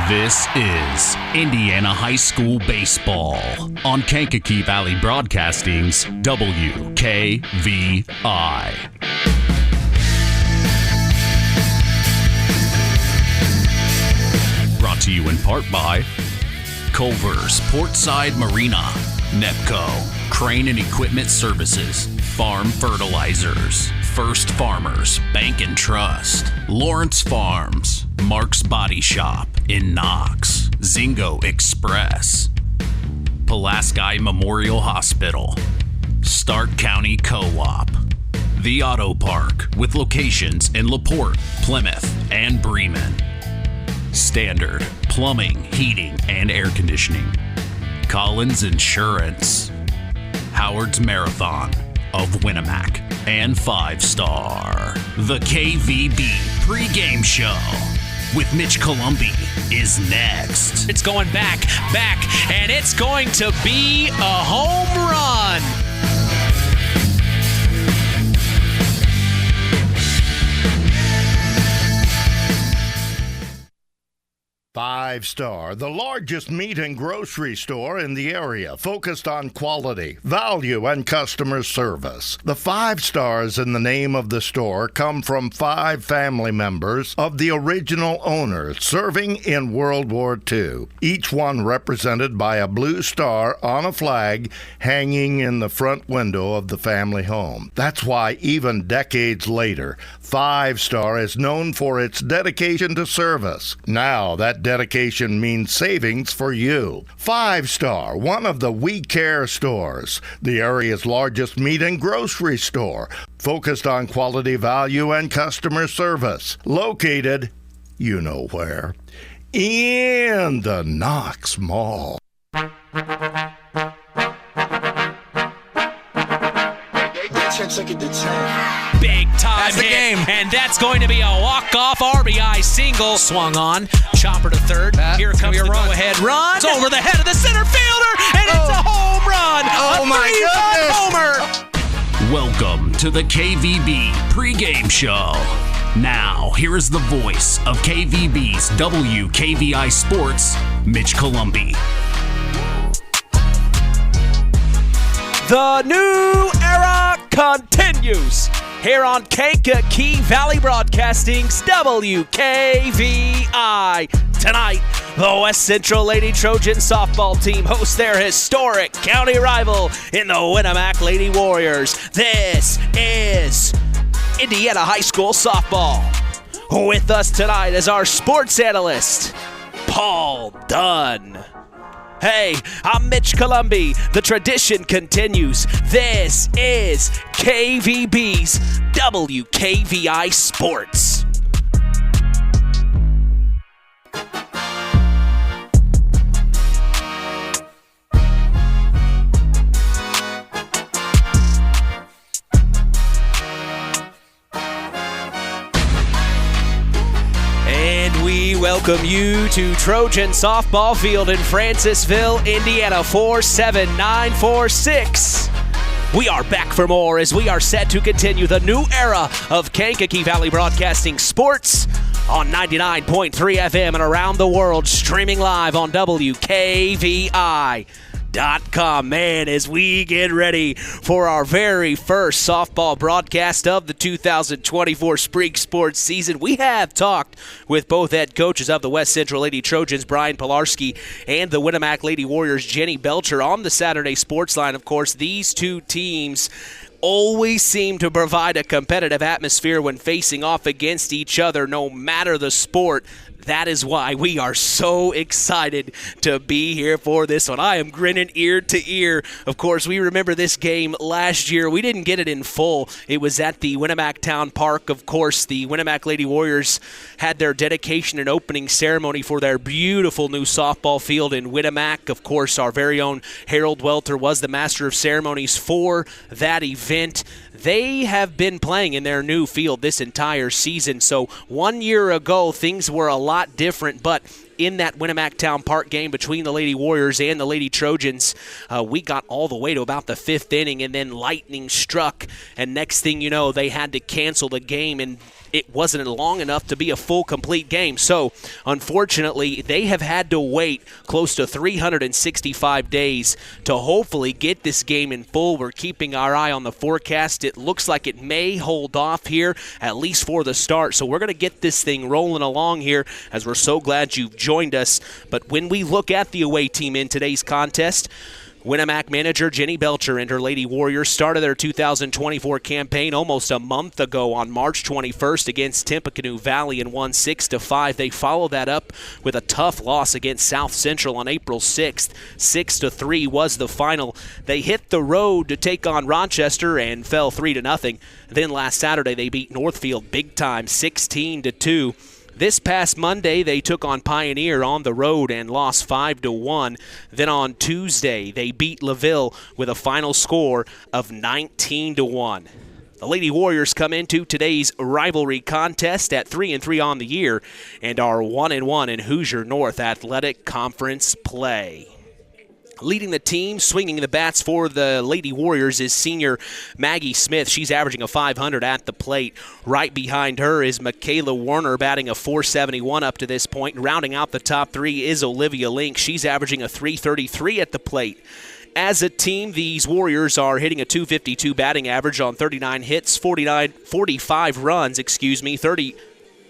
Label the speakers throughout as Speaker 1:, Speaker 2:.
Speaker 1: This is Indiana High School Baseball on Kankakee Valley Broadcasting's WKVI. Brought to you in part by Culver's Portside Marina, NEPCO, Crane and Equipment Services, Farm Fertilizers, First Farmers Bank and Trust, Lawrence Farms, Mark's Body Shop in Knox, Zingo Express, Pulaski Memorial Hospital, Stark County Co-op, The Auto Park with locations in LaPorte, Plymouth, and Bremen, Standard Plumbing, Heating, and Air Conditioning, Collins Insurance, Howard's Marathon of Winamac, and 5-Star. The KVB pregame show with Mitch Columbi is next.
Speaker 2: It's going back, and it's going to be a home run.
Speaker 3: Five Star, the largest meat and grocery store in the area, focused on quality, value, and customer service. The 5 stars in the name of the store come from 5 family members of the original owners serving in World War II, each one represented by a blue star on a flag hanging in the front window of the family home. That's why even decades later, 5 Star is known for its dedication to service. Now that dedication means savings for you. 5 Star, one of the We Care stores, the area's largest meat and grocery store, focused on quality, value, and customer service. Located, you know where, in the Knox Mall.
Speaker 2: Big time
Speaker 4: That's the
Speaker 2: hit,
Speaker 4: game.
Speaker 2: and that's going to be a walk-off RBI single. Swung on, chopper to third. Here comes the go-ahead run. It's over the head of the center fielder, and it's a home run.
Speaker 4: Oh,
Speaker 2: a
Speaker 4: my
Speaker 2: three-run homer.
Speaker 1: Welcome to the KVB pregame show. Now, here is the voice of KVB's WKVI Sports, Mitch Columbi.
Speaker 2: The new era continues here on Kankakee Valley Broadcasting's WKVI. Tonight, the West Central Lady Trojans softball team hosts their historic county rival in the Winamac Lady Warriors. This is Indiana High School softball. With us tonight is our sports analyst, Paul Dunn. Hey, I'm Mitch Columbi. The tradition continues. This is KVB's WKVI Sports. We welcome you to Trojan Softball Field in Francisville, Indiana, 47946. We are back for more as we are set to continue the new era of Kankakee Valley Broadcasting Sports on 99.3 FM and around the world, streaming live on WKVI.com. Man, as we get ready for our very first softball broadcast of the 2024 spring sports season, we have talked with both head coaches of the West Central Lady Trojans, Brian Pilarski, and the Winamac Lady Warriors, Jenny Belcher, on the Saturday Sports Line. Of course, these two teams always seem to provide a competitive atmosphere when facing off against each other, no matter the sport. That is why we are so excited to be here for this one. I am grinning ear to ear. Of course, we remember this game last year. We didn't get it in full. It was at the Winamac Town Park. Of course, the Winamac Lady Warriors had their dedication and opening ceremony for their beautiful new softball field in Winamac. Of course, our very own Harold Welter was the master of ceremonies for that event. They have been playing in their new field this entire season. So 1 year ago, things were a lot different, but in that Winamac Town Park game between the Lady Warriors and the Lady Trojans. We got all the way to about the 5th inning, and then lightning struck, and next thing you know, they had to cancel the game, and it wasn't long enough to be a full, complete game. So, unfortunately, they have had to wait close to 365 days to hopefully get this game in full. We're keeping our eye on the forecast. It looks like it may hold off here, at least for the start. So we're going to get this thing rolling along here, as we're so glad you've joined us. But when we look at the away team in today's contest, Winamac manager Jenny Belcher and her Lady Warriors started their 2024 campaign almost a month ago on March 21st against Tippecanoe Valley and won 6-5. They followed that up with a tough loss against South Central on April 6th. 6-3 was the final. They hit the road to take on Rochester and fell 3-0. Then last Saturday they beat Northfield big time 16-2. This past Monday, they took on Pioneer on the road and lost 5-1. Then on Tuesday, they beat LaVille with a final score of 19-1. The Lady Warriors come into today's rivalry contest at 3-3 on the year and are 1-1 in Hoosier North Athletic Conference play. Leading the team, swinging the bats for the Lady Warriors is senior Maggie Smith. She's averaging a .500 at the plate. Right behind her is Michaela Warner, batting a .471 up to this point. And rounding out the top three is Olivia Link. She's averaging a .333 at the plate. As a team, these Warriors are hitting a .252 batting average on 39 hits, 45 runs,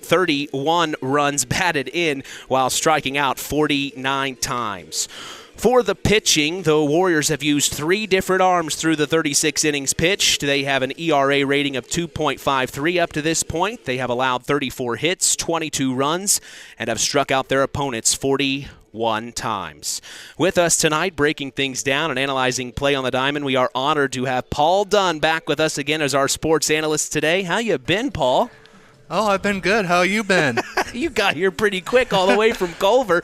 Speaker 2: 31 runs batted in, while striking out 49 times. For the pitching, the Warriors have used 3 different arms through the 36 innings pitched. They have an ERA rating of 2.53 up to this point. They have allowed 34 hits, 22 runs, and have struck out their opponents 41 times. With us tonight, breaking things down and analyzing play on the diamond, we are honored to have Paul Dunn back with us again as our sports analyst today. How you been, Paul?
Speaker 4: Oh, I've been good. How you been?
Speaker 2: You got here pretty quick all the way from Culver.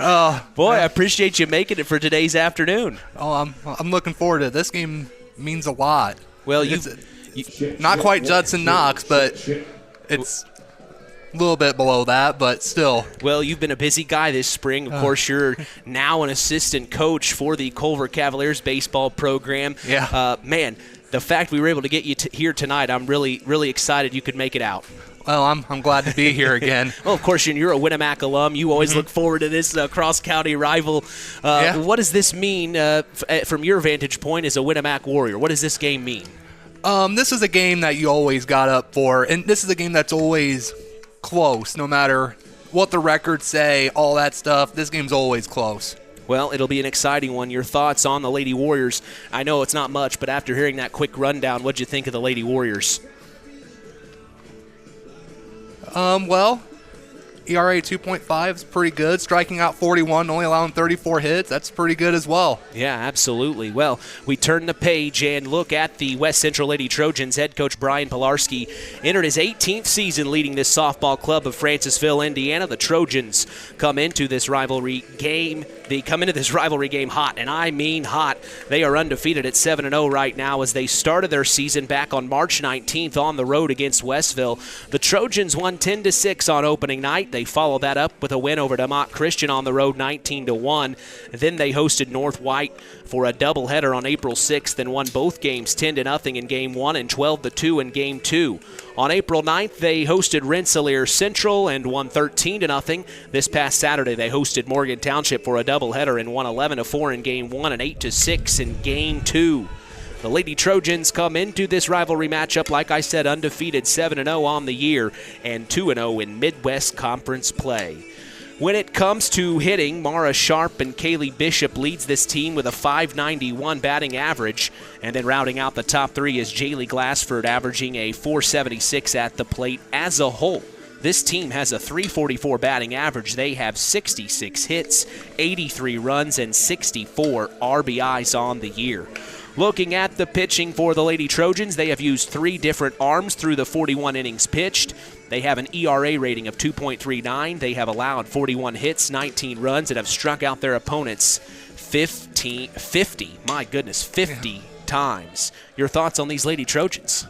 Speaker 2: Boy, I appreciate you making it for today's afternoon.
Speaker 4: Oh, I'm looking forward to it. This game means a lot.
Speaker 2: Well,
Speaker 4: not quite Judson Knox, but it's a little bit below that, but still.
Speaker 2: Well, you've been a busy guy this spring. Of course, you're now an assistant coach for the Culver Cavaliers baseball program.
Speaker 4: Yeah.
Speaker 2: Man, the fact we were able to get you here tonight, I'm really, really excited you could make it out.
Speaker 4: Well, I'm glad to be here again.
Speaker 2: Well, of course, you're a Winamac alum. You always look forward to this cross-county rival.
Speaker 4: Yeah.
Speaker 2: What does this mean from your vantage point as a Winamac Warrior? What does this game mean?
Speaker 4: This is a game that you always got up for, and this is a game that's always close, no matter what the records say, all that stuff. This game's always close.
Speaker 2: Well, it'll be an exciting one. Your thoughts on the Lady Warriors? I know it's not much, but after hearing that quick rundown, what'd you think of the Lady Warriors?
Speaker 4: Well, ERA 2.5 is pretty good. Striking out 41, only allowing 34 hits. That's pretty good as well.
Speaker 2: Yeah, absolutely. Well, we turn the page and look at the West Central Lady Trojans. Head coach Brian Pilarski entered his 18th season leading this softball club of Francisville, Indiana. The Trojans come into this rivalry game. They come into this rivalry game hot, and I mean hot. They are undefeated at 7-0 right now as they started their season back on March 19th on the road against Westville. The Trojans won 10-6 on opening night. They followed that up with a win over DeMont Christian on the road 19-1. Then they hosted North White for a doubleheader on April 6th and won both games 10-0 in Game 1 and 12-2 in Game 2. On April 9th, they hosted Rensselaer Central and won 13-0. This past Saturday, they hosted Morgan Township for a doubleheader and won 11-4 in Game 1 and 8-6 in Game 2. The Lady Trojans come into this rivalry matchup, like I said, undefeated 7-0 on the year and 2-0 in Midwest Conference play. When it comes to hitting, Mara Sharp and Kaylee Bishop leads this team with a .591 batting average. And then rounding out the top three is Jaylee Glassford, averaging a .476 at the plate. As a whole, this team has a .344 batting average. They have 66 hits, 83 runs, and 64 RBIs on the year. Looking at the pitching for the Lady Trojans, they have used 3 different arms through the 41 innings pitched. They have an ERA rating of 2.39. They have allowed 41 hits, 19 runs, and have struck out their opponents 50 times. Your thoughts on these Lady Trojans?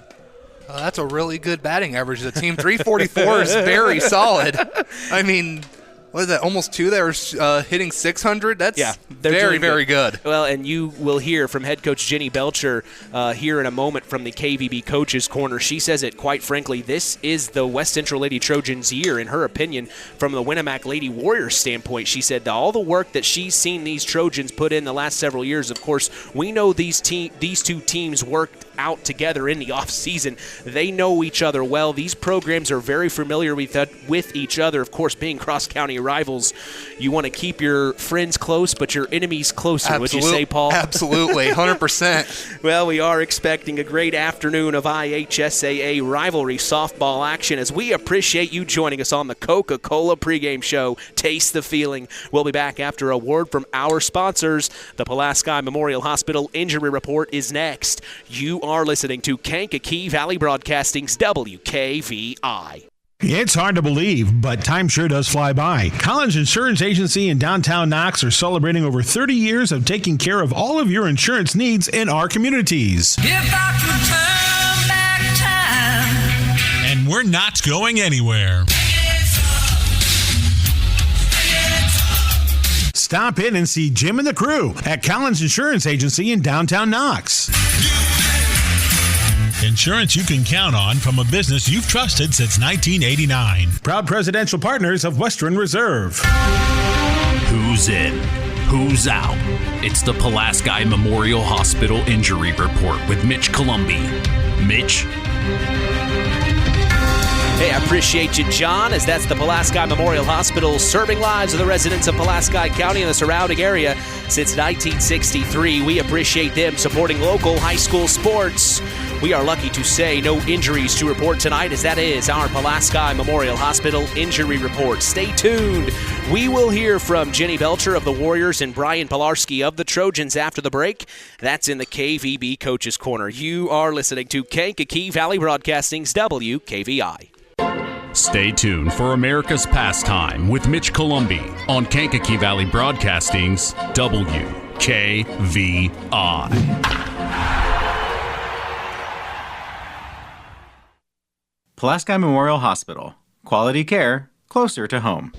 Speaker 4: That's a really good batting average. The team 344 is very solid. I mean, what is that, almost 2 that are hitting 600? That's
Speaker 2: very,
Speaker 4: very good.
Speaker 2: Well, and you will hear from head coach Jenny Belcher here in a moment from the KVB Coaches Corner. She says it quite frankly, this is the West Central Lady Trojans year, in her opinion, from the Winamac Lady Warriors standpoint. She said all the work that she's seen these Trojans put in the last several years, of course, we know these two teams worked out together in the offseason. They know each other well. These programs are very familiar with each other. Of course, being cross-county rivals, you want to keep your friends close, but your enemies closer. Would you say, Paul?
Speaker 4: Absolutely, 100%.
Speaker 2: Well, we are expecting a great afternoon of IHSAA rivalry softball action as we appreciate you joining us on the Coca-Cola pregame show. Taste the feeling. We'll be back after a word from our sponsors. The Pulaski Memorial Hospital Injury Report is next. You are listening to Kankakee Valley Broadcasting's WKVI.
Speaker 5: It's hard to believe, but time sure does fly by. Collins Insurance Agency in downtown Knox are celebrating over 30 years of taking care of all of your insurance needs in our communities.
Speaker 6: If I could turn back time.
Speaker 5: And we're not going anywhere. Stop in and see Jim and the crew at Collins Insurance Agency in downtown Knox. Insurance you can count on from a business you've trusted since 1989. Proud presidential partners of Western Reserve.
Speaker 1: Who's in? Who's out? It's the Pulaski Memorial Hospital Injury Report with Mitch Columbi. Mitch?
Speaker 2: Hey, I appreciate you, John, as that's the Pulaski Memorial Hospital serving lives of the residents of Pulaski County and the surrounding area since 1963. We appreciate them supporting local high school sports. We are lucky to say no injuries to report tonight, as that is our Pulaski Memorial Hospital Injury Report. Stay tuned. We will hear from Jenny Belcher of the Warriors and Brian Pilarski of the Trojans after the break. That's in the KVB Coaches Corner. You are listening to Kankakee Valley Broadcasting's WKVI.
Speaker 1: Stay tuned for America's Pastime with Mitch Columbi on Kankakee Valley Broadcasting's WKVI.
Speaker 7: Pulaski Memorial Hospital. Quality care closer to home.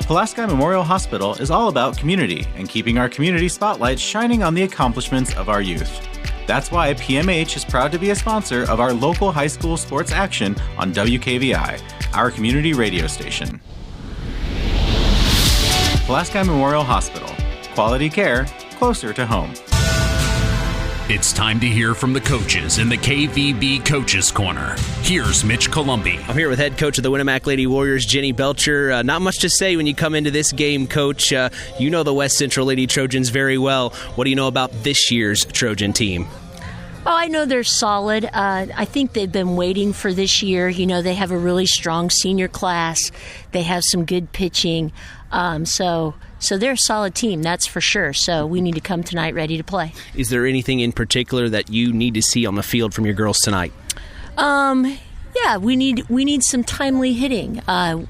Speaker 7: Pulaski Memorial Hospital is all about community and keeping our community spotlight shining on the accomplishments of our youth. That's why PMH is proud to be a sponsor of our local high school sports action on WKVI, our community radio station. Pulaski Memorial Hospital. Quality care closer to home.
Speaker 1: It's time to hear from the coaches in the KVB Coaches Corner. Here's Mitch Columbi.
Speaker 2: I'm here with head coach of the Winamac Lady Warriors, Jenny Belcher. Not much to say when you come into this game, Coach. You know the West Central Lady Trojans very well. What do you know about this year's Trojan team?
Speaker 8: Oh, I know they're solid. I think they've been waiting for this year. You know, they have a really strong senior class. They have some good pitching. So they're a solid team, that's for sure. So we need to come tonight ready to play.
Speaker 2: Is there anything in particular that you need to see on the field from your girls tonight?
Speaker 8: Yeah, we need some timely hitting.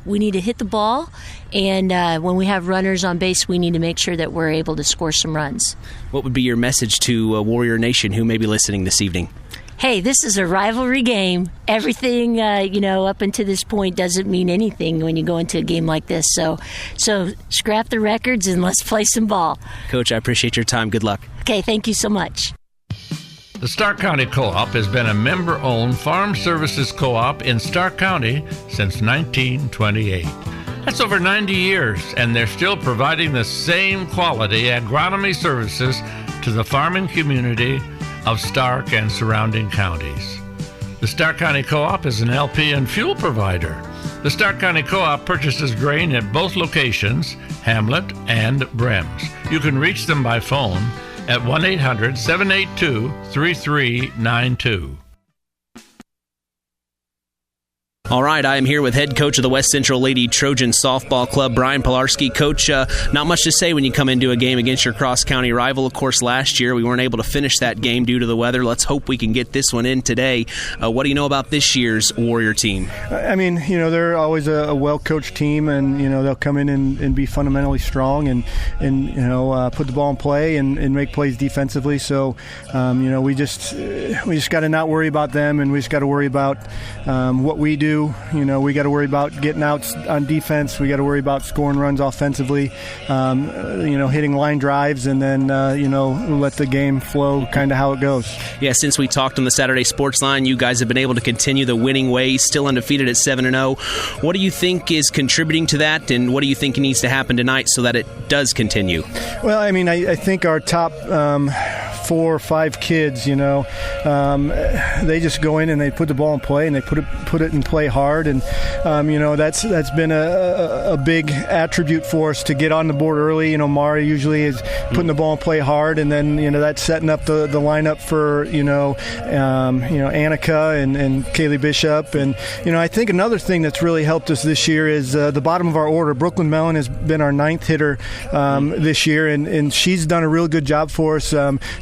Speaker 8: We need to hit the ball, and when we have runners on base, we need to make sure that we're able to score some runs.
Speaker 2: What would be your message to Warrior Nation who may be listening this evening?
Speaker 8: Hey, this is a rivalry game. Everything, up until this point doesn't mean anything when you go into a game like this. So scrap the records and let's play some ball.
Speaker 2: Coach, I appreciate your time. Good luck.
Speaker 8: Okay, thank you so much.
Speaker 9: The Stark County Co-op has been a member-owned farm services co-op in Stark County since 1928. That's over 90 years, and they're still providing the same quality agronomy services to the farming community of Stark and surrounding counties. The Stark County Co-op is an LP and fuel provider. The Stark County Co-op purchases grain at both locations, Hamlet and Brems. You can reach them by phone at 1-800-782-3392.
Speaker 2: All right, I am here with head coach of the West Central Lady Trojans softball club, Brian Pilarski. Coach, not much to say when you come into a game against your cross-county rival. Of course, last year we weren't able to finish that game due to the weather. Let's hope we can get this one in today. What do you know about this year's Warrior team?
Speaker 10: I mean, they're always a well-coached team, and, they'll come in and be fundamentally strong and put the ball in play and make plays defensively. So, we just got to not worry about them, and we just got to worry about what we do. We got to worry about getting outs on defense. We got to worry about scoring runs offensively, hitting line drives, and then, let the game flow kind of how it goes.
Speaker 2: Yeah, since we talked on the Saturday Sports Line, you guys have been able to continue the winning ways, still undefeated at 7-0. What do you think is contributing to that, and what do you think needs to happen tonight so that it does continue?
Speaker 10: Well, I mean, I think our top 4 or 5 kids, they just go in and they put the ball in play, and they put it in play hard, and that's been a big attribute for us to get on the board early. Mara usually is putting the ball in play hard, and then that's setting up the lineup for Annika and Kaylee Bishop, and I think another thing that's really helped us this year is the bottom of our order. Brooklyn Mellon has been our 9th hitter this year, and she's done a real good job for us,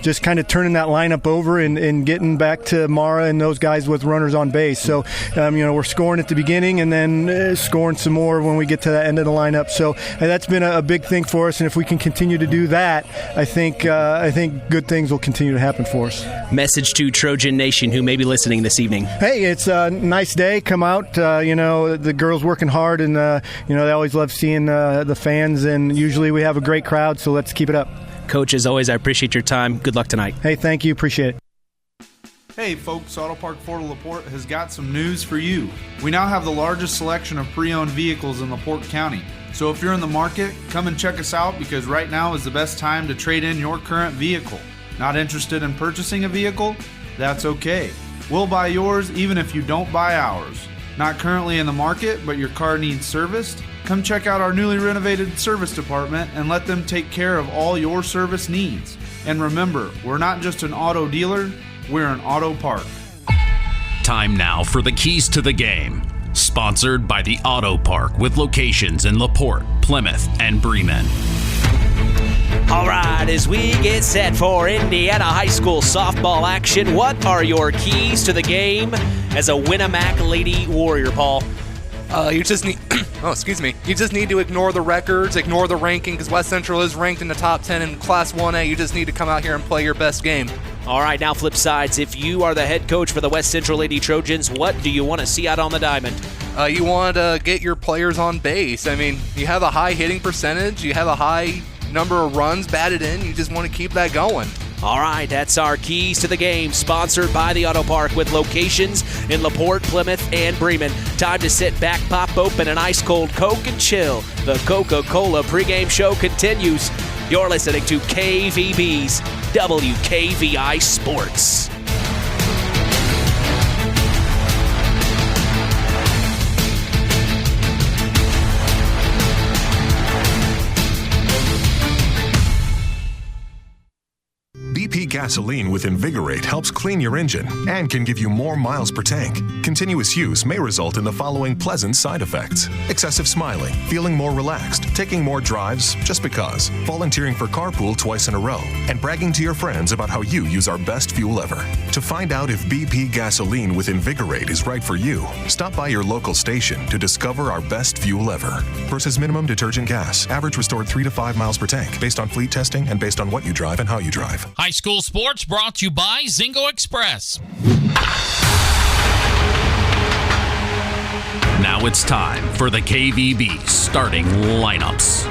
Speaker 10: just kind of turning that lineup over and getting back to Mara and those guys with runners on base. So we're scoring at the beginning and then scoring some more when we get to that end of the lineup. So that's been a big thing for us, and if we can continue to do that, I think good ththings will continue to happen for us.
Speaker 2: Message to Trojan Nation who may be listening this evening.
Speaker 10: Hey, it's a nice day. Come out. The girls working hard, and they always love seeing the fans, and usually we have a great crowd, so let's keep it up.
Speaker 2: Coach, as always, I appreciate your time. Good luck tonight.
Speaker 10: Hey, thank you. Appreciate it.
Speaker 11: Hey folks, Auto Park Fort LaPorte has got some news for you. We now have the largest selection of pre-owned vehicles in LaPorte County. So if you're in the market, come and check us out, because right now is the best time to trade in your current vehicle. Not interested in purchasing a vehicle? That's okay. We'll buy yours even if you don't buy ours. Not currently in the market, but your car needs serviced? Come check out our newly renovated service department and let them take care of all your service needs. And remember, we're not just an auto dealer, we're an auto park.
Speaker 1: Time now for the keys to the game. Sponsored by the Auto Park, with locations in LaPorte, Plymouth, and Bremen.
Speaker 2: All right, as we get set for Indiana High School softball action, what are your keys to the game as a Winamac Lady Warrior, Paul?
Speaker 4: You just need You just need to ignore the records, ignore the ranking, because West Central is ranked in the top 10 in Class 1A. You just need to come out here and play your best game.
Speaker 2: All right, now flip sides. If you are the head coach for the West Central Lady Trojans, what do you want to see out on the diamond?
Speaker 4: You want to get your players on base. I mean, you have a high hitting percentage. You have a high number of runs batted in. You just want to keep that going.
Speaker 2: All right, that's our keys to the game, sponsored by the Auto Park, with locations in LaPorte, Plymouth, and Bremen. Time to sit back, pop open an ice-cold Coke and chill. The Coca-Cola pregame show continues. You're listening to KVB's WKVI Sports.
Speaker 12: BP gasoline with Invigorate helps clean your engine and can give you more miles per tank. Continuous use may result in the following pleasant side effects: excessive smiling, feeling more relaxed, taking more drives just because, volunteering for carpool twice in a row, and bragging to your friends about how you use our best fuel ever. To find out if BP gasoline with Invigorate is right for you, stop by your local station to discover our best fuel ever. Versus minimum detergent gas, average restored 3 to 5 miles per tank, based on fleet testing and based on what you drive and how you drive.
Speaker 13: High school sports brought to you by Zingo Express.
Speaker 1: Now it's time for the KVB starting lineups.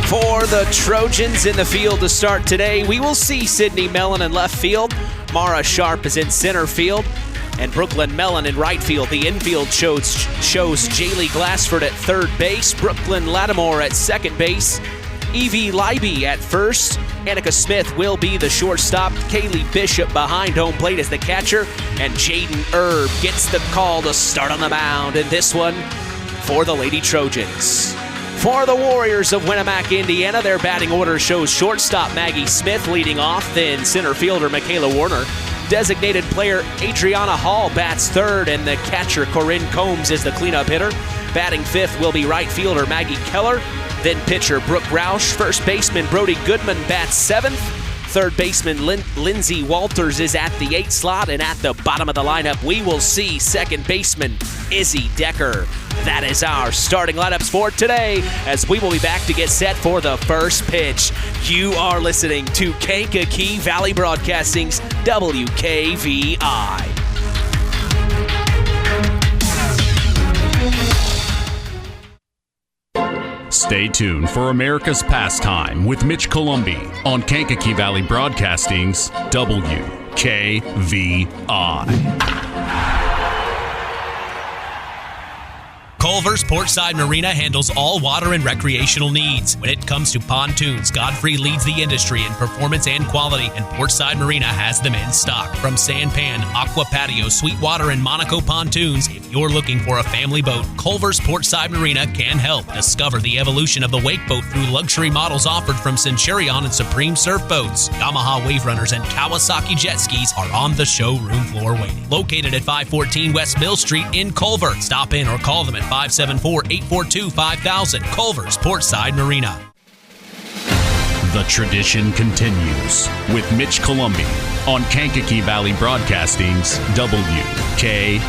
Speaker 2: For the Trojans in the field to start today, we will see Sydney Mellon in left field. Mara Sharp is in center field. And Brooklyn Mellon in right field. The infield shows Jaylee Glassford at third base, Brooklyn Lattimore at second base, Evie Leiby at first. Annika Smith will be the shortstop. Kaylee Bishop behind home plate as the catcher. And Jaden Erb gets the call to start on the mound in this one for the Lady Trojans. For the Warriors of Winamac, Indiana, their batting order shows shortstop Maggie Smith leading off, then center fielder Michaela Warner. Designated player Adriana Hall bats third, and the catcher Corinne Combs is the cleanup hitter. Batting fifth will be right fielder Maggie Keller, then pitcher Brooke Roush. First baseman Brody Goodman bats seventh. Third baseman Lindsey Walters is at the 8 slot, and at the bottom of the lineup, we will see second baseman Izzy Decker. That is our starting lineups for today, as we will be back to get set for the first pitch. You are listening to Kankakee Valley Broadcasting's WKVI.
Speaker 1: Stay tuned for America's Pastime with Mitch Columbi on Kankakee Valley Broadcasting's WKVI.
Speaker 14: Culver's Portside Marina handles all water and recreational needs. When it comes to pontoons, Godfrey leads the industry in performance and quality, and Portside Marina has them in stock. From Sanpan, Aqua Patio, Sweetwater, and Monaco pontoons, if you're looking for a family boat, Culver's Portside Marina can help. Discover the evolution of the wake boat through luxury models offered from Centurion and Supreme Surf Boats. Yamaha Wave Runners and Kawasaki jet skis are on the showroom floor waiting. Located at 514 West Mill Street in Culver. Stop in or call them at 574-842-5000. Culver's Portside Marina.
Speaker 1: The tradition continues with Mitch Columbi on Kankakee Valley Broadcasting's WKVI.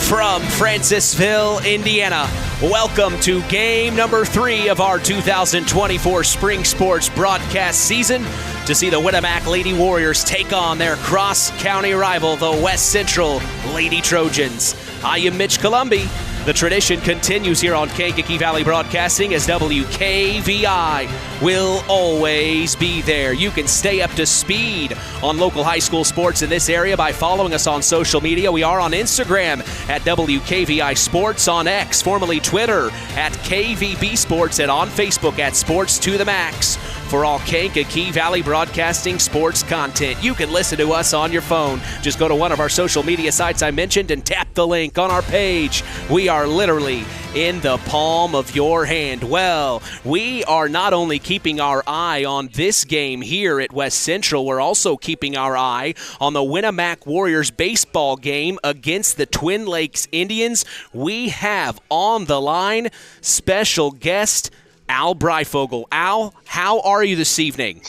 Speaker 2: From Francisville, Indiana, welcome to game number 3 of our 2024 Spring Sports broadcast season, to see the Winamac Lady Warriors take on their cross-county rival, the West Central Lady Trojans. I am Mitch Columbi. The tradition continues here on Kankakee Valley Broadcasting, as WKVI will always be there. You can stay up to speed on local high school sports in this area by following us on social media. We are on Instagram at WKVI Sports, on X, formerly Twitter, at KVB Sports, and on Facebook at Sports to the Max. For all Kankakee Valley Broadcasting sports content, you can listen to us on your phone. Just go to one of our social media sites I mentioned and tap the link on our page. We are literally in the palm of your hand. Well, we are not only keeping our eye on this game here at West Central, we're also keeping our eye on the Winamac Warriors baseball game against the Twin Lakes Indians. We have on the line special guest Al Breifogel. Al, how are you this evening?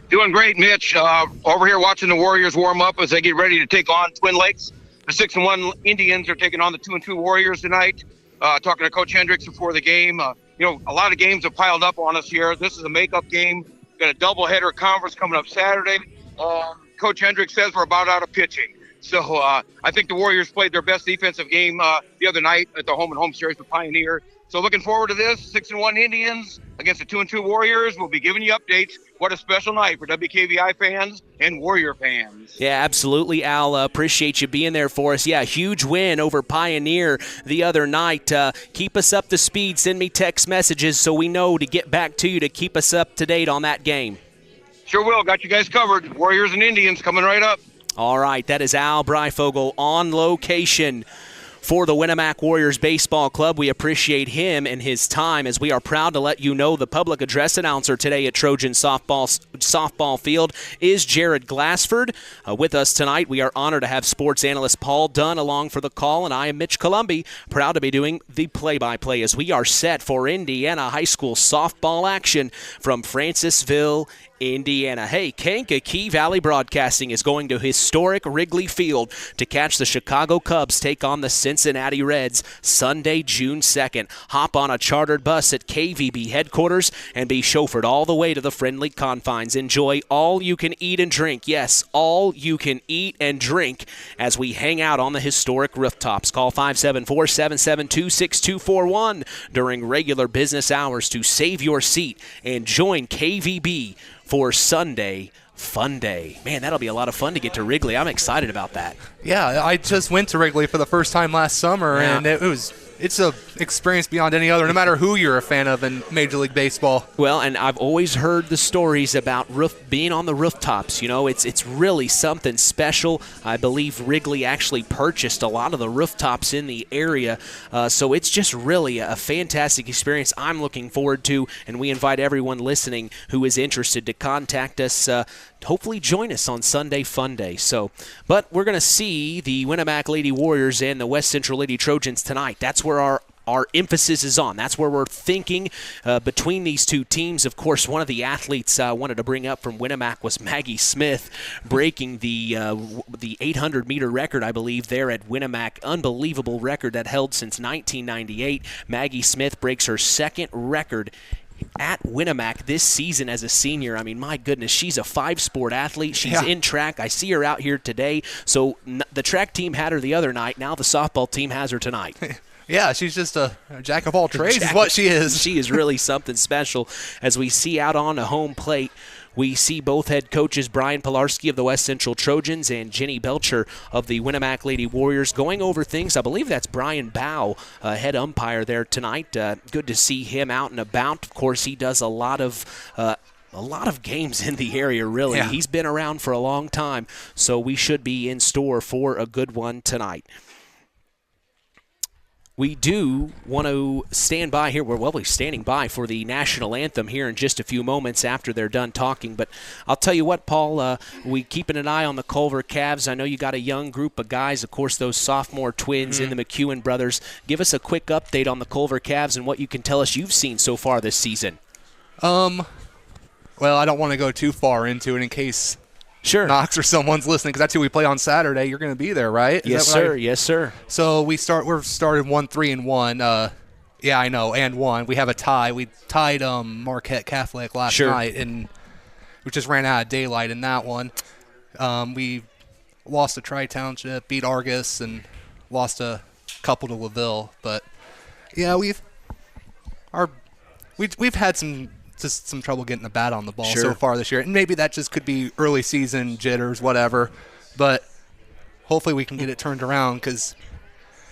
Speaker 15: Doing great, Mitch. Over here watching the Warriors warm up as they get ready to take on Twin Lakes. The 6-1 Indians are taking on the 2-2 Warriors tonight. Talking to Coach Hendricks before the game. A lot of games have piled up on us here. This is a makeup game. We've got a doubleheader conference coming up Saturday. Coach Hendricks says we're about out of pitching. So I think the Warriors played their best defensive game the other night at the home-and-home series with Pioneer. So looking forward to this. 6-1 Indians against the 2-2 Warriors. We'll be giving you updates. What a special night for WKVI fans and Warrior fans.
Speaker 2: Yeah, absolutely, Al. Appreciate you being there for us. Yeah, huge win over Pioneer the other night. Keep us up to speed. Send me text messages so we know to get back to you to keep us up to date on that game.
Speaker 15: Sure will. Got you guys covered. Warriors and Indians coming right up.
Speaker 2: All right, that is Al Breifogel on location for the Winamac Warriors Baseball Club. We appreciate him and his time, as we are proud to let you know the public address announcer today at Trojan Softball Field is Jared Glassford. With us tonight, we are honored to have sports analyst Paul Dunn along for the call, and I am Mitch Columbi, proud to be doing the play-by-play as we are set for Indiana high school softball action from Francisville, Indiana. Hey, Kankakee Valley Broadcasting is going to historic Wrigley Field to catch the Chicago Cubs take on the Cincinnati Reds Sunday, June 2nd. Hop on a chartered bus at KVB headquarters and be chauffeured all the way to the friendly confines. Enjoy all you can eat and drink. Yes, all you can eat and drink as we hang out on the historic rooftops. Call 574-772-6241 during regular business hours to save your seat and join KVB for Sunday Fun Day. Man, that'll be a lot of fun to get to Wrigley. I'm excited about that.
Speaker 4: Yeah, I just went to Wrigley for the first time last summer, and it was it's a experience beyond any other, no matter who you're a fan of in Major League Baseball.
Speaker 2: Well, and I've always heard the stories about being on the rooftops. You know, it's really something special. I believe Wrigley actually purchased a lot of the rooftops in the area, so it's just really a fantastic experience I'm looking forward to, and we invite everyone listening who is interested to contact us. Hopefully join us on Sunday Fun Day. But we're going to see the Winamac Lady Warriors and the West Central Lady Trojans tonight. That's where our emphasis is on. That's where we're thinking between these two teams. Of course, one of the athletes I wanted to bring up from Winamac was Maggie Smith, breaking the 800-meter record, I believe, there at Winamac. Unbelievable record that held since 1998. Maggie Smith breaks her second record at Winamac this season as a senior. I mean, my goodness, she's a 5-sport athlete. She's in track. I see her out here today. So the track team had her the other night. Now the softball team has her tonight.
Speaker 4: Yeah, she's just a jack of all trades is what she is.
Speaker 2: She is really something special. As we see out on the home plate, we see both head coaches, Brian Pilarski of the West Central Trojans and Jenny Belcher of the Winamac Lady Warriors, going over things. I believe that's Brian Bow, head umpire there tonight. Good to see him out and about. Of course, he does a lot of games in the area, really. Yeah. He's been around for a long time, so we should be in store for a good one tonight. We do want to stand by here. We're standing by for the national anthem here in just a few moments after they're done talking. But I'll tell you what, Paul, we keeping an eye on the Culver Cavs. I know you got a young group of guys, of course, those sophomore twins in the McEwen brothers. Give us a quick update on the Culver Cavs and what you can tell us you've seen so far this season.
Speaker 4: Well, I don't want to go too far into it in case Knox or someone's listening, because that's who we play on Saturday. You're going to be there, right?
Speaker 2: Yes, sir. Yes, sir.
Speaker 4: So we're started 1-3-1. Yeah, I know, and 1. We have a tie. We tied Marquette Catholic last night, and we just ran out of daylight in that one. We lost to Tri-Township, beat Argus, and lost a couple to LaVille. But yeah, we've had some trouble getting the bat on the ball so far this year. And maybe that just could be early season jitters, whatever. But hopefully we can get it turned around, because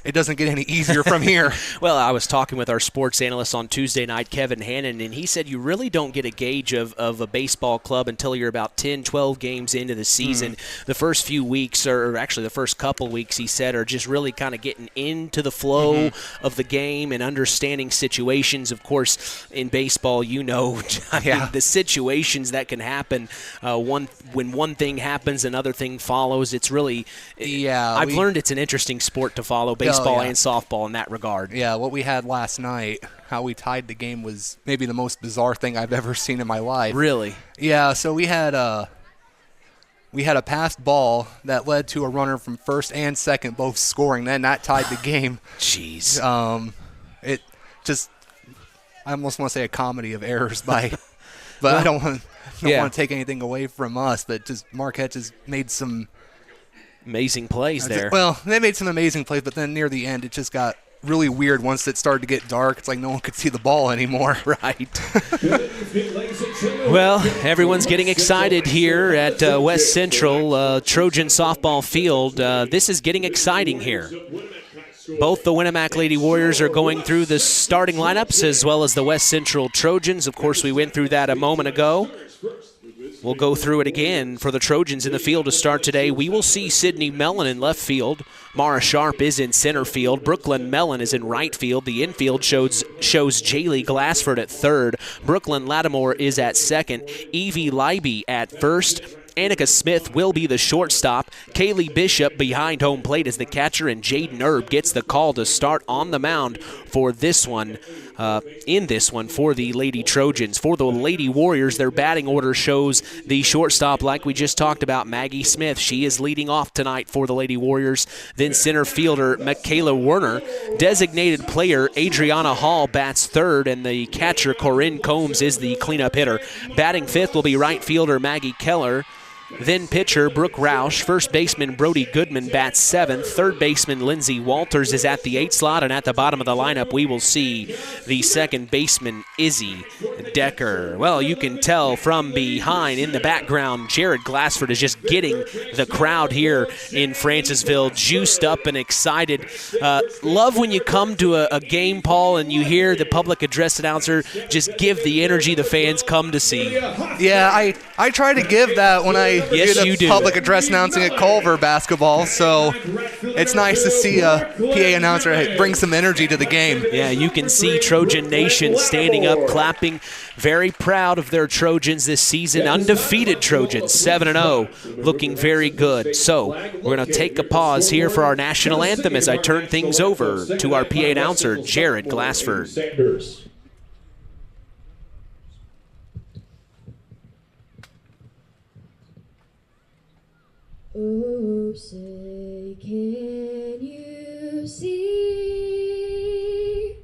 Speaker 4: it doesn't get any easier from here.
Speaker 2: Well, I was talking with our sports analyst on Tuesday night, Kevin Hannon, and he said you really don't get a gauge of a baseball club until you're about 10, 12 games into the season. The first few weeks, or actually the first couple weeks, he said, are just really kind of getting into the flow of the game and understanding situations. Of course, in baseball, you know, the situations that can happen. When one thing happens, another thing follows. It's really I've learned it's an interesting sport to follow, baseball and softball in that regard.
Speaker 4: Yeah, what we had last night, how we tied the game, was maybe the most bizarre thing I've ever seen in my life.
Speaker 2: Really?
Speaker 4: Yeah, so we had a passed ball that led to a runner from first and second both scoring. Then that tied the game.
Speaker 2: Jeez.
Speaker 4: It just, I almost want to say a comedy of errors but I don't want to take anything away from us. But just Marquette just made some
Speaker 2: amazing plays there.
Speaker 4: Well, they made some amazing plays, but then near the end it just got really weird once it started to get dark. It's like no one could see the ball anymore.
Speaker 2: Right. Well, everyone's getting excited here at West Central Trojan softball field. This is getting exciting here. Both the Winamac Lady Warriors are going through the starting lineups, as well as the West Central Trojans. Of course, we went through that a moment ago. We'll go through it again for the Trojans in the field to start today. We will see Sydney Mellon in left field. Mara Sharp is in center field. Brooklyn Mellon is in right field. The infield shows Jaylee Glassford at third. Brooklyn Lattimore is at second. Evie Leiby at first. Annika Smith will be the shortstop. Kaylee Bishop behind home plate as the catcher, and Jaden Erb gets the call to start on the mound for this one. In this one for the Lady Trojans. For the Lady Warriors, their batting order shows the shortstop, like we just talked about, Maggie Smith. She is leading off tonight for the Lady Warriors. Then center fielder Michaela Werner. Designated player Adriana Hall bats third, and the catcher Corinne Combs is the cleanup hitter. Batting fifth will be right fielder Maggie Keller. Then pitcher Brooke Roush. First baseman Brody Goodman bats seventh. Third baseman Lindsey Walters is at the 8 slot. And at the bottom of the lineup, we will see the second baseman Izzy Decker. Well, you can tell from behind in the background, Jared Glassford is just getting the crowd here in Francisville juiced up and excited. Love when you come to a game, Paul, and you hear the public address announcer just give the energy the fans come to see.
Speaker 4: Yeah, I try to give that when I do the public address announcing at Culver basketball, so it's nice to see a PA announcer bring some energy to the game.
Speaker 2: Yeah, you can see Trojan Nation standing up, clapping, very proud of their Trojans this season. Undefeated Trojans, 7-0, looking very good. So we're going to take a pause here for our national anthem as I turn things over to our PA announcer, Jared Glassford.
Speaker 16: Oh, say, can you see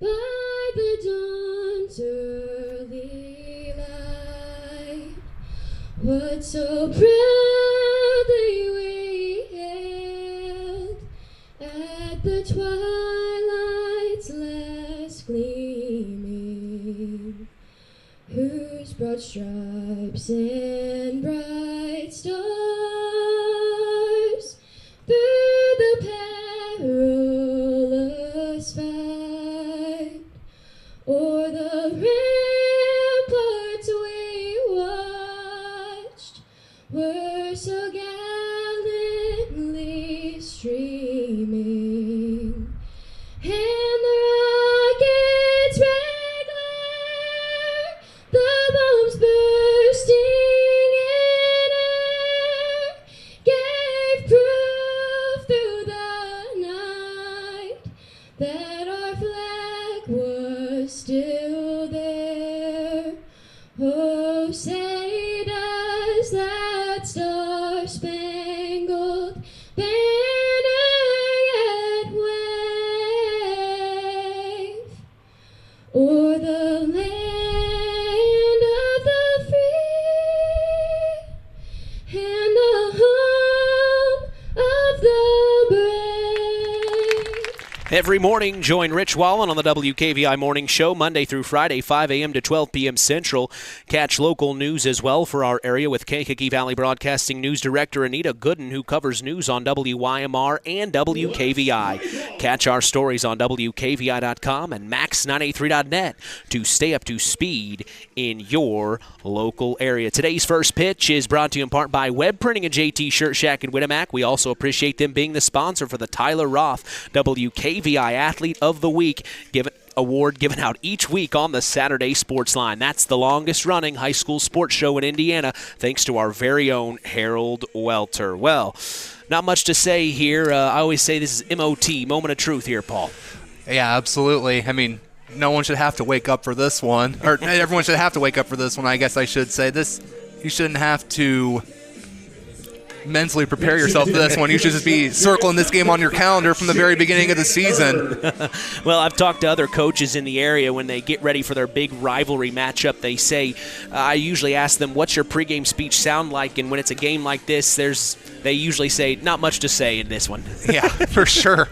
Speaker 16: by the dawn's early light what so proudly we hailed at the twilight's last gleaming, whose broad stripes and bright stars through the perilous fight o'er the ramparts we watched were so gallantly streaming, and the rockets' red glare, the bombs bursting in air, gave proof through the night that our flag was still there. Oh, say does that star-spangled banner yet wave o'er the land of the free and the home of the brave?
Speaker 2: Every morning, join Rich Wallen on the WKVI Morning Show, Monday through Friday, 5 a.m. to 12 p.m. Central. Catch local news as well for our area with Kankakee Valley Broadcasting News Director Anita Gooden, who covers news on WYMR and WKVI. Catch our stories on WKVI.com and Max983.net to stay up to speed in your local area. Today's first pitch is brought to you in part by Web Printing and JT Shirt Shack in Winamac. We also appreciate them being the sponsor for the Tyler Roth WKVI Athlete of the Week award given out each week on the Saturday Sports Line. That's the longest running high school sports show in Indiana, thanks to our very own Harold Welter. Well, not much to say here. I always say this is MOT, moment of truth here, Paul.
Speaker 4: Yeah, absolutely. I mean, no one should have to wake up for this one, or everyone should have to wake up for this one, I guess I should say. You shouldn't have to mentally prepare yourself for this one. You should just be circling this game on your calendar from the very beginning of the season.
Speaker 2: Well, I've talked to other coaches in the area when they get ready for their big rivalry matchup. They say, I usually ask them, what's your pregame speech sound like? And when it's a game like this, they usually say, not much to say in this one.
Speaker 4: Yeah, for sure.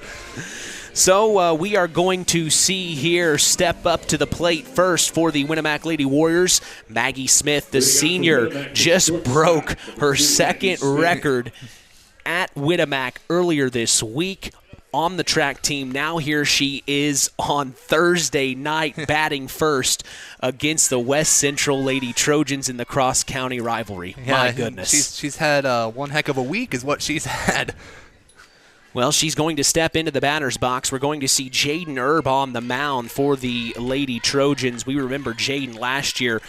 Speaker 2: So we are going to see here step up to the plate first for the Winamac Lady Warriors. Maggie Smith, the senior, just broke her second record at Winamac earlier this week on the track team. Now here she is on Thursday night batting first against the West Central Lady Trojans in the cross-county rivalry.
Speaker 4: Yeah,
Speaker 2: my goodness.
Speaker 4: She's had one heck of a week is what she's had.
Speaker 2: Well, she's going to step into the batter's box. We're going to see Jaden Erb on the mound for the Lady Trojans. We remember Jaden last year.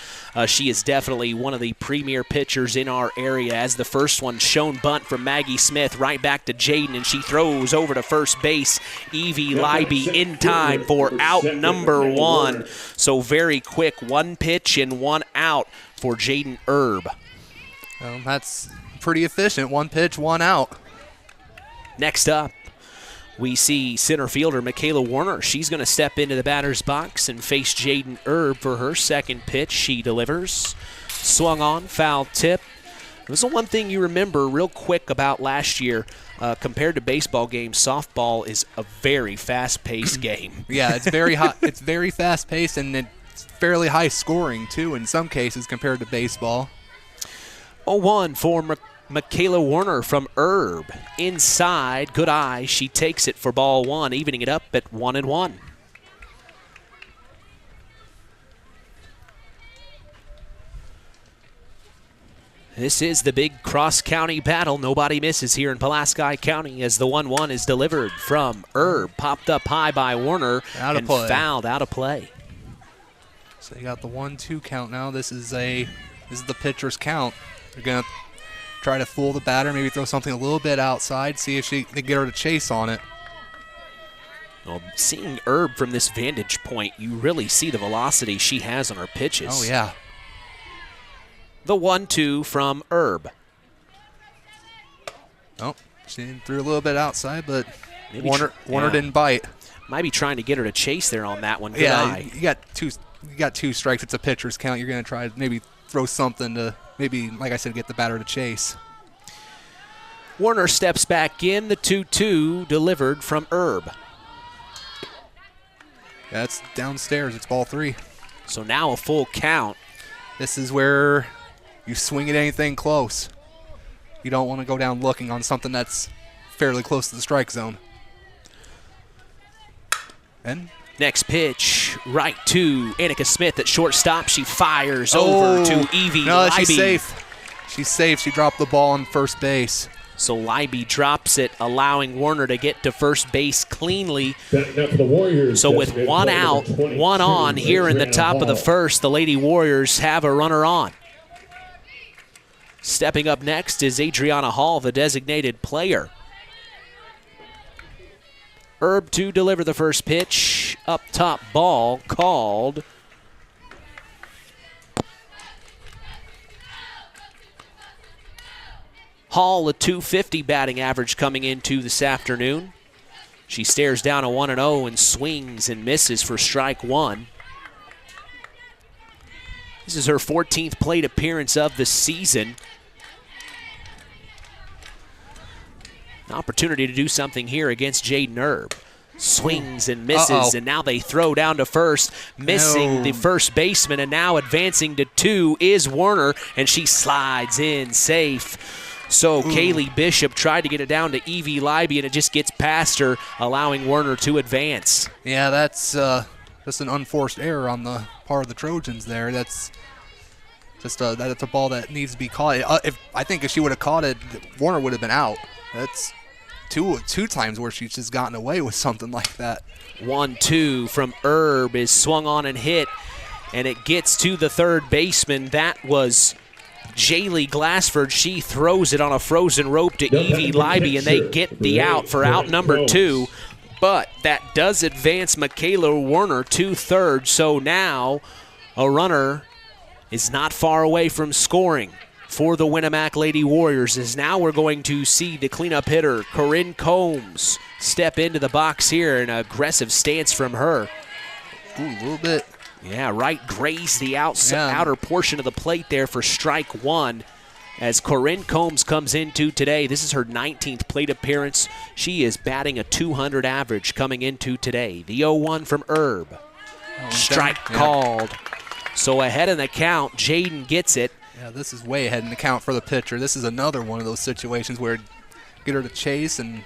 Speaker 2: She is definitely one of the premier pitchers in our area. As the first one, shown bunt from Maggie Smith, right back to Jaden, and she throws over to first base. Evie Leiby in time for out number one. So very quick, one pitch and one out for Jaden Erb.
Speaker 4: Well, that's pretty efficient. One pitch, one out.
Speaker 2: Next up, we see center fielder Michaela Warner. She's going to step into the batter's box and face Jaden Erb for her second pitch. She delivers. Swung on, foul tip. There's the one thing you remember real quick about last year. Compared to baseball games, softball is a very fast-paced game.
Speaker 4: Yeah, it's very hot. It's very fast-paced, and It's fairly high scoring, too, in some cases compared to baseball.
Speaker 2: 0-1 for Michaela Warner from Erb. Inside, good eye. She takes it for ball one, evening it up at 1-1. This is the big cross-county battle. Nobody misses here in Pulaski County as the 1-1 is delivered from Erb. Popped up high by Warner and fouled out of play.
Speaker 4: So you got the 1-2 count now. This is the pitcher's count. They're going to try to fool the batter, maybe throw something a little bit outside, see if they get her to chase on it.
Speaker 2: Well, seeing Erb from this vantage point, you really see the velocity she has on her pitches.
Speaker 4: Oh, yeah.
Speaker 2: The 1-2 from Erb.
Speaker 4: Oh, she threw a little bit outside, but maybe Warner didn't bite.
Speaker 2: Might be trying to get her to chase there on that one. Good eye.
Speaker 4: You got two strikes. It's a pitcher's count. You're going to try to maybe throw something to maybe, like I said, get the batter to chase.
Speaker 2: Warner steps back in. The 2-2 delivered from Erb.
Speaker 4: That's downstairs. It's ball three.
Speaker 2: So now a full count.
Speaker 4: This is where you swing at anything close. You don't want to go down looking on something that's fairly close to the strike zone. And
Speaker 2: next pitch, right to Annika Smith at shortstop. She fires over to Evie Leiby.
Speaker 4: She's safe. She's safe. She dropped the ball on first base.
Speaker 2: So Leiby drops it, allowing Warner to get to first base cleanly. So with one out, one on here in the top of the first, the Lady Warriors have a runner on. Stepping up next is Adriana Hall, the designated player. Erb to deliver the first pitch. Up top, ball called. Hall, a .250 batting average coming into this afternoon. She stares down a 1-0 and swings and misses for strike one. This is her 14th plate appearance of the season. An opportunity to do something here against Jaden Erb. Swings and misses, and now they throw down to first, missing the first baseman, and now advancing to two is Warner, and she slides in safe. So Kaylee Bishop tried to get it down to Evie Leiby, and it just gets past her, allowing Warner to advance.
Speaker 4: Yeah, that's just an unforced error on the part of the Trojans there. That's just that's a ball that needs to be caught. I think if she would have caught it, Warner would have been out. That's two times where she's just gotten away with something like that.
Speaker 2: 1-2 from Erb is swung on and hit, and it gets to the third baseman. That was Jaylee Glassford. She throws it on a frozen rope to Evie Leiby, and they get the out for out number two. But that does advance Michaela Warner to third, so now a runner is not far away from scoring for the Winamac Lady Warriors, as now we're going to see the cleanup hitter, Corinne Combs, step into the box here. An aggressive stance from her.
Speaker 4: Ooh, a little bit.
Speaker 2: Yeah, right grazed the outer portion of the plate there for strike one. As Corinne Combs comes into today, this is her 19th plate appearance. She is batting a .200 average coming into today. The 0-1 from Erb. Strike called. So ahead in the count, Jaden gets it.
Speaker 4: Yeah, this is way ahead in the count for the pitcher. This is another one of those situations where get her to chase and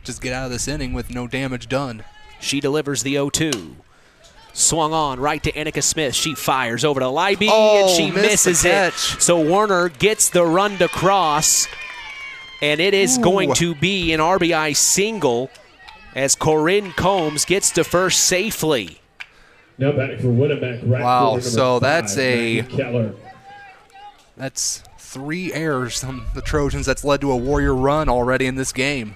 Speaker 4: just get out of this inning with no damage done.
Speaker 2: She delivers the 0-2. Swung on right to Annika Smith. She fires over to Leiby, and she misses it. So Warner gets the run to cross, and it is going to be an RBI single as Corinne Combs gets to first safely.
Speaker 17: Now batting for Winamac.
Speaker 4: Wow, so that's 3 errors on the Trojans. That's led to a Warrior run already in this game.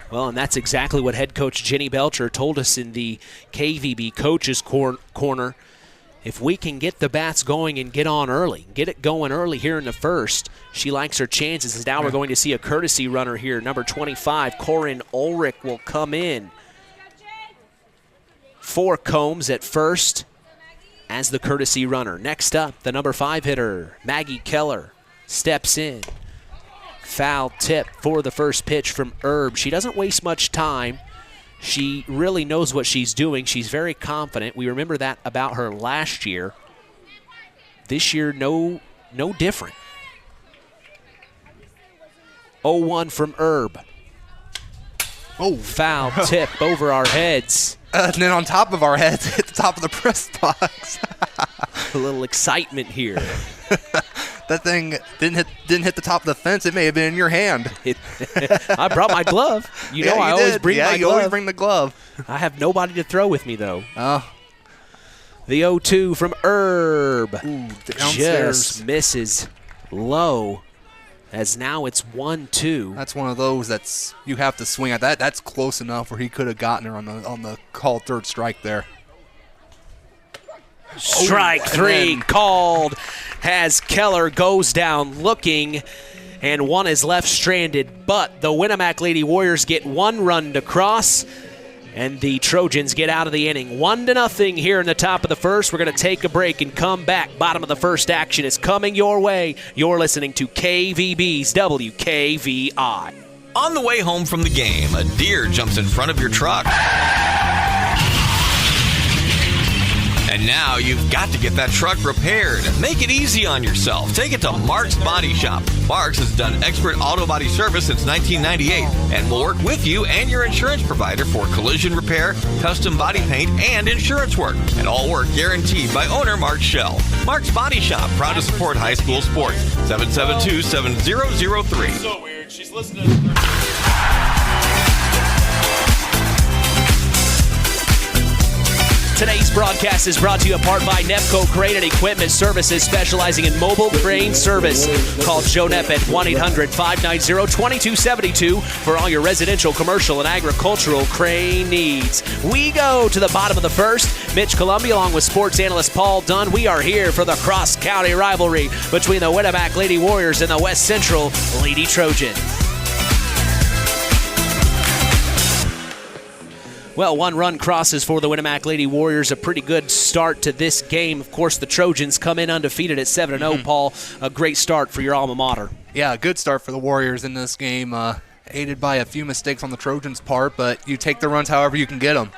Speaker 2: Well, and that's exactly what head coach Jenny Belcher told us in the KVB coaches corner. If we can get the bats going and get on early, get it going early here in the first, she likes her chances. As now we're going to see a courtesy runner here. Number 25, Corinne Ulrich, will come in for Combs at first as the courtesy runner. Next up, the number 5 hitter, Maggie Keller, steps in. Foul tip for the first pitch from Erb. She doesn't waste much time. She really knows what she's doing. She's very confident. We remember that about her last year. This year, no different. 0-1 from Herb.
Speaker 4: Oh,
Speaker 2: foul tip over our heads.
Speaker 4: And then on top of our heads, hit the top of the press box.
Speaker 2: A little excitement here.
Speaker 4: That thing didn't hit the top of the fence. It may have been in your hand.
Speaker 2: I brought my glove. You know I always bring my glove.
Speaker 4: Yeah, you always bring the glove.
Speaker 2: I have nobody to throw with me, though.
Speaker 4: Oh.
Speaker 2: The 0-2 from Herb.
Speaker 4: Ooh, downstairs.
Speaker 2: Just misses low, as now it's 1-2.
Speaker 4: That's one of those that's you have to swing at. That's close enough where he could have gotten her on the called third strike there.
Speaker 2: Strike three called as Keller goes down looking, and one is left stranded. But the Winamac Lady Warriors get 1 run to cross, and the Trojans get out of the inning. 1-0 here in the top of the first. We're going to take a break and come back. Bottom of the first action is coming your way. You're listening to KVB's WKVI.
Speaker 18: On the way home from the game, a deer jumps in front of your truck. And now you've got to get that truck repaired. Make it easy on yourself. Take it to Mark's Body Shop. Mark's has done expert auto body service since 1998 and will work with you and your insurance provider for collision repair, custom body paint, and insurance work. And all work guaranteed by owner Mark Schell. Mark's Body Shop, proud to support high school sports. 772-7003.
Speaker 19: So weird. She's listening to
Speaker 2: Today's broadcast is brought to you in part by Nepco Crane and Equipment Services, specializing in mobile crane service. Call Joe Nepp at 1-800-590-2272 for all your residential, commercial, and agricultural crane needs. We go to the bottom of the first. Mitch Columbia along with sports analyst Paul Dunn. We are here for the cross-county rivalry between the Winamac Lady Warriors and the West Central Lady Trojans. Well, 1 run crosses for the Winamac Lady Warriors. A pretty good start to this game. Of course, the Trojans come in undefeated at 7-0, Paul. A great start for your alma mater.
Speaker 4: Yeah, a good start for the Warriors in this game. Aided by a few mistakes on the Trojans' part, but you take the runs however you can get them.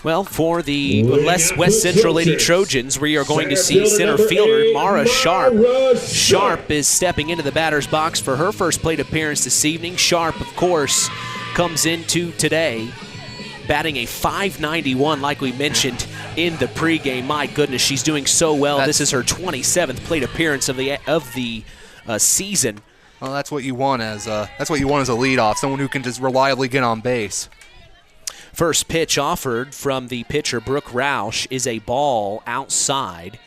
Speaker 2: Well, for the West Central Lady Trojans, we are going to see center fielder Mara Sharp. Sharp is stepping into the batter's box for her first plate appearance this evening. Sharp, of course, comes into today batting a .591, like we mentioned in the pregame. My goodness, she's doing so well. This is her 27th plate appearance of the season.
Speaker 4: Well, that's what you want as a leadoff, someone who can just reliably get on base.
Speaker 2: First pitch offered from the pitcher Brooke Roush is a ball outside.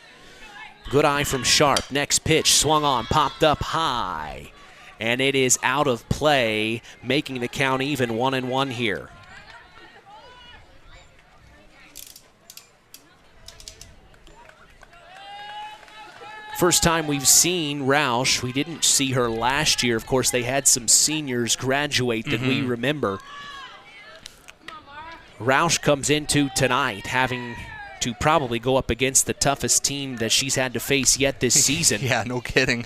Speaker 2: Good eye from Sharp. Next pitch swung on, popped up high, and it is out of play, making the count even 1-1 here. First time we've seen Roush. We didn't see her last year. Of course, they had some seniors graduate that we remember. Roush comes into tonight having to probably go up against the toughest team that she's had to face yet this season.
Speaker 4: Yeah, no kidding.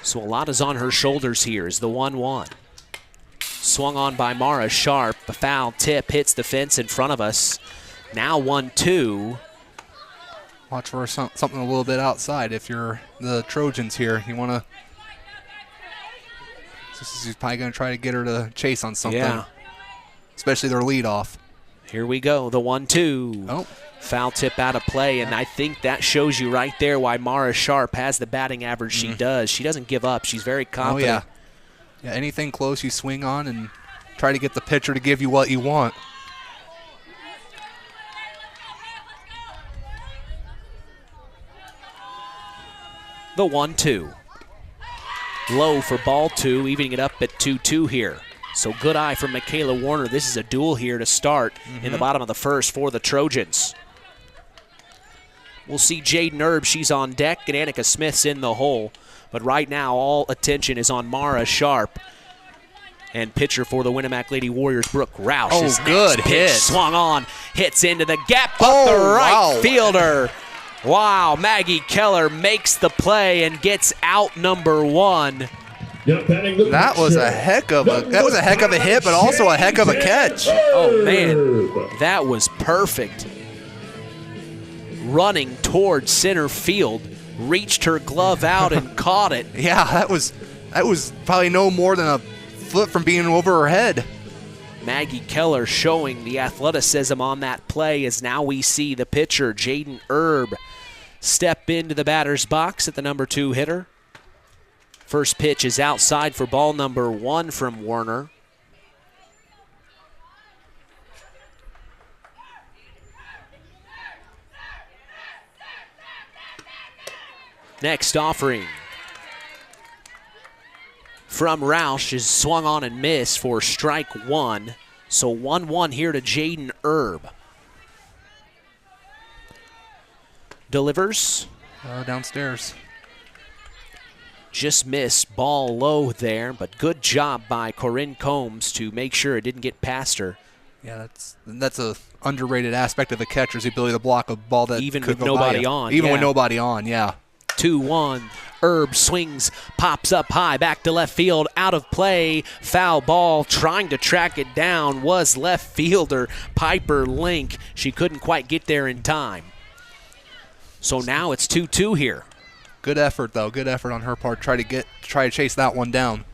Speaker 2: So a lot is on her shoulders here as the 1-1. Swung on by Mara Sharp. A foul tip hits the fence in front of us. Now 1-2.
Speaker 4: Watch for something a little bit outside if you're the Trojans here. You want to... He's probably going to try to get her to chase on something.
Speaker 2: Yeah.
Speaker 4: Especially their leadoff.
Speaker 2: Here we go, the 1-2.
Speaker 4: Oh.
Speaker 2: Foul tip out of play, and I think that shows you right there why Mara Sharp has the batting average she does. She doesn't give up. She's very confident.
Speaker 4: Oh, yeah. Yeah, anything close you swing on and try to get the pitcher to give you what you want.
Speaker 2: The 1-2. Low for ball 2, evening it up at 2-2 here. So good eye from Michaela Warner. This is a duel here to start in the bottom of the first for the Trojans. We'll see Jaden Erb. She's on deck, and Annika Smith's in the hole. But right now, all attention is on Mara Sharp. And pitcher for the Winamac Lady Warriors, Brooke Roush.
Speaker 4: Oh, good hit.
Speaker 2: Swung on, hits into the gap, but the right fielder. Wow, Maggie Keller makes the play and gets out number 1.
Speaker 4: That was a heck of a hit, but also a heck of a catch.
Speaker 2: Oh, man. That was perfect. Running towards center field, reached her glove out and caught it.
Speaker 4: Yeah, that was probably no more than a foot from being over her head.
Speaker 2: Maggie Keller showing the athleticism on that play as now we see the pitcher, Jaden Erb, step into the batter's box at the number 2 hitter. First pitch is outside for ball number 1 from Werner. Next offering from Roush is swung on and missed for strike 1. So 1-1 here to Jaden Erb. Delivers.
Speaker 4: Downstairs.
Speaker 2: Just missed, ball low there, but good job by Corinne Combs to make sure it didn't get past her.
Speaker 4: Yeah, that's a underrated aspect of a catcher's ability to block a ball that
Speaker 2: even
Speaker 4: could
Speaker 2: with
Speaker 4: go
Speaker 2: nobody
Speaker 4: by
Speaker 2: on.
Speaker 4: Even with nobody on, yeah.
Speaker 2: 2-1. Erb swings, pops up high, back to left field, out of play, foul ball, trying to track it down was left fielder Piper Link. She couldn't quite get there in time. So now it's 2-2 here.
Speaker 4: Good effort, though. Good effort on her part. Try to chase that one down.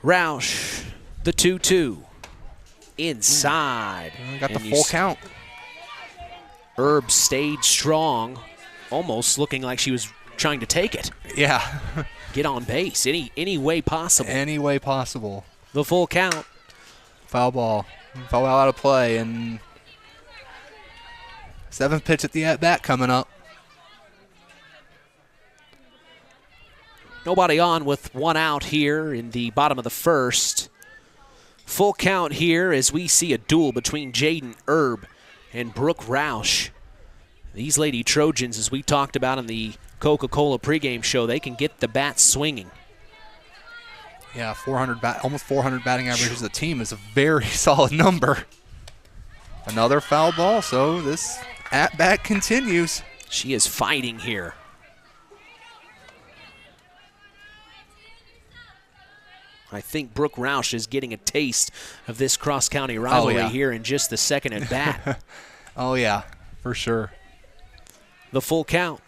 Speaker 2: Roush, the 2-2. Inside.
Speaker 4: Got the full count.
Speaker 2: Erb stayed strong, almost looking like she was trying to take it.
Speaker 4: Yeah.
Speaker 2: Get on base any way possible.
Speaker 4: Any way possible.
Speaker 2: The full count.
Speaker 4: Foul ball. Foul out of play, and 7th pitch at the at-bat coming up.
Speaker 2: Nobody on with 1 out here in the bottom of the first. Full count here as we see a duel between Jaden Erb and Brooke Roush. These Lady Trojans, as we talked about in the Coca-Cola pregame show, they can get the bat swinging.
Speaker 4: Yeah, almost 400 batting average as a team is a very solid number. Another foul ball, so this at-bat continues.
Speaker 2: She is fighting here. I think Brooke Roush is getting a taste of this cross-county rivalry here in just the second at-bat.
Speaker 4: Oh, yeah, for sure.
Speaker 2: The full count.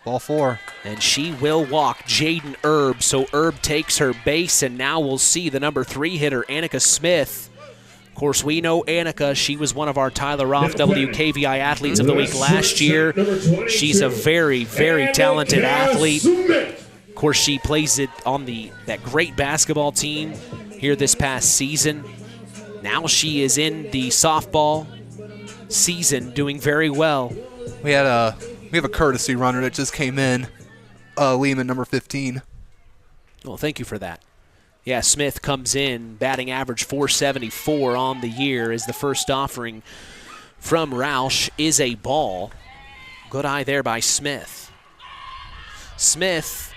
Speaker 4: Ball 4.
Speaker 2: And she will walk Jaden Erb, so Erb takes her base, and now we'll see the number 3 hitter, Annika Smith. Of course, we know Annika. She was one of our Tyler Roth WKVI Athletes of the Week last year. She's a very, very talented athlete. Of course, she plays it on that great basketball team here this past season. Now she is in the softball season, doing very well.
Speaker 4: We have a courtesy runner that just came in, Lehman, number 15.
Speaker 2: Well, thank you for that. Yeah, Smith comes in, batting average 474 on the year, as the first offering from Roush is a ball. Good eye there by Smith. Smith,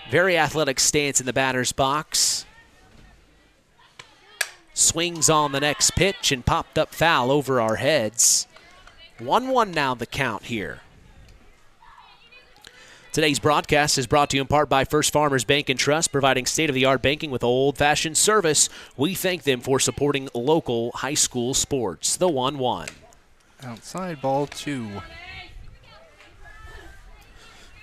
Speaker 2: very athletic stance in the batter's box. Swings on the next pitch and popped up foul over our heads. 1-1 now the count here. Today's broadcast is brought to you in part by First Farmers Bank and Trust, providing state-of-the-art banking with old-fashioned service. We thank them for supporting local high school sports. The 1-1.
Speaker 4: Outside, ball 2.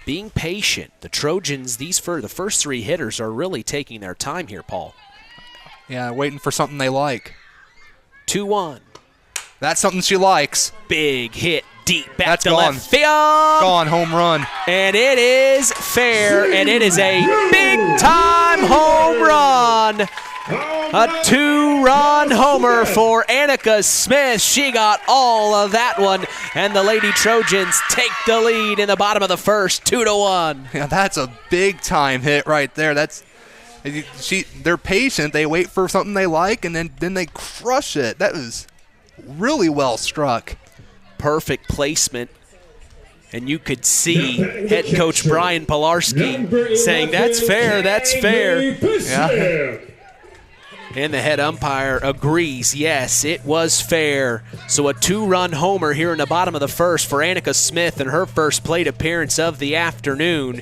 Speaker 2: Being patient. The Trojans, the first 3 hitters are really taking their time here, Paul.
Speaker 4: Yeah, waiting for something they like.
Speaker 2: 2-1.
Speaker 4: That's something she likes.
Speaker 2: Big hit deep back
Speaker 4: That's
Speaker 2: to
Speaker 4: gone.
Speaker 2: left field.
Speaker 4: Gone, home run.
Speaker 2: And it is fair, and it is a big-time home run. A 2-run homer for Annika Smith. She got all of that one, and the Lady Trojans take the lead in the bottom of the first, 2-1.
Speaker 4: Yeah, that's a big-time hit right there. They're patient. They wait for something they like, and then they crush it. That was really well struck.
Speaker 2: Perfect placement. And you could see head coach Brian Pilarski saying, that's fair, that's fair.
Speaker 4: Yeah.
Speaker 2: And the head umpire agrees, yes, it was fair. So a 2-run homer here in the bottom of the first for Annika Smith and her first plate appearance of the afternoon.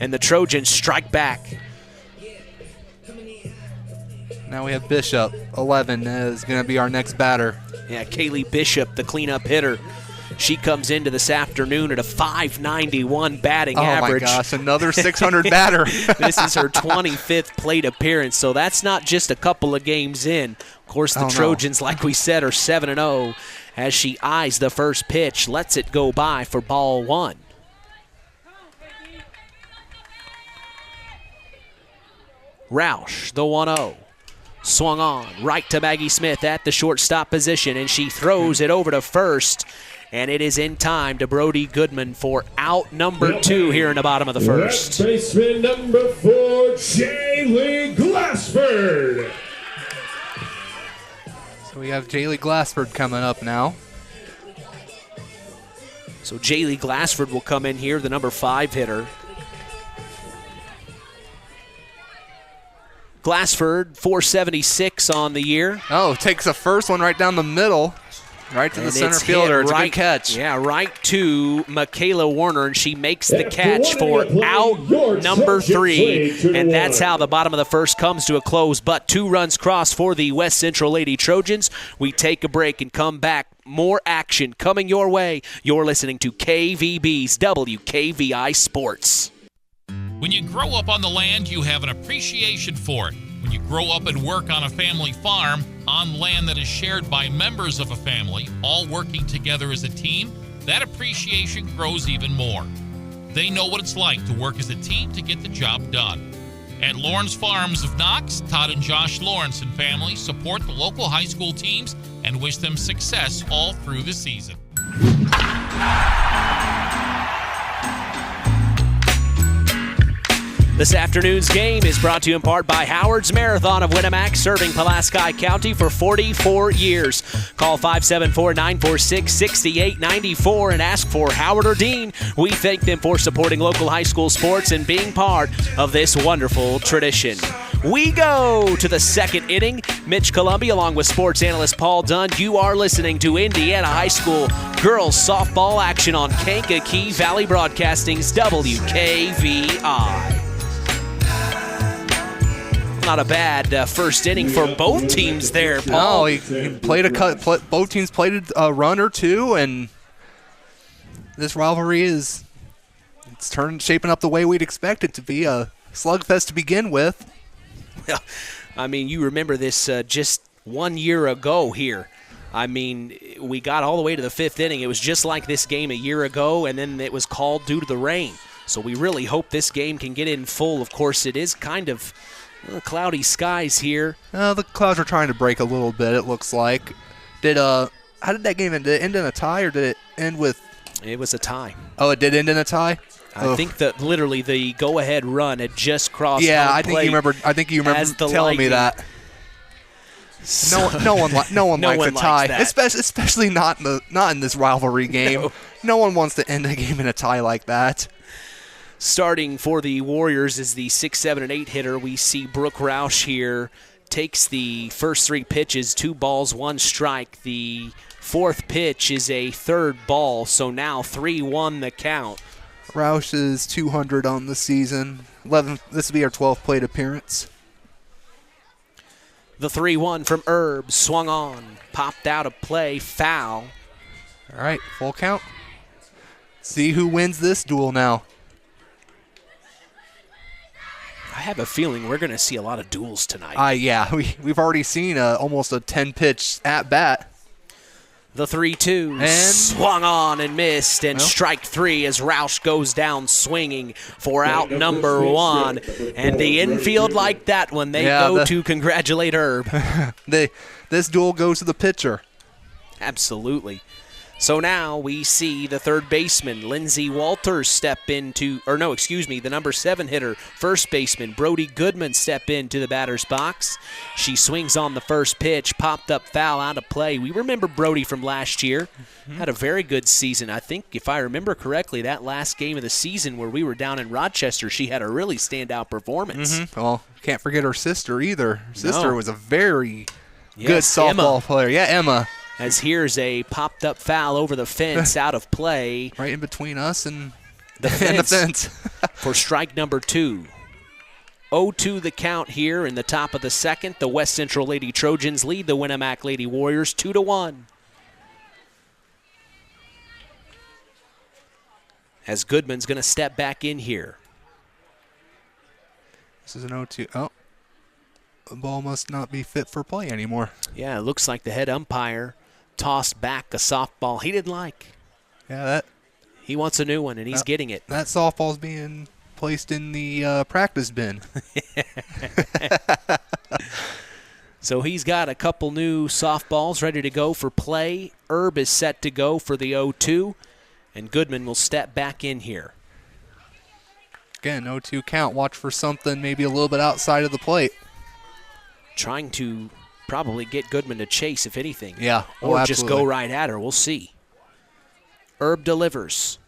Speaker 2: And the Trojans strike back.
Speaker 4: Now we have Bishop, 11, is going to be our next batter.
Speaker 2: Yeah, Kaylee Bishop, the cleanup hitter. She comes into this afternoon at a .591 batting average.
Speaker 4: Oh, my gosh, another 600 batter.
Speaker 2: This is her 25th plate appearance, so that's not just a couple of games in. Of course, the Trojans, like we said, are 7-0 as she eyes the first pitch, lets it go by for ball one. Roush, the 1-0. Swung on, right to Maggie Smith at the shortstop position, and she throws it over to first. And it is in time to Brody Goodman for out number 2 here in the bottom of the first.
Speaker 17: Left baseman number 4, Jaylee Glassford.
Speaker 4: So we have Jaylee Glassford coming up now.
Speaker 2: So Jaylee Glassford will come in here, the number 5 hitter. Glassford, 476 on the year.
Speaker 4: Oh, takes the first one right down the middle. Right to the center fielder. It's a good catch.
Speaker 2: Yeah, right to Michaela Warner, and she makes the catch for out number 3. And that's how the bottom of the first comes to a close. But 2 runs crossed for the West Central Lady Trojans. We take a break and come back. More action coming your way. You're listening to KVB's WKVI Sports.
Speaker 13: When you grow up on the land, you have an appreciation for it. When you grow up and work on a family farm, on land that is shared by members of a family, all working together as a team, that appreciation grows even more. They know what it's like to work as a team to get the job done. At Lawrence Farms of Knox, Todd and Josh Lawrence and family support the local high school teams and wish them success all through the season.
Speaker 2: This afternoon's game is brought to you in part by Howard's Marathon of Winamac, serving Pulaski County for 44 years. Call 574-946-6894 and ask for Howard or Dean. We thank them for supporting local high school sports and being part of this wonderful tradition. We go to the second inning. Mitch Columby along with sports analyst Paul Dunn. You are listening to Indiana High School girls softball action on Kankakee Valley Broadcasting's WKVI. Not a bad first inning for both teams there, Paul.
Speaker 4: No, he played both teams played a run or two, and this rivalry is shaping up the way we'd expect it to be, a slugfest to begin with.
Speaker 2: Well, I mean, you remember this just 1 year ago here. I mean, we got all the way to the 5th inning. It was just like this game a year ago, and then it was called due to the rain. So we really hope this game can get in full. Of course, it is kind of cloudy skies here.
Speaker 4: The clouds are trying to break a little bit, it looks like. How did that game end? Did it end in a tie, or did it end with...
Speaker 2: It was a tie.
Speaker 4: Oh, it did end in a tie?
Speaker 2: I think that literally the go-ahead run had just crossed.
Speaker 4: Yeah, I think you remember telling me that. No one likes a tie, especially not in this rivalry game. No one wants to end a game in a tie like that.
Speaker 2: Starting for the Warriors is the 6, 7, and 8 hitter. We see Brooke Roush here. Takes the first 3 pitches, 2 balls, 1 strike. The 4th pitch is a 3rd ball, so now 3-1 the count.
Speaker 4: Roush is 200 on the season. This will be our 12th plate appearance.
Speaker 2: The 3-1 from Herb, swung on, popped out of play, foul.
Speaker 4: All right, full count. See who wins this duel now.
Speaker 2: I have a feeling we're going to see a lot of duels tonight.
Speaker 4: Yeah, we've already seen almost a 10-pitch at-bat.
Speaker 2: The 3-2 and swung on and missed, and strike 3 as Roush goes down swinging for out number 1. And the infield like that one. They go to congratulate Herb.
Speaker 4: This duel goes to the pitcher.
Speaker 2: Absolutely. So now we see the third baseman, Lindsey Walters, the number 7 hitter, first baseman, Brody Goodman, step into the batter's box. She swings on the first pitch, popped up foul, out of play. We remember Brody from last year. Had a very good season. I think, if I remember correctly, that last game of the season where we were down in Rochester, she had a really standout performance.
Speaker 4: Well, can't forget her sister either. Her sister was a very good softball player. Yeah, Emma.
Speaker 2: As here's a popped-up foul over the fence, out of play.
Speaker 4: Right in between us and
Speaker 2: the fence.
Speaker 4: The fence.
Speaker 2: For strike number 2. 0-2 the count here in the top of the second. The West Central Lady Trojans lead the Winamac Lady Warriors 2-1. As Goodman's going to step back in here.
Speaker 4: This is an 0-2. Oh, the ball must not be fit for play anymore.
Speaker 2: Yeah, it looks like the head umpire tossed back a softball he didn't like.
Speaker 4: Yeah,
Speaker 2: he wants a new one, and he's getting it.
Speaker 4: That softball's being placed in the practice bin.
Speaker 2: So he's got a couple new softballs ready to go for play. Erb is set to go for the 0-2, and Goodman will step back in here.
Speaker 4: Again, 0-2 count. Watch for something maybe a little bit outside of the plate.
Speaker 2: Trying to probably get Goodman to chase, if anything.
Speaker 4: Yeah.
Speaker 2: Or just go right at her. We'll see. Erb delivers.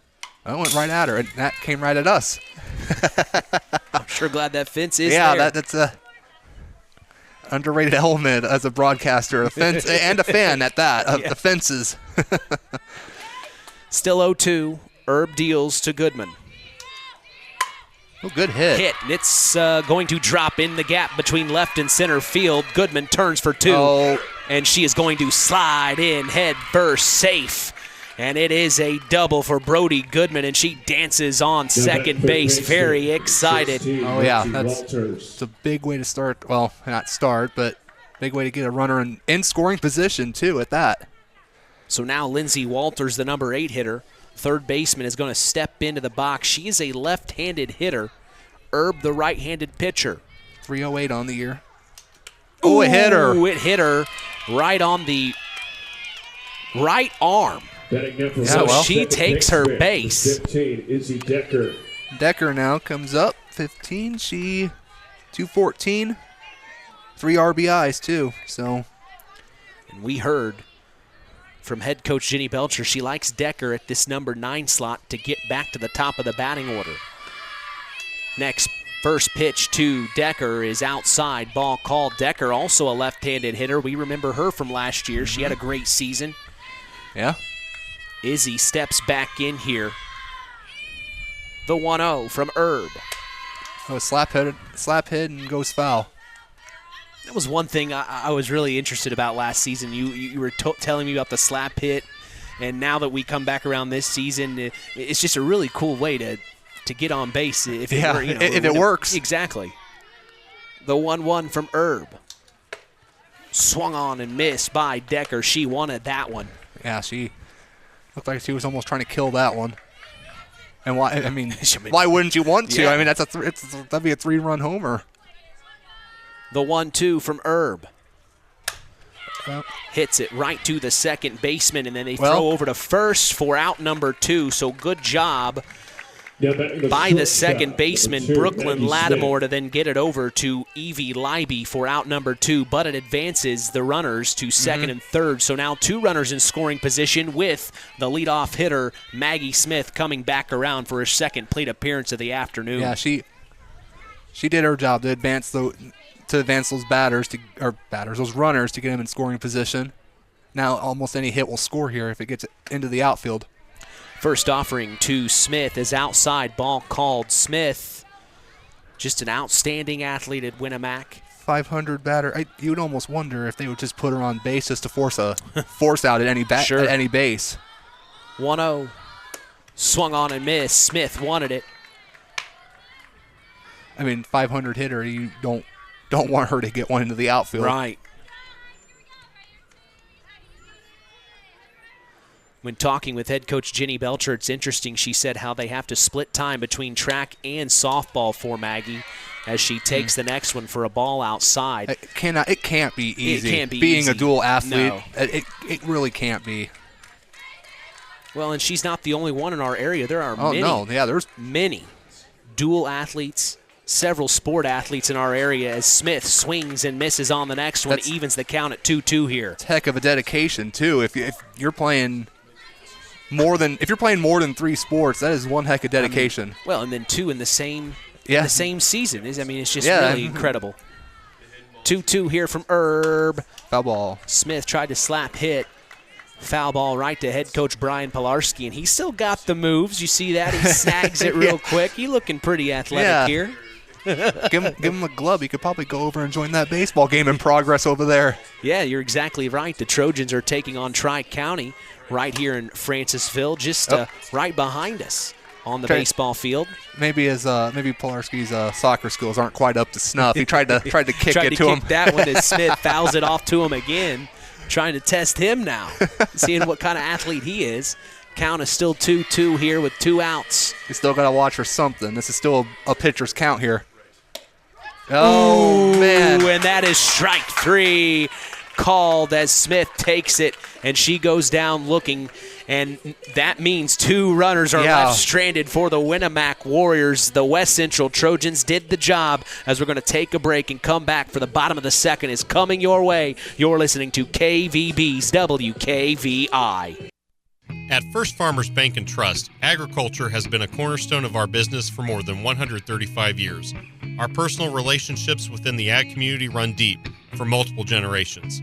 Speaker 4: That went right at her, and that came right at us.
Speaker 2: I'm sure glad that fence is
Speaker 4: there.
Speaker 2: Yeah,
Speaker 4: that's a underrated element as a broadcaster. A fence and a fan at that, of the fences.
Speaker 2: Still 0-2. Erb deals to Goodman.
Speaker 4: Oh, good hit.
Speaker 2: And it's going to drop in the gap between left and center field. Goodman turns for 2, and she is going to slide in head first, safe. And it is a double for Brody Goodman, and she dances on second base, very excited.
Speaker 4: Oh, yeah, it's a big way to start. Well, not start, but big way to get a runner in scoring position, too, at that.
Speaker 2: So now Lindsey Walters, the number 8 hitter, third baseman, is going to step into the box. She is a left-handed hitter. Erb, the right-handed pitcher.
Speaker 4: 308 on the year. Oh, it hit her.
Speaker 2: It hit her right on the right arm. So she takes her base.
Speaker 17: 15, Izzy Decker.
Speaker 4: Decker now comes up. 15. She 214. 3 RBIs, too. So.
Speaker 2: And we heard from head coach Jenny Belcher, she likes Decker at this number 9 slot to get back to the top of the batting order. Next, first pitch to Decker is outside. Ball called. Decker, also a left-handed hitter. We remember her from last year. She had a great season.
Speaker 4: Yeah.
Speaker 2: Izzy steps back in here. The 1-0 from Erb.
Speaker 4: Oh, slap hit and goes foul.
Speaker 2: That was one thing I was really interested about last season. You were telling me about the slap hit, and now that we come back around this season, it's just a really cool way to get on base. If
Speaker 4: it works.
Speaker 2: Exactly. The 1-1 from Erb. Swung on and missed by Decker. She wanted that one.
Speaker 4: Yeah, she looked like she was almost trying to kill that one. And why? I mean, why wouldn't you want to?
Speaker 2: Yeah.
Speaker 4: I mean, that'd be a 3-run homer.
Speaker 2: The 1-2 from Erb. Hits it right to the second baseman, and then they throw over to first for out number 2. So good job by the second baseman, Brooklyn Lattimore, to then get it over to Evie Leiby for out number 2. But it advances the runners to second and third. So now 2 runners in scoring position with the leadoff hitter, Maggie Smith, coming back around for her second plate appearance of the afternoon.
Speaker 4: Yeah, she did her job to advance those those runners to get them in scoring position. Now almost any hit will score here if it gets into the outfield.
Speaker 2: First offering to Smith is outside. Ball called. Smith, just an outstanding athlete at Winamac.
Speaker 4: 500 batter. You'd almost wonder if they would just put her on base just to force out at any at any base.
Speaker 2: 1-0. Swung on and missed. Smith wanted it.
Speaker 4: I mean, 500 hitter, you don't want her to get one into the outfield.
Speaker 2: Right. When talking with head coach Jenny Belcher, it's interesting. She said how they have to split time between track and softball for Maggie as she takes the next one for a ball outside.
Speaker 4: It can't be easy.
Speaker 2: It can't be
Speaker 4: being
Speaker 2: easy.
Speaker 4: a dual athlete.
Speaker 2: No.
Speaker 4: It really can't be.
Speaker 2: Well, and she's not the only one in our area. There are
Speaker 4: there's
Speaker 2: many dual athletes, several sport athletes in our area as Smith swings and misses on the next one, evens the count at 2-2 here.
Speaker 4: It's a heck of a dedication, too. If you're playing more than 3 sports, that is one heck of dedication.
Speaker 2: Well, and then 2 in the same season. It's just really incredible. 2-2 here from Erb.
Speaker 4: Foul ball.
Speaker 2: Smith tried to slap hit. Foul ball right to head coach Brian Pilarski, and he still got the moves. You see that? He snags it real quick. He's looking pretty athletic here.
Speaker 4: give him a glove. He could probably go over and join that baseball game in progress over there.
Speaker 2: Yeah, you're exactly right. The Trojans are taking on Tri-County right here in Francisville, just right behind us on the baseball field.
Speaker 4: Maybe Pilarski's soccer skills aren't quite up to snuff. He tried to kick it to him.
Speaker 2: That one as Smith fouls it off to him again, trying to test him now, seeing what kind of athlete he is. Count is still 2-2 here with 2 outs.
Speaker 4: You still got to watch for something. This is still a pitcher's count here. Oh, man.
Speaker 2: And that is strike 3 called as Smith takes it, and she goes down looking, and that means 2 runners are left stranded for the Winamac Warriors. The West Central Trojans did the job, as we're going to take a break and come back for the bottom of the second is coming your way. You're listening to KVB's WKVI.
Speaker 20: At First Farmers Bank and Trust, agriculture has been a cornerstone of our business for more than 135 years. Our personal relationships within the ag community run deep for multiple generations.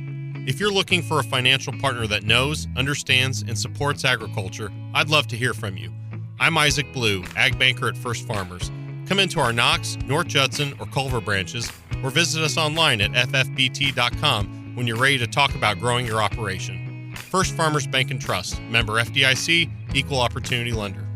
Speaker 20: If you're looking for a financial partner that knows, understands, and supports agriculture, I'd love to hear from you. I'm Isaac Blue, ag banker at First Farmers. Come into our Knox, North Judson, or Culver branches, or visit us online at ffbt.com when you're ready to talk about growing your operation. First Farmers Bank and Trust, member FDIC, equal opportunity lender.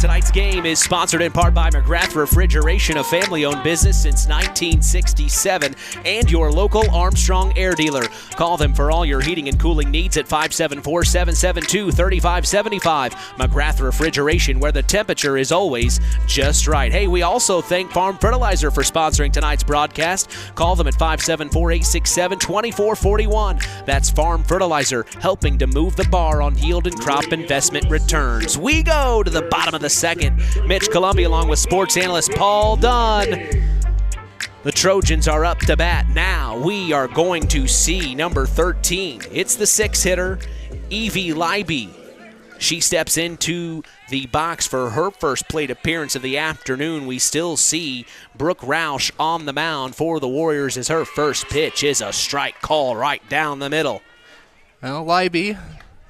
Speaker 2: Tonight's game is sponsored in part by McGrath Refrigeration, a family-owned business since 1967, and your local Armstrong Air dealer. Call them for all your heating and cooling needs at 574-772-3575. McGrath Refrigeration, where the temperature is always just right. Hey, we also thank Farm Fertilizer for sponsoring tonight's broadcast. Call them at 574-867-2441. That's Farm Fertilizer, helping to move the bar on yield and crop investment returns. We go to the bottom of the second. Mitch Columbia along with sports analyst Paul Dunn. The Trojans are up to bat now. We are going to see number 13. It's the 6-hitter, Evie Leiby. She steps into the box for her first plate appearance of the afternoon. We still see Brooke Roush on the mound for the Warriors as her first pitch is a strike call right down the middle.
Speaker 4: Well, Leiby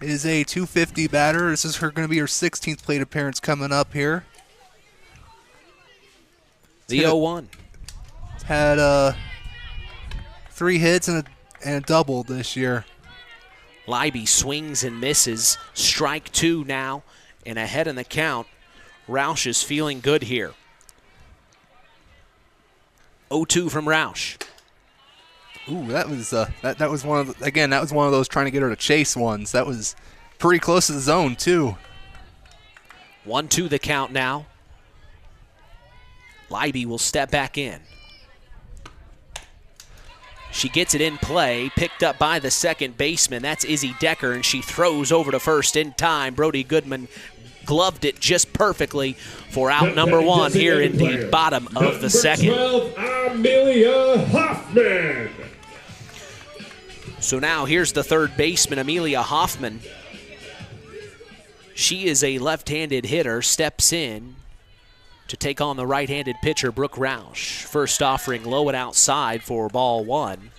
Speaker 4: is a .250 batter. This is going to be her 16th plate appearance coming up here.
Speaker 2: The 0-1.
Speaker 4: Had 3 hits and a double this year.
Speaker 2: Leiby swings and misses. Strike 2 now, and ahead in the count. Roush is feeling good here. 0-2 from Roush.
Speaker 4: Ooh, that was that was one of those trying to get her to chase ones. That was pretty close to the zone too.
Speaker 2: 1-2 the count now. Leiby will step back in. She gets it in play, picked up by the second baseman. That's Izzy Decker, and she throws over to first in time. Brody Goodman gloved it just perfectly for out number 1 here in the bottom of the second.
Speaker 17: 12, Amelia Hoffman.
Speaker 2: So now here's the third baseman, Amelia Hoffman. She is a left-handed hitter, steps in to take on the right-handed pitcher, Brooke Roush. First offering low and outside for ball 1.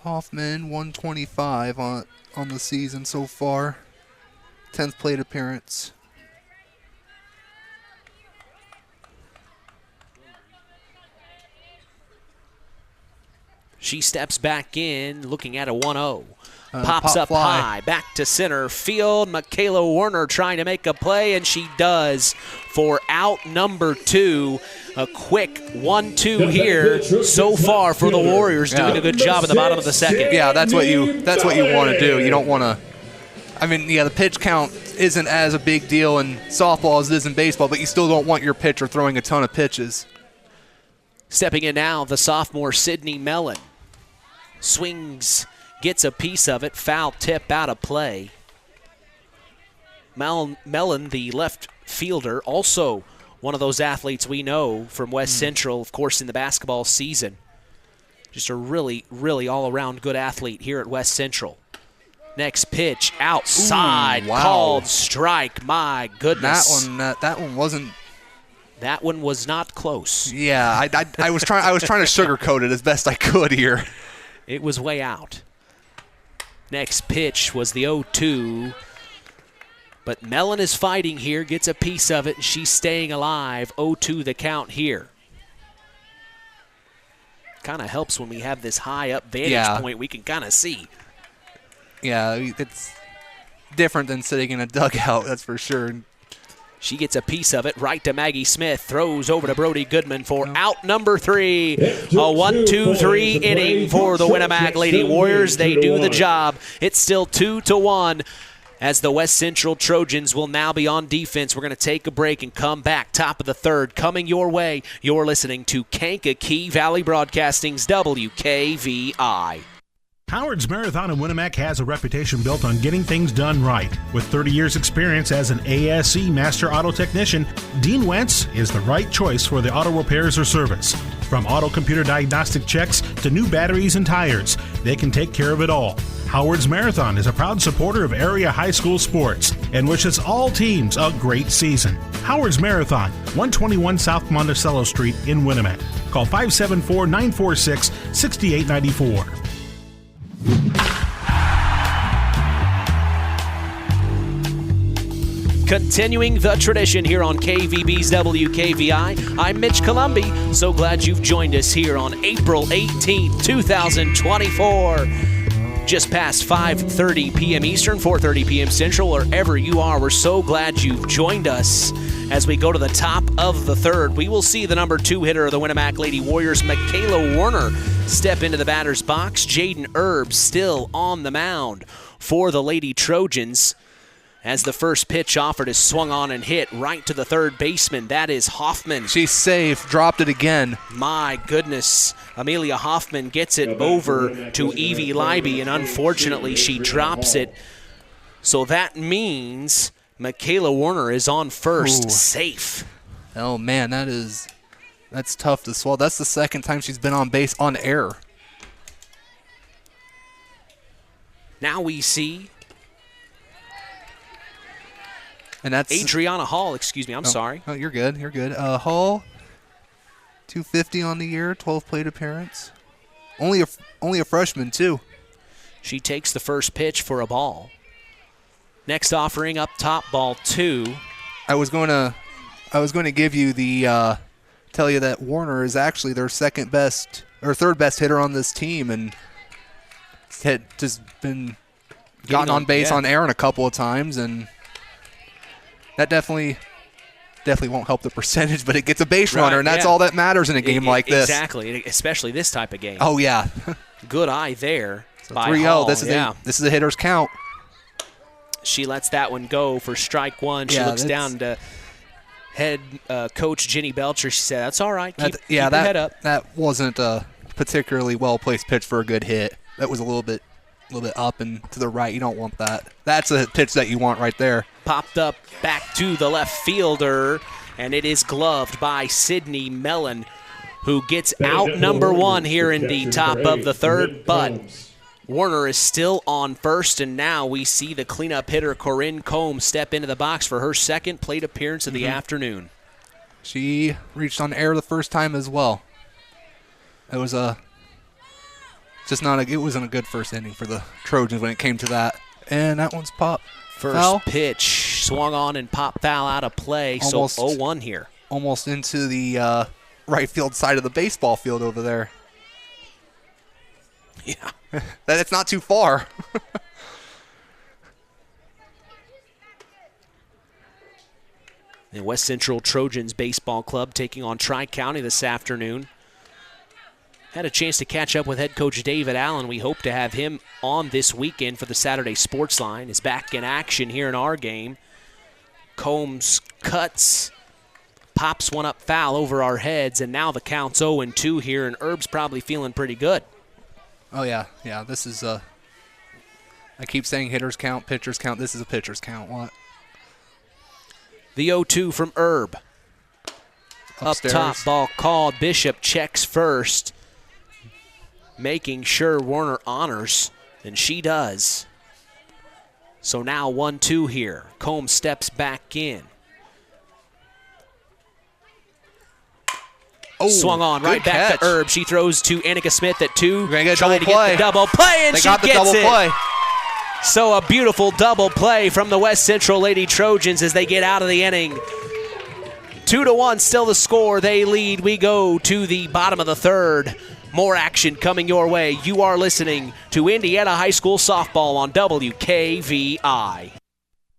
Speaker 4: Hoffman, 125 on the season so far. 10th plate appearance.
Speaker 2: She steps back in, looking at a 1-0. Pops up high, back to center field. Michaela Werner trying to make a play, and she does for out number 2. A quick 1-2 here so far for the Warriors, doing a good job at the bottom of the second.
Speaker 4: Yeah, that's what you want to do. You don't want to. I mean, yeah, the pitch count isn't as a big deal in softball as it is in baseball, but you still don't want your pitcher throwing a ton of pitches.
Speaker 2: Stepping in now, the sophomore Sydney Mellon swings gets a piece of it. Foul tip out of play. Mellon, the left fielder, also one of those athletes we know from West Central, of course, in the basketball season. Just a really, really all-around good athlete here at West Central. Next pitch, outside, called strike. My goodness.
Speaker 4: That one wasn't.
Speaker 2: That one was not close.
Speaker 4: Yeah, I was trying to sugarcoat it as best I could here.
Speaker 2: It was way out. Next pitch was the 0-2. But Mellon is fighting here, gets a piece of it, and she's staying alive. 0-2 the count here. Kind of helps when we have this high up vantage point. We can kind of see.
Speaker 4: Yeah, it's different than sitting in a dugout, that's for sure.
Speaker 2: She gets a piece of it right to Maggie Smith. Throws over to Brody Goodman for out number 3. A 1-2-3 inning for the Winamac Lady Warriors. They do the job. It's still 2-1 as the West Central Trojans will now be on defense. We're going to take a break and come back. Top of the third coming your way. You're listening to Kankakee Valley Broadcasting's WKVI.
Speaker 5: Howard's Marathon in Winamac has a reputation built on getting things done right. With 30 years experience as an ASE Master Auto Technician, Dean Wentz is the right choice for the auto repairs or service. From auto computer diagnostic checks to new batteries and tires, they can take care of it all. Howard's Marathon is a proud supporter of area high school sports and wishes all teams a great season. Howard's Marathon, 121 South Monticello Street in Winamac. Call 574-946-6894.
Speaker 2: Continuing the tradition here on KVB's WKVI, I'm Mitch Columbi. So glad you've joined us here on April 18th, 2024. Just past 5:30 p.m. Eastern, 4:30 p.m. Central, wherever you are, we're so glad you've joined us. As we go to the top of the third, we will see the number 2 hitter of the Winamac Lady Warriors, Michaela Warner, step into the batter's box. Jaden Erb still on the mound for the Lady Trojans. As the first pitch offered is swung on and hit right to the third baseman. That is Hoffman.
Speaker 4: She's safe, dropped it again.
Speaker 2: My goodness. Amelia Hoffman gets it over to Evie Leiby, and unfortunately she drops it. So that means Michaela Warner is on first, safe.
Speaker 4: Oh, man, that's tough to swallow. That's the second time she's been on base on error.
Speaker 2: Now we see...
Speaker 4: And that's
Speaker 2: Adriana Hall, excuse me, I'm sorry.
Speaker 4: Oh, you're good, Hall, 250 on the year, 12 plate appearance. Only a freshman, too.
Speaker 2: She takes the first pitch for a ball. Next offering up top, ball 2.
Speaker 4: I was going to give you the tell you that Warner is actually their third best hitter on this team, and had just been gotten on base on Aaron a couple of times, and that definitely won't help the percentage, but it gets a base runner, and that's all that matters in a game like this.
Speaker 2: Exactly, especially this type of game.
Speaker 4: Oh yeah,
Speaker 2: good eye there.
Speaker 4: So 3-0. This is a hitter's count.
Speaker 2: She lets that one go for strike 1. She looks down to head coach Jenny Belcher. She said, "That's all right. Keep your head up."
Speaker 4: That wasn't a particularly well placed pitch for a good hit. That was a little bit up and to the right. You don't want that. That's a pitch that you want right there.
Speaker 2: Popped up back to the left fielder, and it is gloved by Sydney Mellon, who gets out number 1 here in the top of the third, but Warner is still on first, and now we see the cleanup hitter Corinne Combs step into the box for her second plate appearance of the afternoon.
Speaker 4: She reached on air the first time as well. It was it wasn't a good first inning for the Trojans when it came to that. And that one's popped.
Speaker 2: First pitch swung on and popped foul out of play.
Speaker 4: Almost,
Speaker 2: so 0-1 here.
Speaker 4: Almost into the right field side of the baseball field over there.
Speaker 2: Yeah.
Speaker 4: It's not too far.
Speaker 2: The West Central Trojans Baseball Club taking on Tri-County this afternoon. Had a chance to catch up with head coach David Allen. We hope to have him on this weekend for the Saturday Sports Line. Is back in action here in our game. Combs cuts, pops one up foul over our heads, and now the count's 0-2 here, and Erb's probably feeling pretty good.
Speaker 4: Oh, yeah. Yeah, this is I keep saying hitters count, pitchers count. This is a pitchers count. What?
Speaker 2: The 0-2 from Herb.
Speaker 4: Upstairs.
Speaker 2: Up top, ball called. Bishop checks first, making sure Warner honors, and she does. So now 1-2 here. Combs steps back in.
Speaker 4: Oh,
Speaker 2: swung on right back to Herb. She throws to Annika Smith at 2.
Speaker 4: You're going to get a
Speaker 2: trying
Speaker 4: double
Speaker 2: to
Speaker 4: play.
Speaker 2: get the double play, and
Speaker 4: they
Speaker 2: she
Speaker 4: got the
Speaker 2: gets
Speaker 4: double
Speaker 2: it.
Speaker 4: Play.
Speaker 2: So a beautiful double play from the West Central Lady Trojans as they get out of the inning. 2-1 still the score. They lead. We go to the bottom of the third. More action coming your way. You are listening to Indiana High School Softball on WKVI.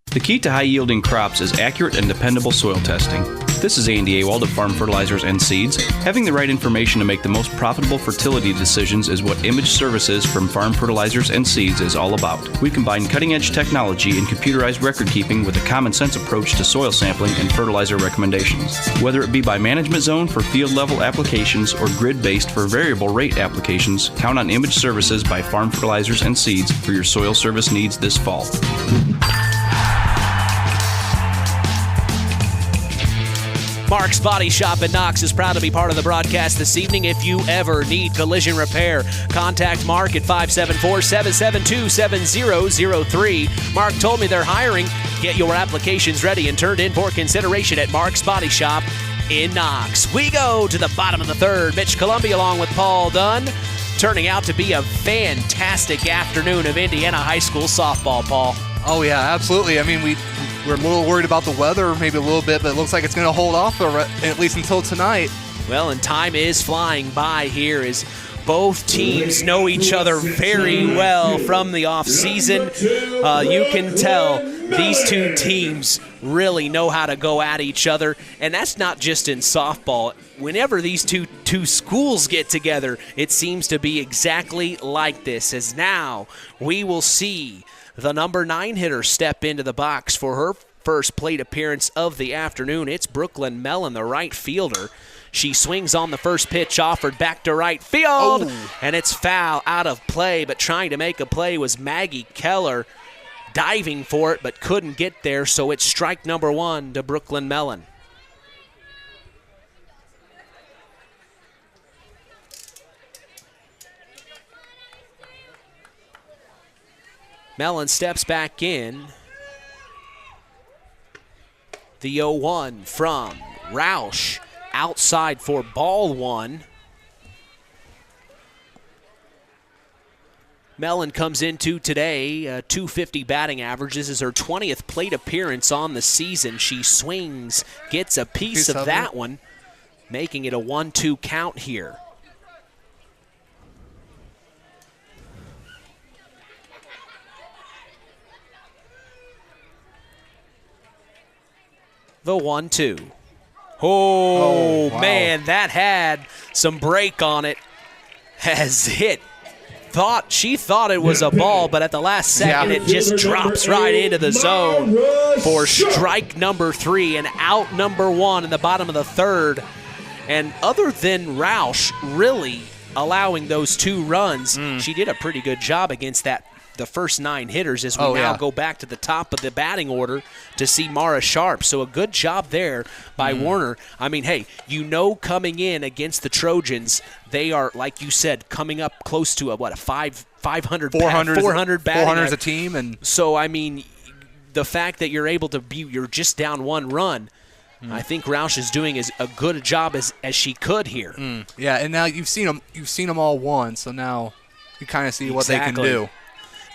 Speaker 21: The key to high-yielding crops is accurate and dependable soil testing. This is Andy Awald of Farm Fertilizers and Seeds. Having the right information to make the most profitable fertility decisions is what Image Services from Farm Fertilizers and Seeds is all about. We combine cutting-edge technology and computerized record-keeping with a common-sense approach to soil sampling and fertilizer recommendations. Whether it be by management zone for field-level applications or grid-based for variable rate applications, count on Image Services by Farm Fertilizers and Seeds for your soil service needs this fall.
Speaker 2: Mark's Body Shop in Knox is proud to be part of the broadcast this evening. If you ever need collision repair, contact Mark at 574-772-7003. Mark told me they're hiring. Get your applications ready and turned in for consideration at Mark's Body Shop in Knox. We go to the bottom of the third. Mitch Columbia along with Paul Dunn. Turning out to be a fantastic afternoon of Indiana High School softball, Paul.
Speaker 4: Oh, yeah, absolutely. I mean, we're a little worried about the weather, maybe a little bit, but it looks like it's going to hold off at least until tonight.
Speaker 2: Well, and time is flying by here as both teams know each other very well from the offseason. You can tell these two teams really know how to go at each other, and that's not just in softball. Whenever these two schools get together, it seems to be exactly like this, as now we will see the number 9 hitter step into the box for her first plate appearance of the afternoon. It's Brooklyn Mellon, the right fielder. She swings on the first pitch, offered back to right field, and it's foul, out of play, but trying to make a play was Maggie Keller, diving for it but couldn't get there, so it's strike number 1 to Brooklyn Mellon. Mellon steps back in. The 0-1 from Roush, outside for ball 1. Mellon comes into today, 250 batting average. This is her 20th plate appearance on the season. She swings, gets a piece of that one, making it a 1-2 count here. The 1-2. Oh, wow. Man, that had some break on it. Has hit. She thought it was a ball, but at the last second it just drops right into the zone for strike number 3 and out number 1 in the bottom of the third. And other than Roush really allowing those 2 runs, she did a pretty good job against the first 9 hitters as we now go back to the top of the batting order to see Mara Sharp. So a good job there by Warner. I mean, hey, coming in against the Trojans, they are, like you said, coming up close to a 400 batting
Speaker 4: as a team. And
Speaker 2: so, I mean, the fact that you're able to you're just down 1 run, I think Roush is doing as a good a job as she could here.
Speaker 4: Yeah, and now you've seen them all once, so now you kind of see what they can do.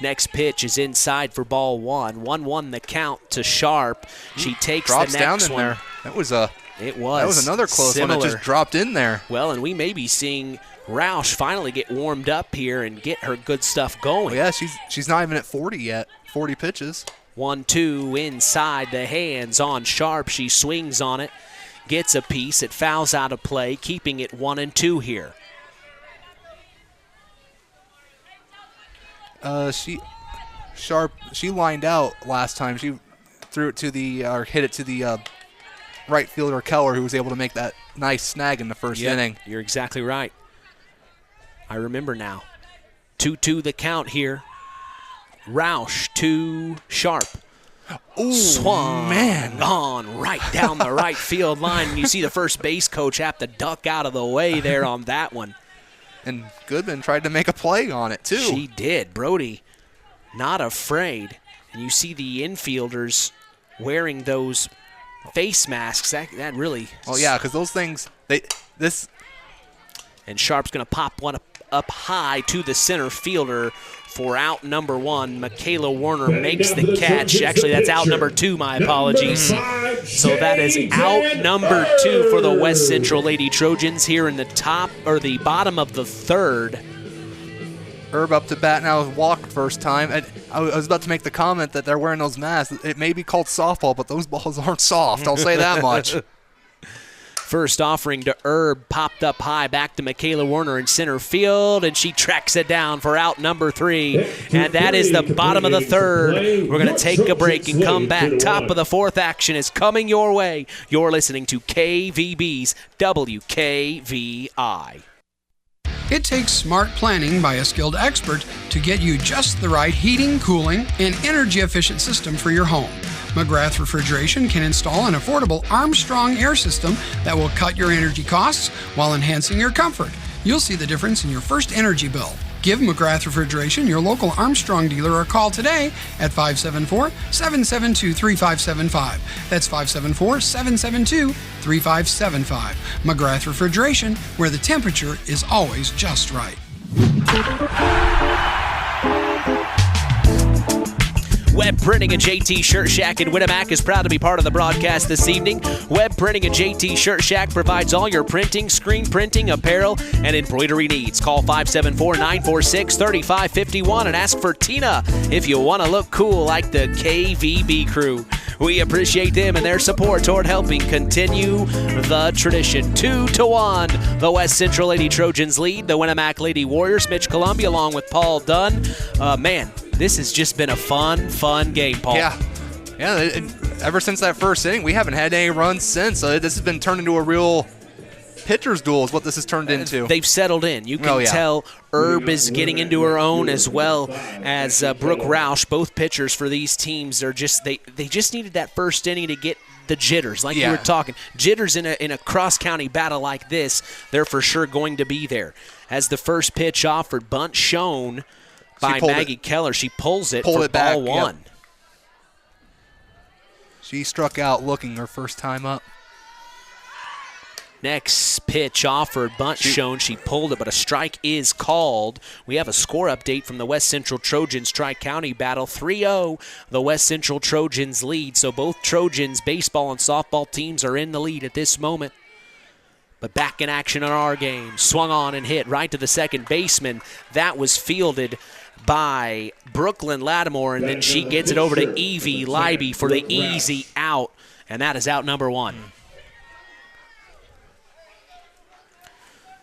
Speaker 2: Next pitch is inside for ball 1. 1-1 the count to Sharp. She takes
Speaker 4: drops
Speaker 2: the next
Speaker 4: down in
Speaker 2: one.
Speaker 4: there. That was another close
Speaker 2: similar
Speaker 4: one that just dropped in there.
Speaker 2: Well, and we may be seeing Roush finally get warmed up here and get her good stuff going.
Speaker 4: Well, yeah, she's not even at 40 yet. 40 pitches.
Speaker 2: 1-2 inside the hands on Sharp. She swings on it, gets a piece. It fouls out of play, keeping it 1-2 here.
Speaker 4: She lined out last time. She threw it hit it to the right fielder Keller, who was able to make that nice snag in the first inning.
Speaker 2: You're exactly right. I remember now. 2-2 the count here. Roush to Sharp.
Speaker 4: Ooh,
Speaker 2: Swung
Speaker 4: man.
Speaker 2: on right down the right field line. You see the first base coach have to duck out of the way there on that one.
Speaker 4: And Goodman tried to make a play on it, too.
Speaker 2: She did. Brody not afraid. And you see the infielders wearing those face masks. That really...
Speaker 4: Oh, yeah, because those things...
Speaker 2: And Sharp's going to pop one up high to the center fielder for out number 1. Michaela Warner makes the catch. Actually, that's out number 2, my apologies. So that is out number 2 for the West Central Lady Trojans here in the bottom of the third.
Speaker 4: Herb up to bat now, walked first time. I was about to make the comment that they're wearing those masks. It may be called softball, but those balls aren't soft. I'll say that much.
Speaker 2: First offering to Herb, popped up high, back to Michaela Warner in center field, and she tracks it down for out number 3. And that is the bottom of the third. We're going to take a break and come back. Top of the fourth action is coming your way. You're listening to KVB's WKVI.
Speaker 3: It takes smart planning by a skilled expert to get you just the right heating, cooling, and energy-efficient system for your home. McGrath Refrigeration can install an affordable Armstrong air system that will cut your energy costs while enhancing your comfort. You'll see the difference in your first energy bill. Give McGrath Refrigeration, your local Armstrong dealer, a call today at 574-772-3575. That's 574-772-3575. McGrath Refrigeration, where the temperature is always just right.
Speaker 2: Web Printing and JT Shirt Shack in Winamac is proud to be part of the broadcast this evening. Web Printing and JT Shirt Shack provides all your printing, screen printing, apparel, and embroidery needs. Call 574-946-3551 and ask for Tina if you want to look cool like the KVB crew. We appreciate them and their support toward helping continue the tradition. 2-1, the West Central Lady Trojans lead the Winamac Lady Warriors. Mitch Columbia along with Paul Dunn. Man, this has just been a fun game, Paul.
Speaker 4: Yeah. Ever since that first inning, we haven't had any runs since. This has been turned into a real pitcher's duel is what this has turned into.
Speaker 2: They've settled in. You can tell Herb is getting into her own as well as Brooke Roush. Both pitchers for these teams are just they just needed that first inning to get the jitters, like you were talking. Jitters in a cross-county battle like this, they're for sure going to be there. As the first pitch offered, bunt shown by Maggie Keller. She pulls it for ball 1. Yep.
Speaker 4: She struck out looking her first time up.
Speaker 2: Next pitch offered, bunt shown. She pulled it, but a strike is called. We have a score update from the West Central Trojans Tri-County battle. 3-0, the West Central Trojans lead. So both Trojans baseball and softball teams are in the lead at this moment. But back in action in our game. Swung on and hit right to the second baseman. That was fielded by Brooklyn Lattimore, and then she gets it over to Evie Leiby for the easy out, and that is out number 1.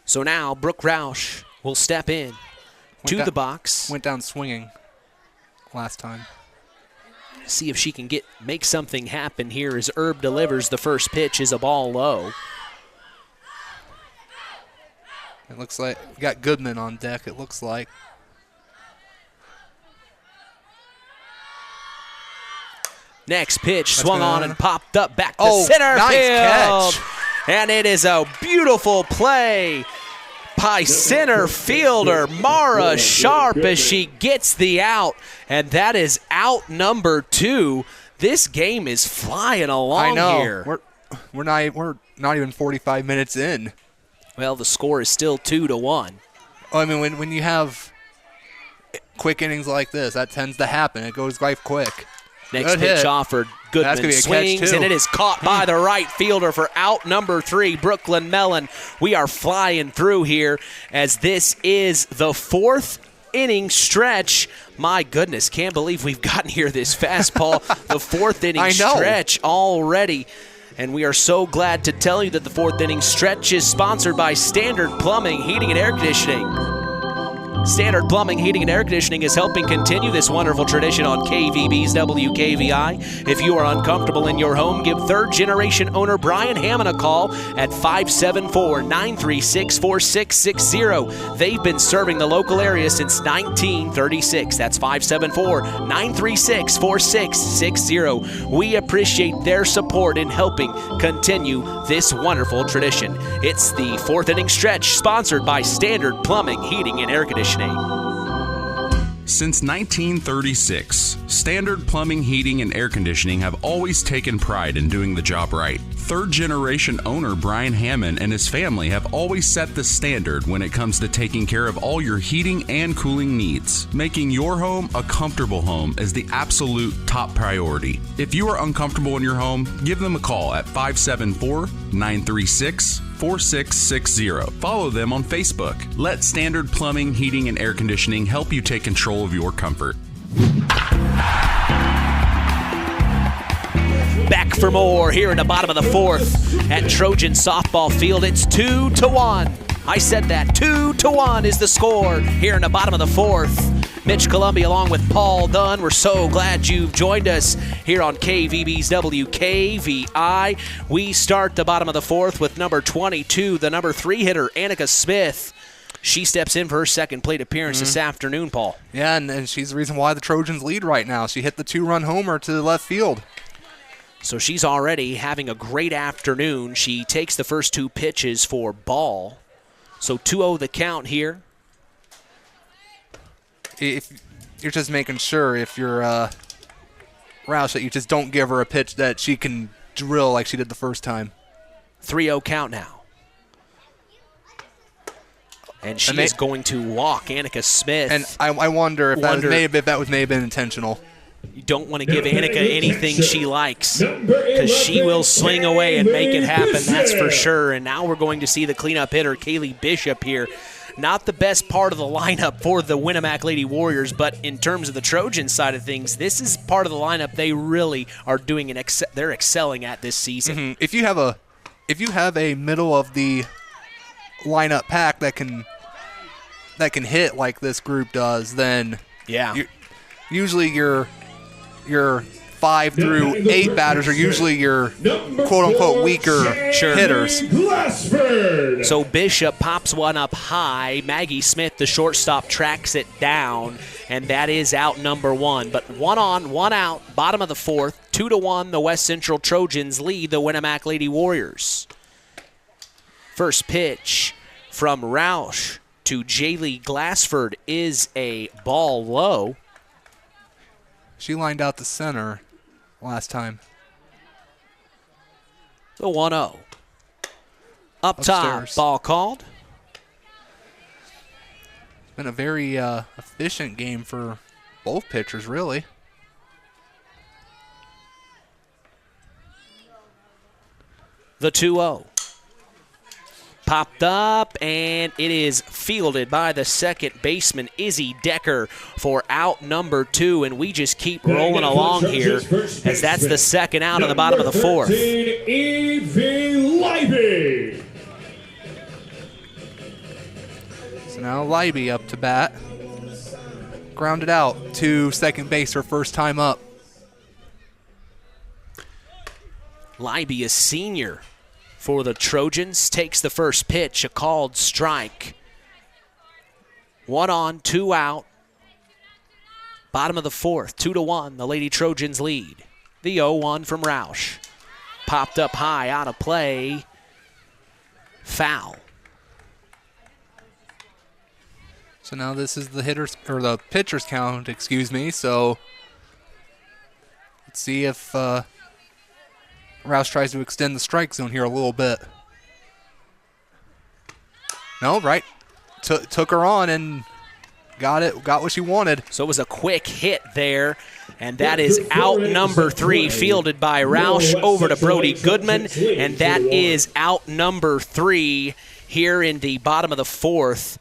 Speaker 2: So now Brooke Roush will step in to the box.
Speaker 4: Went down swinging last time.
Speaker 2: See if she can make something happen here as Herb delivers. The first pitch is a ball low.
Speaker 4: It looks like we got Goodman on deck, it looks like.
Speaker 2: Next pitch swung on and popped up back to center
Speaker 4: nice
Speaker 2: field.
Speaker 4: Catch.
Speaker 2: And it is a beautiful play by center fielder Mara Sharp as she gets the out. And that is out number 2. This game is flying along here.
Speaker 4: We're not even 45 minutes in.
Speaker 2: Well, the score is still 2-1.
Speaker 4: I mean, when you have quick innings like this, that tends to happen. It goes quite quick.
Speaker 2: Next pitch offered. Goodman swings, and it is caught by the right fielder for out number 3, Brooklyn Mellon. We are flying through here as this is the 4th inning stretch. My goodness, can't believe we've gotten here this fast, Paul. The 4th inning stretch already. And we are so glad to tell you that the 4th inning stretch is sponsored by Standard Plumbing, Heating, and Air Conditioning. Standard Plumbing, Heating, and Air Conditioning is helping continue this wonderful tradition on KVB's WKVI. If you are uncomfortable in your home, give third-generation owner Brian Hammond a call at 574-936-4660. They've been serving the local area since 1936. That's 574-936-4660. We appreciate their support in helping continue this wonderful tradition. It's the fourth inning stretch, sponsored by Standard Plumbing, Heating, and Air Conditioning.
Speaker 6: Since 1936, Standard Plumbing, Heating, and Air Conditioning have always taken pride in doing the job right. Third-generation owner Brian Hammond and his family have always set the standard when it comes to taking care of all your heating and cooling needs. Making your home a comfortable home is the absolute top priority. If you are uncomfortable in your home, give them a call at 574-936-4660. Follow them on Facebook. Let Standard Plumbing, Heating, and Air Conditioning help you take control of your comfort.
Speaker 2: Back for more here in the bottom of the fourth at Trojan softball field. It's 2-1. I said that. 2-1 is the score here in the bottom of the fourth. Mitch Columbia along with Paul Dunn. We're so glad you've joined us here on KVB's WKVI. We start the bottom of the fourth with number 22, the number 3 hitter, Annika Smith. She steps in for her second plate appearance this afternoon, Paul.
Speaker 4: Yeah, and she's the reason why the Trojans lead right now. She hit the 2-run homer to the left field.
Speaker 2: So she's already having a great afternoon. She takes the first 2 pitches for ball. So 2-0 the count here.
Speaker 4: If you're just making sure, if you're Roush, that you just don't give her a pitch that she can drill like she did the first time.
Speaker 2: 3-0 count now. And she is going to walk Annika Smith.
Speaker 4: And I wonder if that was maybe intentional.
Speaker 2: You don't want to give Annika anything she likes, because she will swing away and make it happen, that's for sure. And now we're going to see the cleanup hitter, Kaylee Bishop, here. Not the best part of the lineup for the Winamac Lady Warriors, but in terms of the Trojan side of things, this is part of the lineup they really are doing they're excelling at this season.
Speaker 4: Mm-hmm. If you have a middle of the lineup pack that can hit like this group does, then usually your 5 through 8 batters are usually your quote-unquote weaker hitters.
Speaker 2: So Bishop pops one up high. Maggie Smith, the shortstop, tracks it down, and that is out number 1. But 1 on, 1 out, bottom of the fourth, 2-1, the West Central Trojans lead the Winamac Lady Warriors. First pitch from Roush to Jaylee Glassford is a ball low.
Speaker 4: She lined out the center last time.
Speaker 2: The 1-0. Up top, ball called.
Speaker 4: It's been a very efficient game for both pitchers, really.
Speaker 2: The 2-0. Popped up, and it is fielded by the second baseman, Izzy Decker, for out number 2. And we just keep rolling along here, as that's the second out of the bottom of the fourth.
Speaker 17: Evie Leiby.
Speaker 4: So now Leiby up to bat. Grounded out to second base her first time up.
Speaker 2: Leiby, a senior for the Trojans, takes the first pitch, a called strike. 1 on, 2 out. Bottom of the fourth, 2-1, the Lady Trojans lead. The 0-1 from Roush. Popped up high, out of play. Foul.
Speaker 4: So now this is the pitcher's count, so let's see if Rouse tries to extend the strike zone here a little bit. No, right. Took her on and got what she wanted.
Speaker 2: So it was a quick hit there, and that is out number 3, fielded by Roush over to Brody Goodman, and that is out number 3 here in the bottom of the fourth,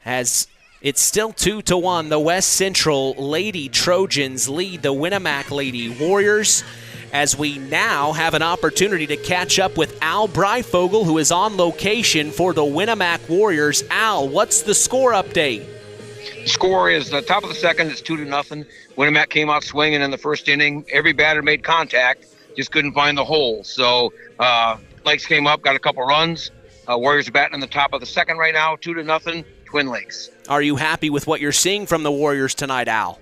Speaker 2: as it's still 2-1. The West Central Lady Trojans lead the Winamac Lady Warriors, as we now have an opportunity to catch up with Al Breifogel, who is on location for the Winamac Warriors. Al, what's the score update?
Speaker 15: score is the top of the second. It's 2-0. Winamac came out swinging in the first inning. Every batter made contact, just couldn't find the hole. So Lakes came up, got a couple runs. Warriors are batting in the top of the second right now, 2-0, Twin Lakes.
Speaker 2: Are you happy with what you're seeing from the Warriors tonight, Al?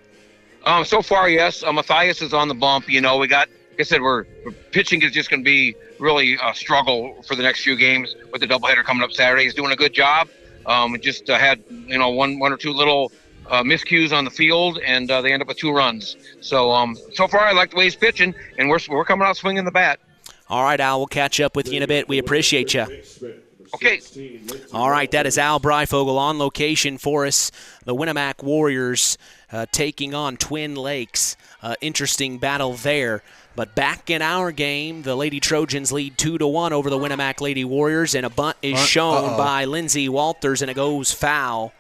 Speaker 15: So far, yes. Matthias is on the bump. We got, like I said, we're pitching is just going to be really a struggle for the next few games with the doubleheader coming up Saturday. He's doing a good job. We just had, one or two little miscues on the field, and they end up with 2 runs. So far, I like the way he's pitching, and we're coming out swinging the bat.
Speaker 2: All right, Al, we'll catch up with you in a bit. We appreciate you.
Speaker 15: Okay.
Speaker 2: All right, that is Al Breifogel on location for us. The Winamac Warriors taking on Twin Lakes. Interesting battle there. But back in our game, the Lady Trojans lead 2-1 over the Winamac Lady Warriors, and a bunt is shown by Lindsay Walters, and it goes foul.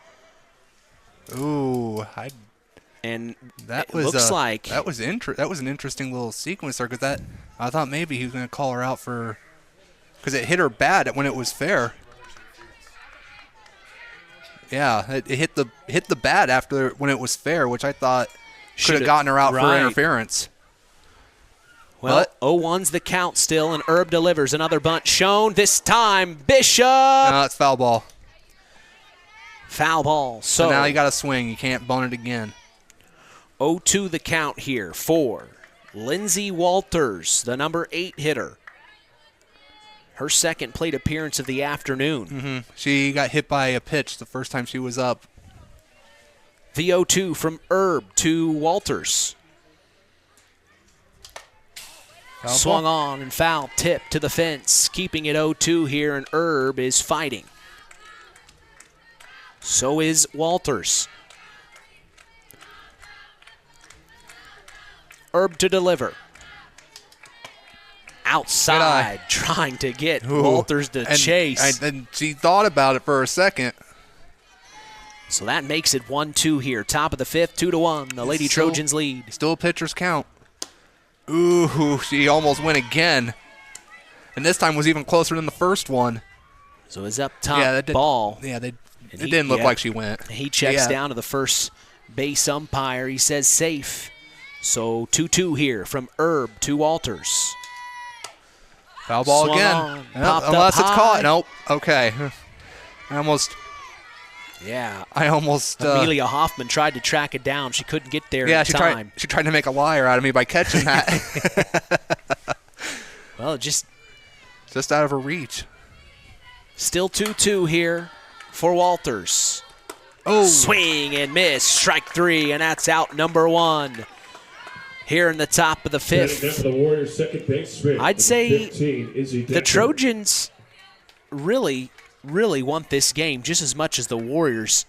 Speaker 4: Ooh,
Speaker 2: that was
Speaker 4: an interesting little sequence there, because I thought maybe he was going to call her out because it hit her bad when it was fair. Yeah, it hit the bat after when it was fair, which I thought could have gotten her out for interference.
Speaker 2: Well, 0-1's the count still, and Erb delivers another bunt shown. This time, Bishop.
Speaker 4: No, it's foul ball.
Speaker 2: Foul ball.
Speaker 4: So now you got to swing. You can't bunt it again.
Speaker 2: 0-2 the count here for Lindsay Walters, the number 8 hitter. Her second plate appearance of the afternoon.
Speaker 4: Mm-hmm. She got hit by a pitch the first time she was up.
Speaker 2: The 0-2 from Erb to Walters.
Speaker 4: Foul
Speaker 2: Swung
Speaker 4: ball.
Speaker 2: on and foul tip to the fence. Keeping it 0-2 here, and Erb is fighting. So is Walters. Erb to deliver. Outside, trying to get Walters to chase.
Speaker 4: And she thought about it for a second.
Speaker 2: So that makes it 1-2 here. Top of the fifth, 2-1. The Lady Trojans lead.
Speaker 4: Still a pitcher's count. Ooh, she almost went again. And this time was even closer than the first one.
Speaker 2: So it's up top ball.
Speaker 4: Yeah, it didn't look like she went.
Speaker 2: He checks down to the first base umpire. He says safe. So 2-2 here from Erb to Walters.
Speaker 4: Foul ball
Speaker 2: Swung
Speaker 4: again.
Speaker 2: on,
Speaker 4: Unless it's caught. Nope. Okay.
Speaker 2: Amelia Hoffman tried to track it down. She couldn't get there in time.
Speaker 4: She tried to make a liar out of me by catching that.
Speaker 2: Well, just
Speaker 4: out of her reach.
Speaker 2: Still 2-2 here for Walters.
Speaker 4: Oh.
Speaker 2: Swing and miss. Strike 3, and that's out number 1. Here in the top of the fifth. I'd say the Trojans really want this game just as much as the Warriors.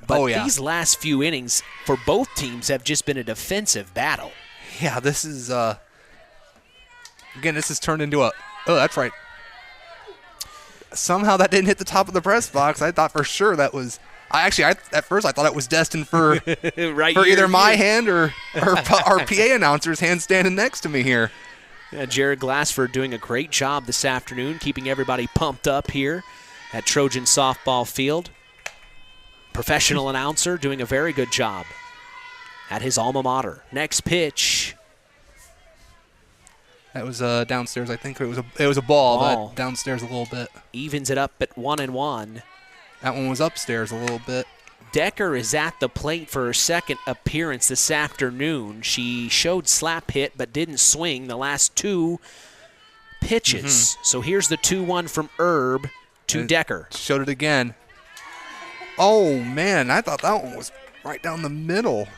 Speaker 2: But these last few innings for both teams have just been a defensive battle.
Speaker 4: Yeah, this is this has turned into that's right. Somehow that didn't hit the top of the press box. I thought for sure that was at first I thought it was destined for either my hand or our PA announcer's hand standing next to me here.
Speaker 2: Yeah, Jared Glassford doing a great job this afternoon, keeping everybody pumped up here at Trojan Softball Field. Professional announcer doing a very good job at his alma mater. Next pitch.
Speaker 4: That was downstairs. I think it was a ball, but downstairs a little bit.
Speaker 2: Evens it up at 1-1.
Speaker 4: That one was upstairs a little bit.
Speaker 2: Decker is at the plate for her second appearance this afternoon. She showed slap hit but didn't swing the last 2 pitches. So here's the 2-1 from Erb to Decker.
Speaker 4: Showed it again. Oh, man, I thought that one was right down the middle.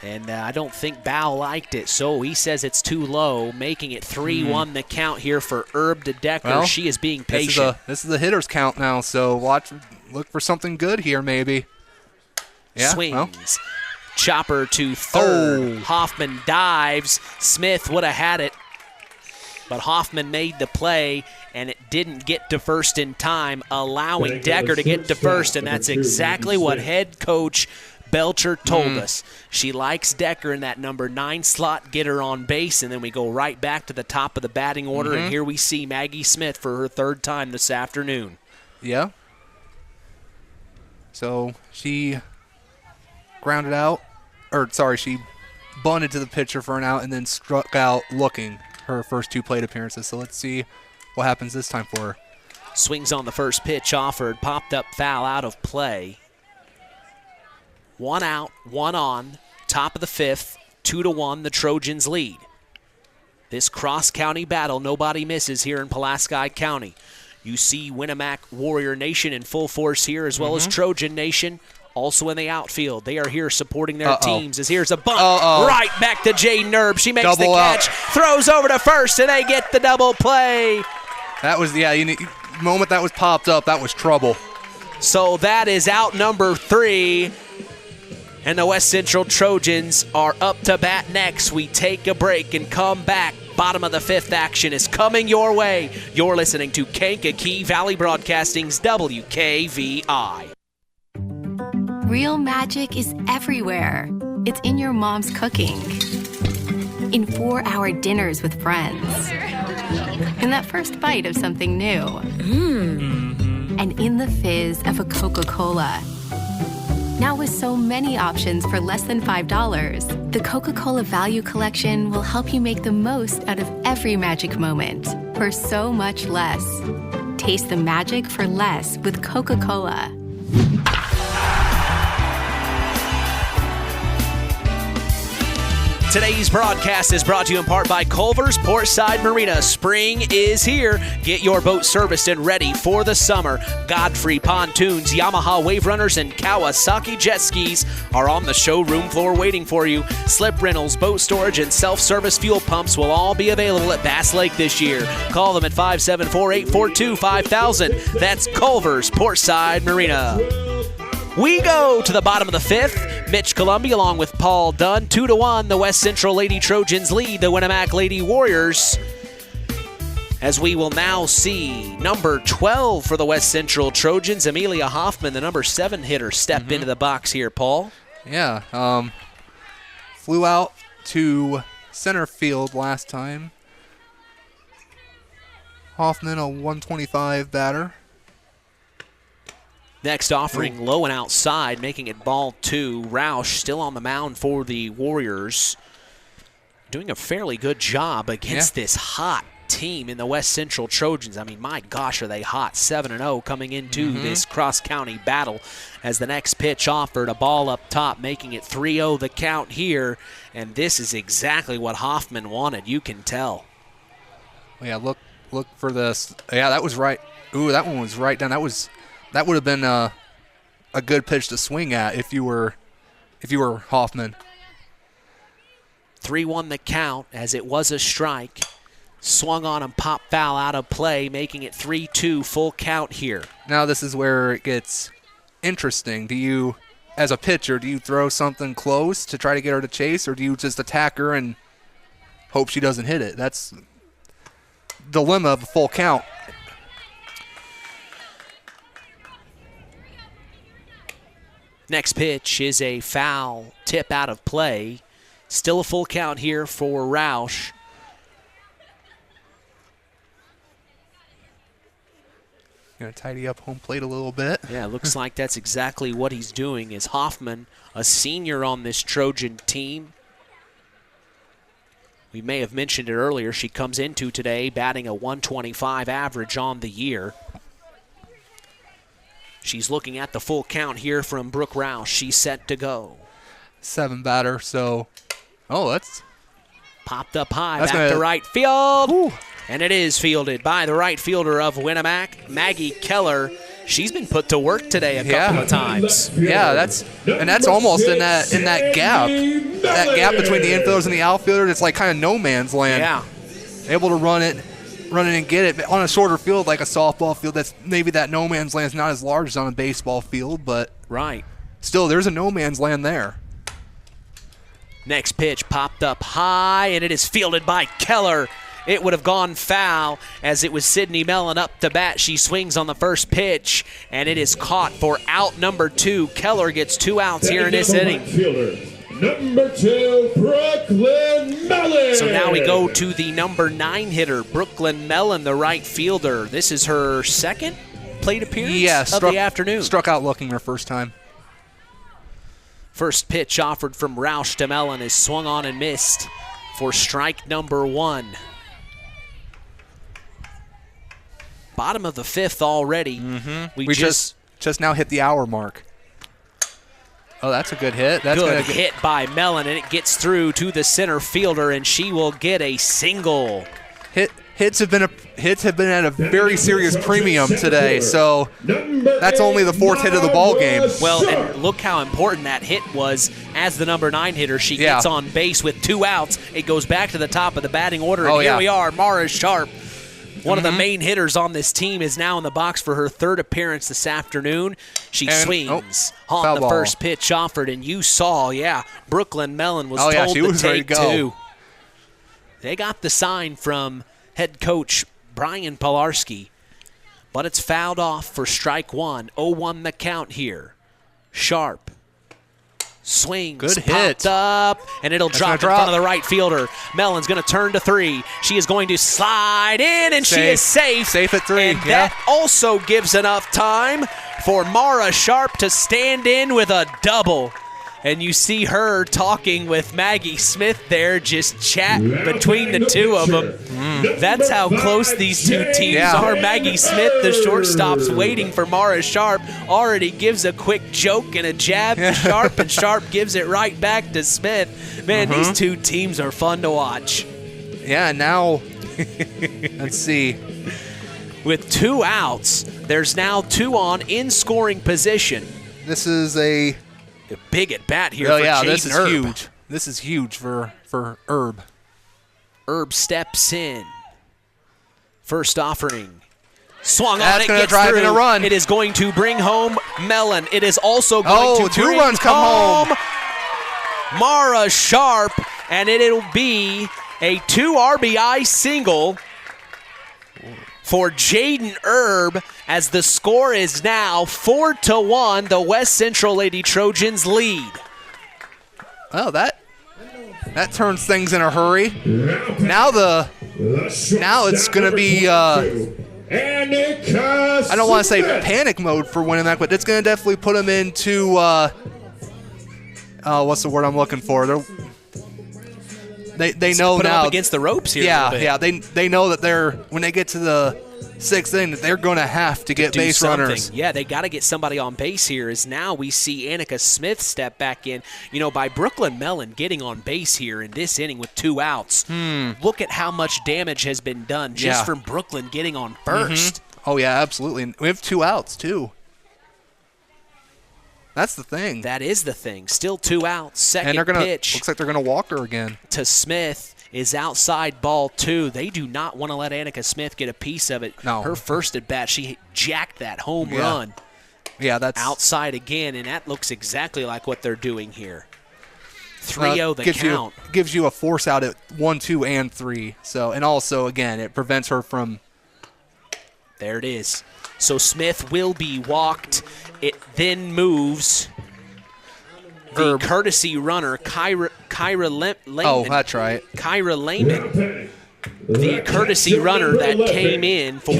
Speaker 2: And I don't think Bow liked it, so he says it's too low, making it 3-1 the count here for Erb to Decker.
Speaker 4: Well,
Speaker 2: she is being patient.
Speaker 4: This is the hitter's count now, so look for something good here maybe. Yeah,
Speaker 2: swings. Chopper to third. Hoffman dives. Smith would have had it, but Hoffman made the play, and it didn't get to first in time, allowing Decker to get to first, and that's exactly what head coach Belcher told us. She likes Decker in that number 9 slot, get her on base, and then we go right back to the top of the batting order, and here we see Maggie Smith for her 3rd time this afternoon.
Speaker 4: Yeah. So she grounded out. She bunted to the pitcher for an out and then struck out looking her first 2 plate appearances. So let's see what happens this time for her.
Speaker 2: Swings on the first pitch offered, popped up foul out of play. 1 out, 1 on, top of the 5th, 2-1, the Trojans lead. This cross-county battle, nobody misses here in Pulaski County. You see Winamac Warrior Nation in full force here, as well as Trojan Nation, also in the outfield. They are here supporting their teams, as here's a bunt right back to Jaden Erb. She makes the catch, throws over to first, and they get the double play.
Speaker 4: That was, the moment that was popped up, that was trouble.
Speaker 2: So that is out number 3. And the West Central Trojans are up to bat next. We take a break and come back. Bottom of the 5th action is coming your way. You're listening to Kankakee Valley Broadcasting's WKVI.
Speaker 7: Real magic is everywhere. It's in your mom's cooking, in 4-hour dinners with friends, in that first bite of something new, and in the fizz of a Coca-Cola. Now with so many options for less than $5, the Coca-Cola Value Collection will help you make the most out of every magic moment for so much less. Taste the magic for less with Coca-Cola.
Speaker 2: Today's broadcast is brought to you in part by Culver's Portside Marina. Spring is here. Get your boat serviced and ready for the summer. Godfrey Pontoons, Yamaha Wave Runners, and Kawasaki Jet Skis are on the showroom floor waiting for you. Slip rentals, boat storage, and self-service fuel pumps will all be available at Bass Lake this year. Call them at 574-842-5000. That's Culver's Portside Marina. We go to the bottom of the 5th. Mitch Columbia along with Paul Dunn. 2-1, the West Central Lady Trojans lead the Winamac Lady Warriors. As we will now see number 12 for the West Central Trojans, Amelia Hoffman, the number 7 hitter, step into the box here, Paul.
Speaker 4: Yeah, flew out to center field last time. Hoffman, a 125 batter.
Speaker 2: Next offering low and outside, making it ball 2. Roush still on the mound for the Warriors. Doing a fairly good job against this hot team in the West Central Trojans. I mean, my gosh, are they hot. 7-0 coming into this cross-county battle as the next pitch offered, a ball up top, making it 3-0 the count here. And this is exactly what Hoffman wanted, you can tell.
Speaker 4: Yeah, look for this. Yeah, that was right. Ooh, that one was right down. That would have been a good pitch to swing at if you were Hoffman.
Speaker 2: 3-1 the count as it was a strike. Swung on and pop foul out of play, making it 3-2 full count here.
Speaker 4: Now this is where it gets interesting. Do you, as a pitcher, do you throw something close to try to get her to chase, or do you just attack her and hope she doesn't hit it? That's the dilemma of a full count.
Speaker 2: Next pitch is a foul tip out of play. Still a full count here for Roush.
Speaker 4: Going to tidy up home plate a little bit.
Speaker 2: Yeah, looks like that's exactly what he's doing. Is Hoffman, a senior on this Trojan team. We may have mentioned it earlier. She comes into today batting a 125 average on the year. She's looking at the full count here from Brooke Roush. She's set to go.
Speaker 4: 7 batter, so... Oh, that's...
Speaker 2: Popped up high, back to right field. Ooh. And it is fielded by the right fielder of Winamac, Maggie Keller. She's been put to work today a couple of times.
Speaker 4: Yeah, that's almost in that gap. That gap between the infielders and the outfielders, it's like kind of no man's land.
Speaker 2: Yeah.
Speaker 4: Able to run it and get it on a shorter field like a softball field. That's maybe that no man's land is not as large as on a baseball field, but still there's a no man's land there.
Speaker 2: Next pitch popped up high, and it is fielded by Keller. It would have gone foul as it was Sydney Mellon up to bat. She swings on the first pitch, and it is caught for out number 2. Keller gets 2 outs here in this inning.
Speaker 17: Number 2, Brooklyn Mellon.
Speaker 2: So now we go to the number 9 hitter, Brooklyn Mellon, the right fielder. This is her second plate appearance of the afternoon.
Speaker 4: Struck out looking her first time.
Speaker 2: First pitch offered from Roush to Mellon is swung on and missed for strike number 1. Bottom of the 5th already.
Speaker 4: We just now hit the hour mark. Oh, that's a good hit. That's
Speaker 2: good hit by Mellon, and it gets through to the center fielder, and she will get a single.
Speaker 4: Hits have been at a very serious premium today, so that's only the 4th hit of the ball game.
Speaker 2: Well, and look how important that hit was as the number 9 hitter. She gets on base with 2 outs. It goes back to the top of the batting order, and here we are, Mara Sharp. One of the main hitters on this team is now in the box for her 3rd appearance this afternoon. She swings on the first pitch offered, and you saw, Brooklyn Mellon was told to take 2. They got the sign from head coach Brian Pilarski, but it's fouled off for strike 1. 0-1 the count here. Sharp swings,
Speaker 4: good hit
Speaker 2: up, and it'll drop in front of the right fielder. Mellon's going to turn to 3. She is going to slide in, and she is safe.
Speaker 4: Safe at 3.
Speaker 2: And that also gives enough time for Mara Sharp to stand in with a double. And you see her talking with Maggie Smith there, just chat between the two of them. That's how close these two teams are. Maggie Smith, the shortstop's waiting for Mara Sharp, already gives a quick joke and a jab to Sharp, and Sharp gives it right back to Smith. Man, these two teams are fun to watch.
Speaker 4: Yeah, now, let's see.
Speaker 2: With 2 outs, there's now 2 on in scoring position.
Speaker 4: This is a
Speaker 2: big at bat here for Jaden
Speaker 4: this is
Speaker 2: Erb.
Speaker 4: huge. This is huge for Erb.
Speaker 2: Erb steps in. First offering. Swung
Speaker 4: That's
Speaker 2: on it,
Speaker 4: gonna
Speaker 2: gets
Speaker 4: drive
Speaker 2: through.
Speaker 4: in a run.
Speaker 2: It is going to bring home Mellon. It is also going to
Speaker 4: 2
Speaker 2: bring
Speaker 4: runs come home.
Speaker 2: Mara Sharp, and it'll be a 2 RBI single for Jaden Erb, as the score is now 4-1. The West Central Lady Trojans lead.
Speaker 4: Oh, that turns things in a hurry. Now it's going to be I don't want to say panic mode for Winamac, but it's going to definitely put them into what's the word I'm looking for? They know
Speaker 2: put
Speaker 4: now
Speaker 2: up against the ropes here.
Speaker 4: They know that when they get to the 6th inning that they're going to have to get base runners.
Speaker 2: Yeah, they got to get somebody on base here. As now we see Annika Smith step back in. By Brooklyn Mellon getting on base here in this inning with 2 outs. Look at how much damage has been done just from Brooklyn getting on first.
Speaker 4: Oh yeah, absolutely. And we have 2 outs too. That's the thing.
Speaker 2: That is the thing. Still 2 outs. Second pitch.
Speaker 4: Looks like they're going to walk her again.
Speaker 2: To Smith is outside ball 2. They do not want to let Annika Smith get a piece of it.
Speaker 4: No.
Speaker 2: Her first at bat, she jacked that home run.
Speaker 4: Yeah, that's
Speaker 2: outside again, and that looks exactly like what they're doing here. 3-0 the count.
Speaker 4: Gives you a force out at 1, 2, and 3. So, and also again, it prevents her from.
Speaker 2: There it is. So Smith will be walked. It then moves the courtesy runner, Kyra Lehman.
Speaker 4: Oh, that's right.
Speaker 2: Kyra Lehman, the courtesy runner that came in for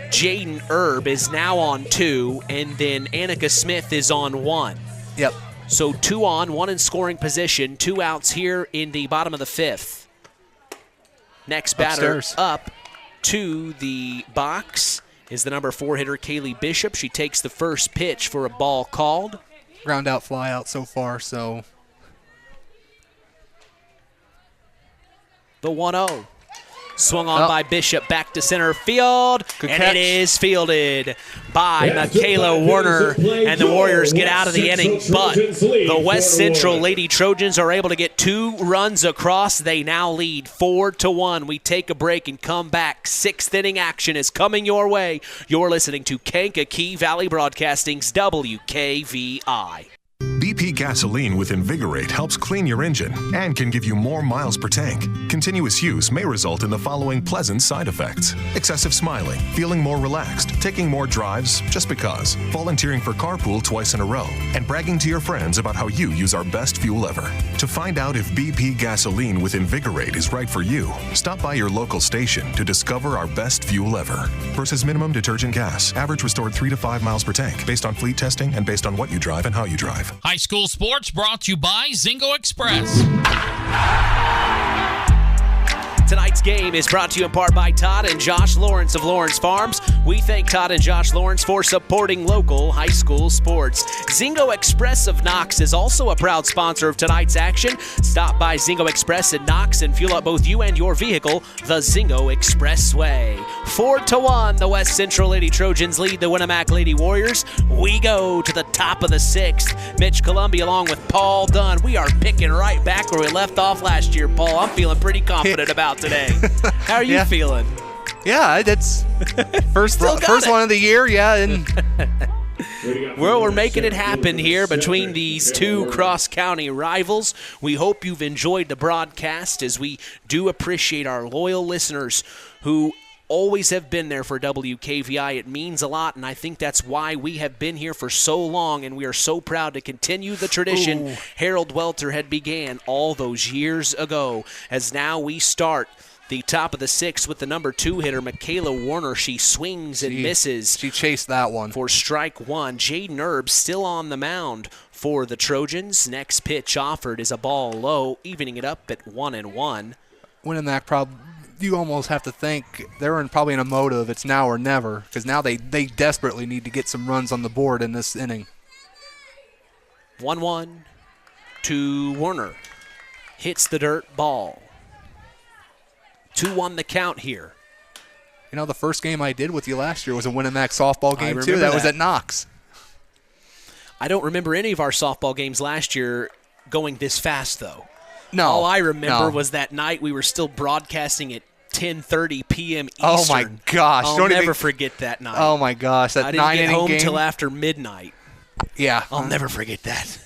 Speaker 2: Jaden Erb, is now on 2, and then Annika Smith is on 1.
Speaker 4: Yep.
Speaker 2: So 2 on, 1 in scoring position, 2 outs here in the bottom of the 5th. Next batter up to the box is the number 4 hitter, Kaylee Bishop. She takes the first pitch for a ball called.
Speaker 4: Ground out, fly out so far, so.
Speaker 2: The 1-0. Swung on by Bishop, back to center field, it is fielded by Michaela Warner, and the Warriors get out of the inning, but the West Central Lady Trojans are able to get 2 runs across. They now lead 4-1. We take a break and come back. 6th inning action is coming your way. You're listening to Kankakee Valley Broadcasting's WKVI.
Speaker 12: BP gasoline with Invigorate helps clean your engine and can give you more miles per tank. Continuous use may result in the following pleasant side effects: excessive smiling, feeling more relaxed, taking more drives just because, volunteering for carpool twice in a row, and bragging to your friends about how you use our best fuel ever. To find out if BP gasoline with Invigorate is right for you, stop by your local station to discover our best fuel ever. Versus minimum detergent gas. Average restored 3 to 5 miles per tank, based on fleet testing and based on what you drive and how you drive.
Speaker 13: High school sports brought to you by Zingo Express.
Speaker 2: Tonight's game is brought to you in part by Todd and Josh Lawrence of Lawrence Farms. We thank Todd and Josh Lawrence for supporting local high school sports. Zingo Express of Knox is also a proud sponsor of tonight's action. Stop by Zingo Express in Knox and fuel up both you and your vehicle the Zingo Expressway. 4-1, the West Central Lady Trojans lead the Winamac Lady Warriors. We go to the top of the 6th. Mitch Columbia along with Paul Dunn. We are picking right back where we left off last year, Paul. I'm feeling pretty confident about today. How are you feeling?
Speaker 4: Yeah, that's first one of the year, yeah. And
Speaker 2: well, we're making it happen here between these two cross-county rivals. We hope you've enjoyed the broadcast, as we do appreciate our loyal listeners who always have been there for WKVI. It means a lot, and I think that's why we have been here for so long, and we are so proud to continue the tradition Harold Welter had began all those years ago, as now we start the top of the 6th with the number 2 hitter, Michaela Warner. She swings and misses.
Speaker 4: She chased that one
Speaker 2: for strike 1. Jaden Erb still on the mound for the Trojans. Next pitch offered is a ball low, evening it up at 1-1.
Speaker 4: Winamac you almost have to think they're probably in a mode of it's now or never, because now they desperately need to get some runs on the board in this inning.
Speaker 2: 1-1 to Warner. Hits the dirt ball. 2-1 the count here.
Speaker 4: You know, the first game I did with you last year was a Winamac softball game, too. That was at Knox.
Speaker 2: I don't remember any of our softball games last year going this fast, though.
Speaker 4: No.
Speaker 2: All I remember was that night we were still broadcasting at 10:30 p.m. Eastern.
Speaker 4: Oh, my gosh.
Speaker 2: I'll never forget that night.
Speaker 4: Oh, my gosh. That 9-inning game.
Speaker 2: I didn't get home till after midnight.
Speaker 4: Yeah.
Speaker 2: I'll never forget that.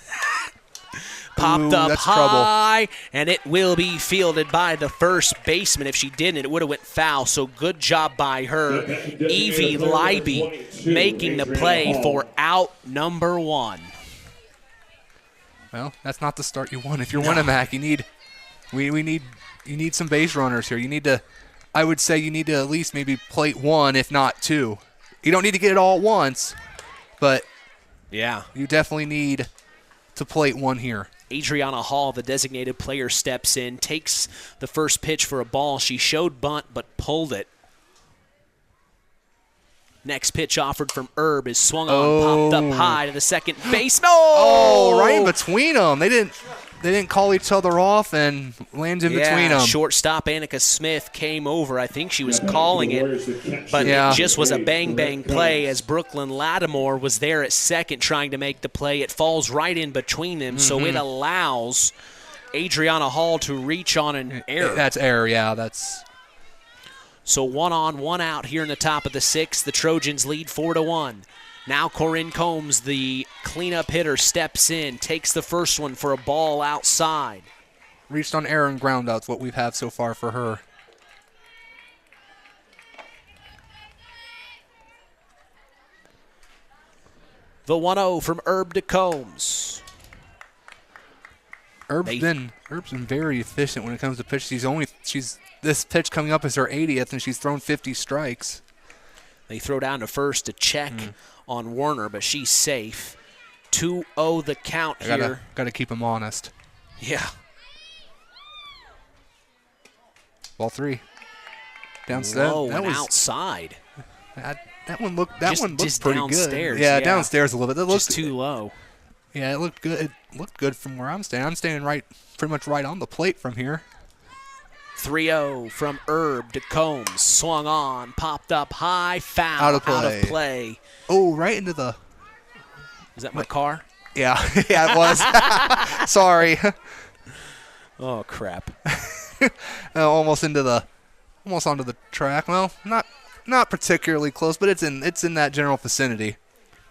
Speaker 2: Popped up high,
Speaker 4: trouble.
Speaker 2: And it will be fielded by the first baseman. If she didn't, it would have went foul, so good job by her. Evie Leiby making the play for out number 1.
Speaker 4: Well, that's not the start you want. If you're Winamac, you need some base runners here. You need to, I would say you need to at least maybe plate 1, if not 2. You don't need to get it all at once, but
Speaker 2: yeah,
Speaker 4: you definitely need to plate 1 here.
Speaker 2: Adriana Hall, the designated player, steps in, takes the first pitch for a ball. She showed bunt but pulled it. Next pitch offered from Erb is swung on, popped up high to the second base.
Speaker 4: Right in between them. They didn't call each other off and land in between them.
Speaker 2: Shortstop Annika Smith came over. I think she was calling it, but it just was a bang-bang play as Brooklyn Lattimore was there at second trying to make the play. It falls right in between them, so it allows Adriana Hall to reach on an error.
Speaker 4: That's error, yeah. That's...
Speaker 2: So 1 on, 1 out here in the top of the 6th. The Trojans lead 4-1. Now Corinne Combs, the cleanup hitter, steps in, takes the first one for a ball outside.
Speaker 4: Reached on error and ground outs, what we've had so far for her.
Speaker 2: The 1-0 from Erb to Combs.
Speaker 4: Erb's been very efficient when it comes to pitch. This pitch coming up is her 80th, and she's thrown 50 strikes.
Speaker 2: They throw down to first to check on Warner, but she's safe. 2-0 the count here.
Speaker 4: Got to keep them honest.
Speaker 2: Yeah.
Speaker 4: Ball 3.
Speaker 2: Downstairs. Low and outside.
Speaker 4: That one looked pretty
Speaker 2: downstairs,
Speaker 4: good. Yeah, downstairs a little bit.
Speaker 2: Just too low.
Speaker 4: Yeah, it looked good. It looked good from where I'm standing. I'm standing pretty much right on the plate from here.
Speaker 2: 3-0 from Erb to Combs. Swung on, popped up high, foul, out of play.
Speaker 4: Oh, right into the...
Speaker 2: Is that my car?
Speaker 4: Yeah, it was. Sorry.
Speaker 2: Oh, crap.
Speaker 4: Almost onto the track. Well, not particularly close, but it's in that general vicinity.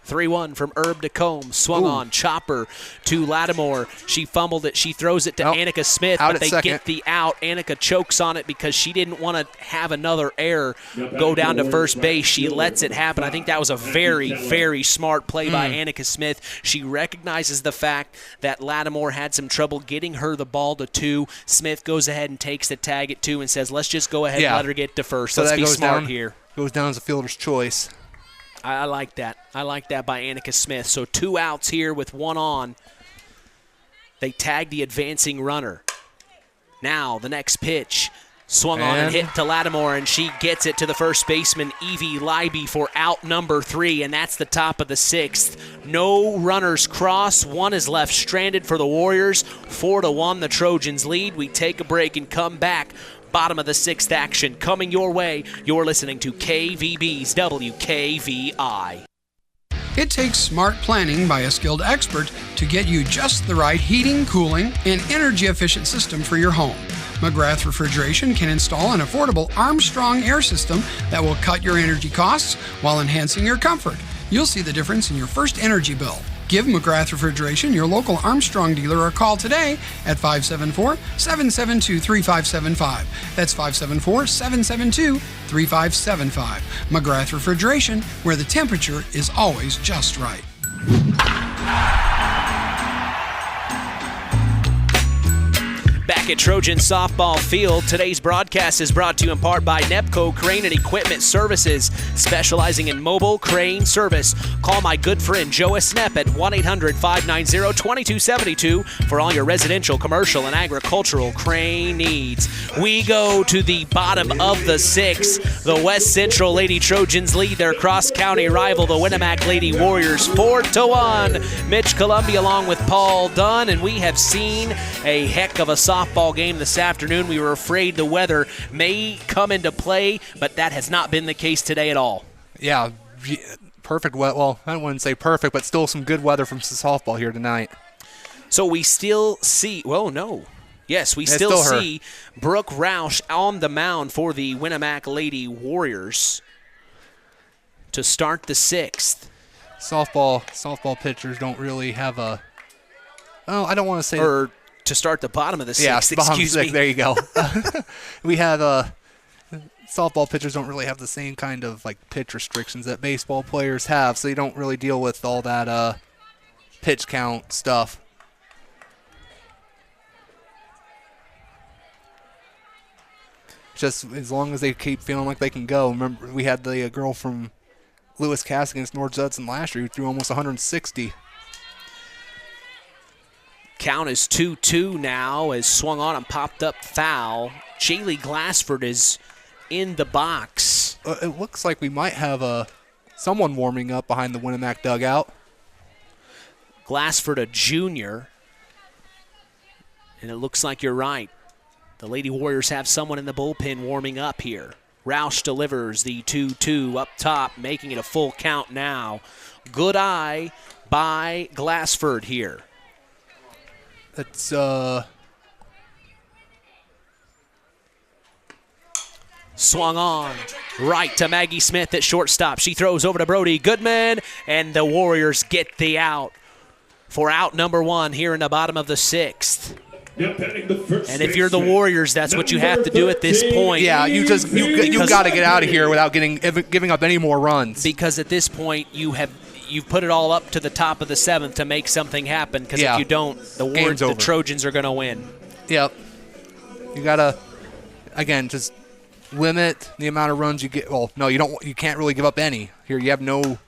Speaker 2: 3-1 from Herb to Combs. Swung on. Chopper to Lattimore. She fumbled it. She throws it to Annika Smith, but they get the out. Annika chokes on it because she didn't want to have another error go down to first base. She lets it happen. I think that was a very, very smart play by Annika Smith. She recognizes the fact that Lattimore had some trouble getting her the ball to 2. Smith goes ahead and takes the tag at 2 and says, let's just go ahead and let her get to first.
Speaker 4: So
Speaker 2: let's be smart
Speaker 4: down,
Speaker 2: here.
Speaker 4: Goes down as a fielder's choice.
Speaker 2: I like that. I like that by Annika Smith. So 2 outs here with 1 on. They tag the advancing runner. Now the next pitch. Swung on and hit to Lattimore, and she gets it to the first baseman, Evie Leiby, for out number 3, and that's the top of the 6th. No runners cross. 1 is left stranded for the Warriors. 4-1, the Trojans lead. We take a break and come back. Bottom of the 6th action coming your way. You're listening to KVB's WKVI.
Speaker 3: It takes smart planning by a skilled expert to get you just the right heating, cooling, and energy-efficient system for your home. McGrath Refrigeration can install an affordable Armstrong air system that will cut your energy costs while enhancing your comfort. You'll see the difference in your first energy bill. Give McGrath Refrigeration your local Armstrong dealer a call today at 574-772-3575. That's 574-772-3575. McGrath Refrigeration, where the temperature is always just right.
Speaker 2: Back at Trojan Softball Field, today's broadcast is brought to you in part by Nepco Crane and Equipment Services, specializing in mobile crane service. Call my good friend Joe Snep at 1-800-590-2272 for all your residential, commercial, and agricultural crane needs. We go to the bottom of the 6th. The West Central Lady Trojans lead their cross-county rival, the Winamac Lady Warriors, 4-1. Mitch Columbia along with Paul Dunn, and we have seen a heck of a softball game this afternoon. We were afraid the weather may come into play, but that has not been the case today at all.
Speaker 4: Yeah, perfect weather. Well, I wouldn't say perfect, but still some good weather from her here tonight.
Speaker 2: So we still see, Yes, we still see Brooke Roush on the mound for the Winamac Lady Warriors to start the 6th.
Speaker 4: Softball pitchers don't really have a. Oh, I don't want to say.
Speaker 2: Or to start the bottom of the 6th. Excuse me.
Speaker 4: There you go. We have softball pitchers don't really have the same kind of pitch restrictions that baseball players have, so you don't really deal with all that pitch count stuff. Just as long as they keep feeling like they can go. Remember, we had the girl from Lewis Cass against North Judson last year who threw almost 160.
Speaker 2: Count is 2-2 now as swung on and popped up foul. Jaylee Glassford is in the box.
Speaker 4: It looks like we might have someone warming up behind the Winamac dugout.
Speaker 2: Glassford, a junior. And it looks like you're right. The Lady Warriors have someone in the bullpen warming up here. Roush delivers the 2-2 up top, making it a full count now. Good eye by Glassford here.
Speaker 4: It's
Speaker 2: swung on right to Maggie Smith at shortstop. She throws over to Brody Goodman, and the Warriors get the out for out number 1 here in the bottom of the 6th. And if you're the Warriors, that's what you have to do at this point.
Speaker 4: Yeah, you got to get out of here without giving up any more runs.
Speaker 2: Because at this point, you've put it all up to the top of the 7th to make something happen. Because if you don't, the Trojans are going to win.
Speaker 4: Yep. You got to, again, just limit the amount of runs you get. Well, no, you don't. You can't really give up any. Here, you have no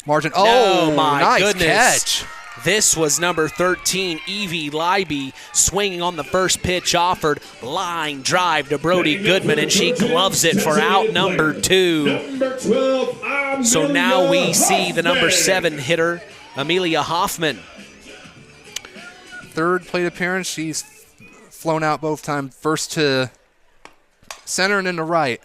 Speaker 4: margin. Oh,
Speaker 2: my
Speaker 4: nice
Speaker 2: goodness.
Speaker 4: catch.
Speaker 2: This was number 13, Evie Leiby, swinging on the first pitch offered. Line drive to Brody Goodman, and she gloves it for out number 2. So now we see the number 7 hitter, Amelia Hoffman.
Speaker 4: Third plate appearance. She's flown out both times. First to center and then to right.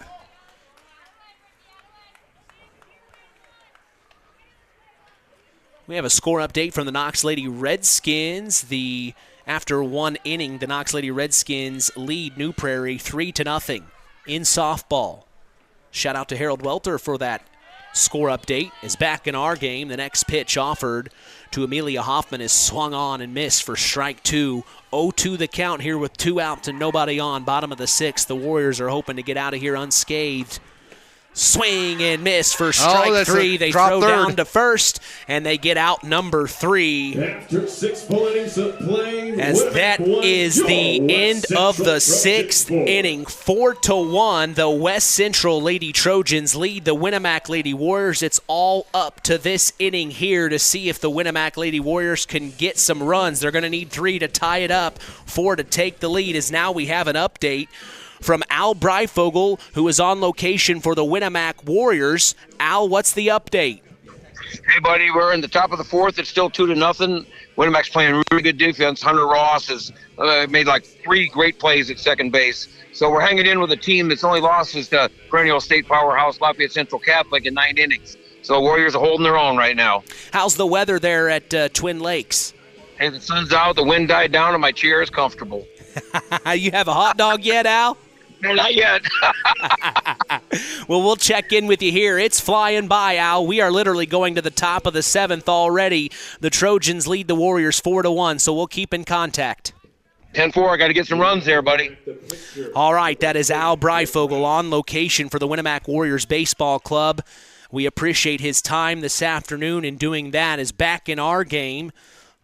Speaker 2: We have a score update from the Knox Lady Redskins. After 1 inning, the Knox Lady Redskins lead New Prairie 3-0 in softball. Shout out to Harold Welter for that Score update is back in our game. The next pitch offered to Amelia Hoffman is swung on and missed for strike 2. 0-2 the count here with 2 outs and nobody on. Bottom of the 6th. The Warriors are hoping to get out of here unscathed. Swing and miss for strike 3. They throw down to first, and they get out number 3.
Speaker 17: After 6 full innings of play,
Speaker 2: as that is the end of the 6th inning. 4-1, the West Central Lady Trojans lead the Winamac Lady Warriors. It's all up to this inning here to see if the Winamac Lady Warriors can get some runs. They're going to need 3 to tie it up, 4 to take the lead, as now we have an update from Al Breifogel, who is on location for the Winamac Warriors. Al, what's the update?
Speaker 15: Hey, buddy, we're in the top of the 4th. It's still 2-0. Winamac's playing really good defense. Hunter Ross has made like 3 great plays at second base. So we're hanging in with a team that's only lost to perennial state powerhouse Lafayette Central Catholic in 9 innings. So Warriors are holding their own right now.
Speaker 2: How's the weather there at Twin Lakes?
Speaker 15: Hey, the sun's out, the wind died down, and my chair is comfortable.
Speaker 2: You have a hot dog yet, Al?
Speaker 15: No, not yet.
Speaker 2: Well, we'll check in with you here. It's flying by, Al. We are literally going to the top of the 7th already. The Trojans lead the Warriors 4-1, so we'll keep in contact.
Speaker 15: 10-4, I got to get some runs there, buddy.
Speaker 2: All right, that is Al Breifogel on location for the Winamac Warriors Baseball Club. We appreciate his time this afternoon in doing that. Is back in our game.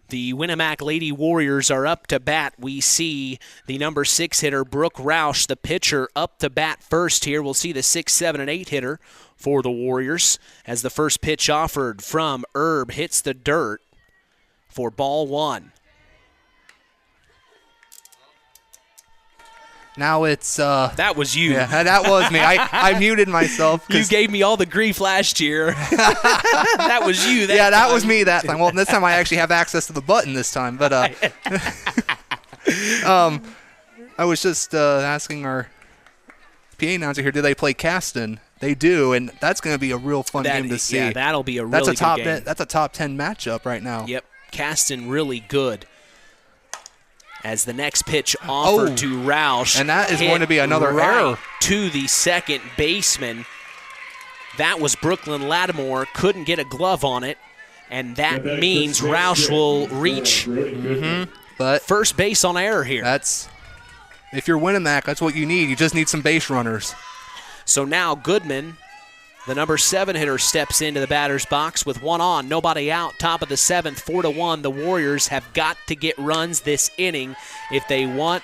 Speaker 2: The Winamac Lady Warriors are up to bat. We see the number 6 hitter, Brooke Roush, the pitcher, up to bat first here. We'll see the 6, 7, and 8 hitter for the Warriors as the first pitch offered from Herb hits the dirt for ball 1.
Speaker 4: Now it's...
Speaker 2: that was you.
Speaker 4: Yeah, that was me. I muted myself.
Speaker 2: You gave me all the grief last year. That was you that
Speaker 4: that
Speaker 2: time.
Speaker 4: was me that time. Well, this time I actually have access to the button this time. But I was just asking our PA announcer here, do they play Caston? They do, and that's going to be a real fun game to see.
Speaker 2: Yeah, that'll be a really good game.
Speaker 4: That's a top 10 matchup right now.
Speaker 2: Yep, Caston really good. As the next pitch offered to Roush.
Speaker 4: And that is going to be another error.
Speaker 2: To the second baseman. That was Brooklyn Lattimore. Couldn't get a glove on it. And that means Roush will reach
Speaker 4: but
Speaker 2: first base on error here.
Speaker 4: If you're Winamac, that's what you need. You just need some base runners.
Speaker 2: So now Goodman, the number 7 hitter, steps into the batter's box with 1 on, nobody out. Top of the 7th, 4-1. The Warriors have got to get runs this inning if they want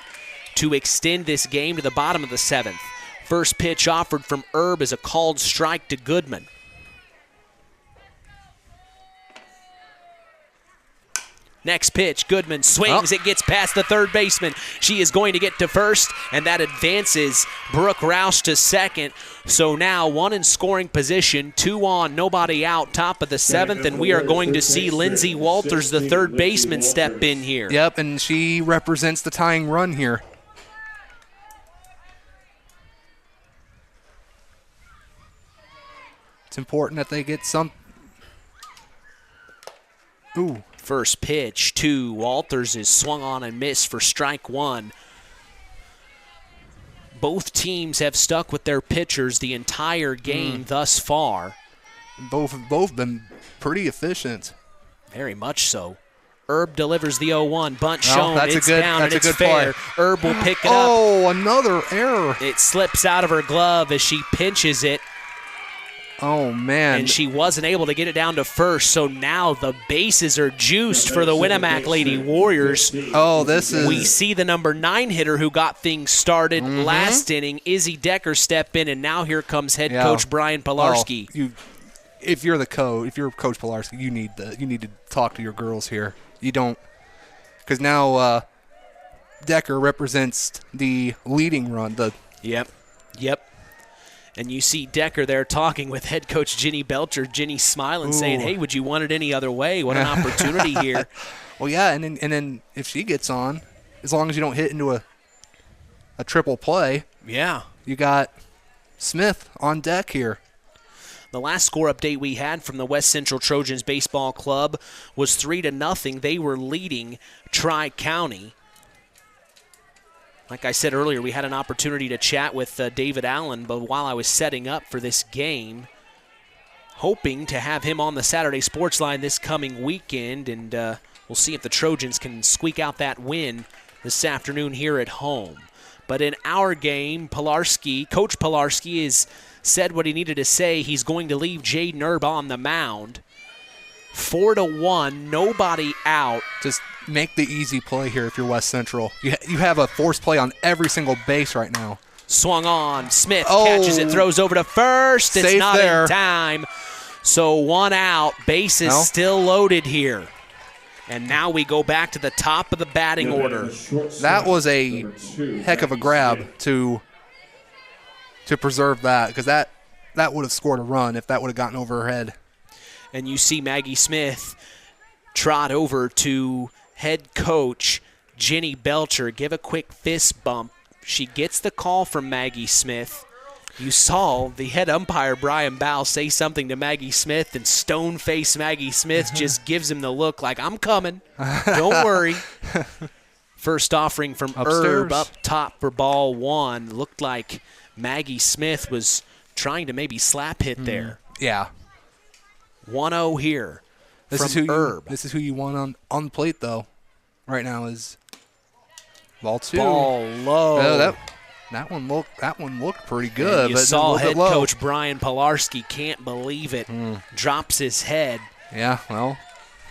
Speaker 2: to extend this game to the bottom of the 7th. First pitch offered from Herb is a called strike to Goodman. Next pitch, Goodman swings. It gets past the third baseman. She is going to get to first, and that advances Brooke Roush to second. So now 1 in scoring position, 2 on, nobody out, top of the 7th, and we are going to see Lindsey Walters, the third baseman, step in here.
Speaker 4: Yep, and she represents the tying run here. It's important that they get some... Ooh.
Speaker 2: First pitch to Walters is swung on and missed for strike 1. Both teams have stuck with their pitchers the entire game thus far.
Speaker 4: Both been pretty efficient.
Speaker 2: Very much so. Herb delivers the 0-1. Bunt shown. It's down and it's fair. Herb will pick it up.
Speaker 4: Oh, another error.
Speaker 2: It slips out of her glove as she pinches it.
Speaker 4: Oh, man.
Speaker 2: And she wasn't able to get it down to first, so now the bases are juiced for the Winamac Lady Warriors.
Speaker 4: Oh, this is...
Speaker 2: We see the number 9 hitter who got things started last inning, Izzy Decker, step in, and now here comes head coach Brian Pilarski.
Speaker 4: If you're Coach Pilarski, you need to talk to your girls here. You don't... Because now Decker represents the leading run.
Speaker 2: Yep. And you see Decker there talking with head coach Ginny Belcher. Ginny smiling, saying, hey, would you want it any other way? What an opportunity here.
Speaker 4: Well, yeah, and then if she gets on, as long as you don't hit into a triple play, you got Smith on deck here.
Speaker 2: The last score update we had from the West Central Trojans Baseball Club was 3-0. They were leading Tri-County. Like I said earlier, we had an opportunity to chat with David Allen, but while I was setting up for this game, hoping to have him on the Saturday Sports Line this coming weekend, and we'll see if the Trojans can squeak out that win this afternoon here at home. But in our game, Coach Pilarski has said what he needed to say. He's going to leave Jaden Erb on the mound. 4-1, nobody out.
Speaker 4: Just make the easy play here if you're West Central. You have a force play on every single base right now.
Speaker 2: Swung on. Smith catches it, throws over to first. It's not
Speaker 4: there.
Speaker 2: In time. So 1 out. Bases still loaded here. And now we go back to the top of the batting order.
Speaker 4: That was a heck of a grab to preserve that, because that would have scored a run if that would have gotten over her head.
Speaker 2: And you see Maggie Smith trot over to head coach Jenny Belcher, give a quick fist bump. She gets the call from Maggie Smith. You saw the head umpire, Brian Bow, say something to Maggie Smith, and stone-faced Maggie Smith just gives him the look like, I'm coming. Don't worry. First offering from Erb up top for ball 1. Looked like Maggie Smith was trying to maybe slap hit there.
Speaker 4: Yeah.
Speaker 2: 1-0 here from Erb.
Speaker 4: This is who you want on the plate, though. Right now is ball 2.
Speaker 2: Ball low.
Speaker 4: That one looked pretty good.
Speaker 2: And you saw head coach Brian Pilarski can't believe it. Drops his head.
Speaker 4: Yeah, well.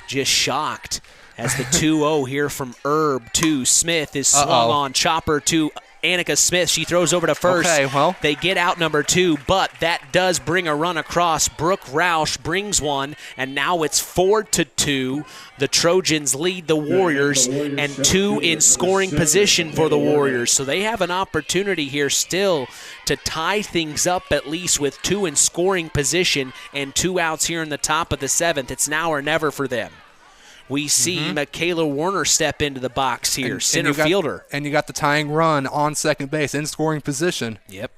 Speaker 2: Just shocked as the 2-0 here from Erb to Smith is swung on. Chopper to Annika Smith. She throws over to first.
Speaker 4: Okay, well.
Speaker 2: They get out number 2, but that does bring a run across. Brooke Roush brings one, and now it's 4-2. The Trojans lead the Warriors, and 2 in scoring position for the Warriors. So they have an opportunity here still to tie things up, at least with 2 in scoring position and 2 outs here in the top of the 7th. It's now or never for them. We see Michaela Warner step into the box here, center fielder.
Speaker 4: And you got the tying run on second base in scoring position.
Speaker 2: Yep.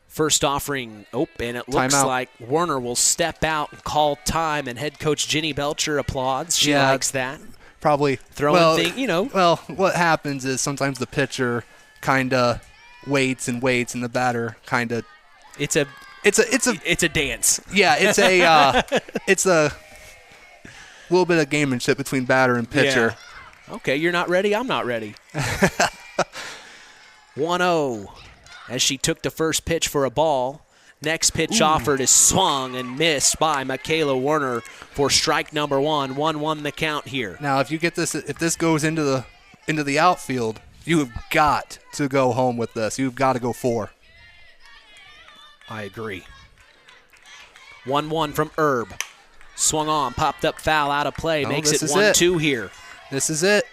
Speaker 2: First offering, and it looks like Warner will step out and call time, and head coach Jenny Belcher applauds. She likes that.
Speaker 4: Probably.
Speaker 2: Throwing
Speaker 4: Well, what happens is sometimes the pitcher kind of waits, and the batter kind of.
Speaker 2: It's a dance.
Speaker 4: Yeah, it's a little bit of gamemanship between batter and pitcher.
Speaker 2: Yeah. Okay, you're not ready, I'm not ready. 1-0 as she took the first pitch for a ball. Next pitch offered is swung and missed by Michaela Warner for strike number 1. 1-1 the count here.
Speaker 4: Now, if this goes into the outfield, you have got to go home with this. You've got to go 4.
Speaker 2: I agree. 1-1 from Erb. Swung on, popped up foul, out of play. Makes it 1-2 here.
Speaker 4: This is it.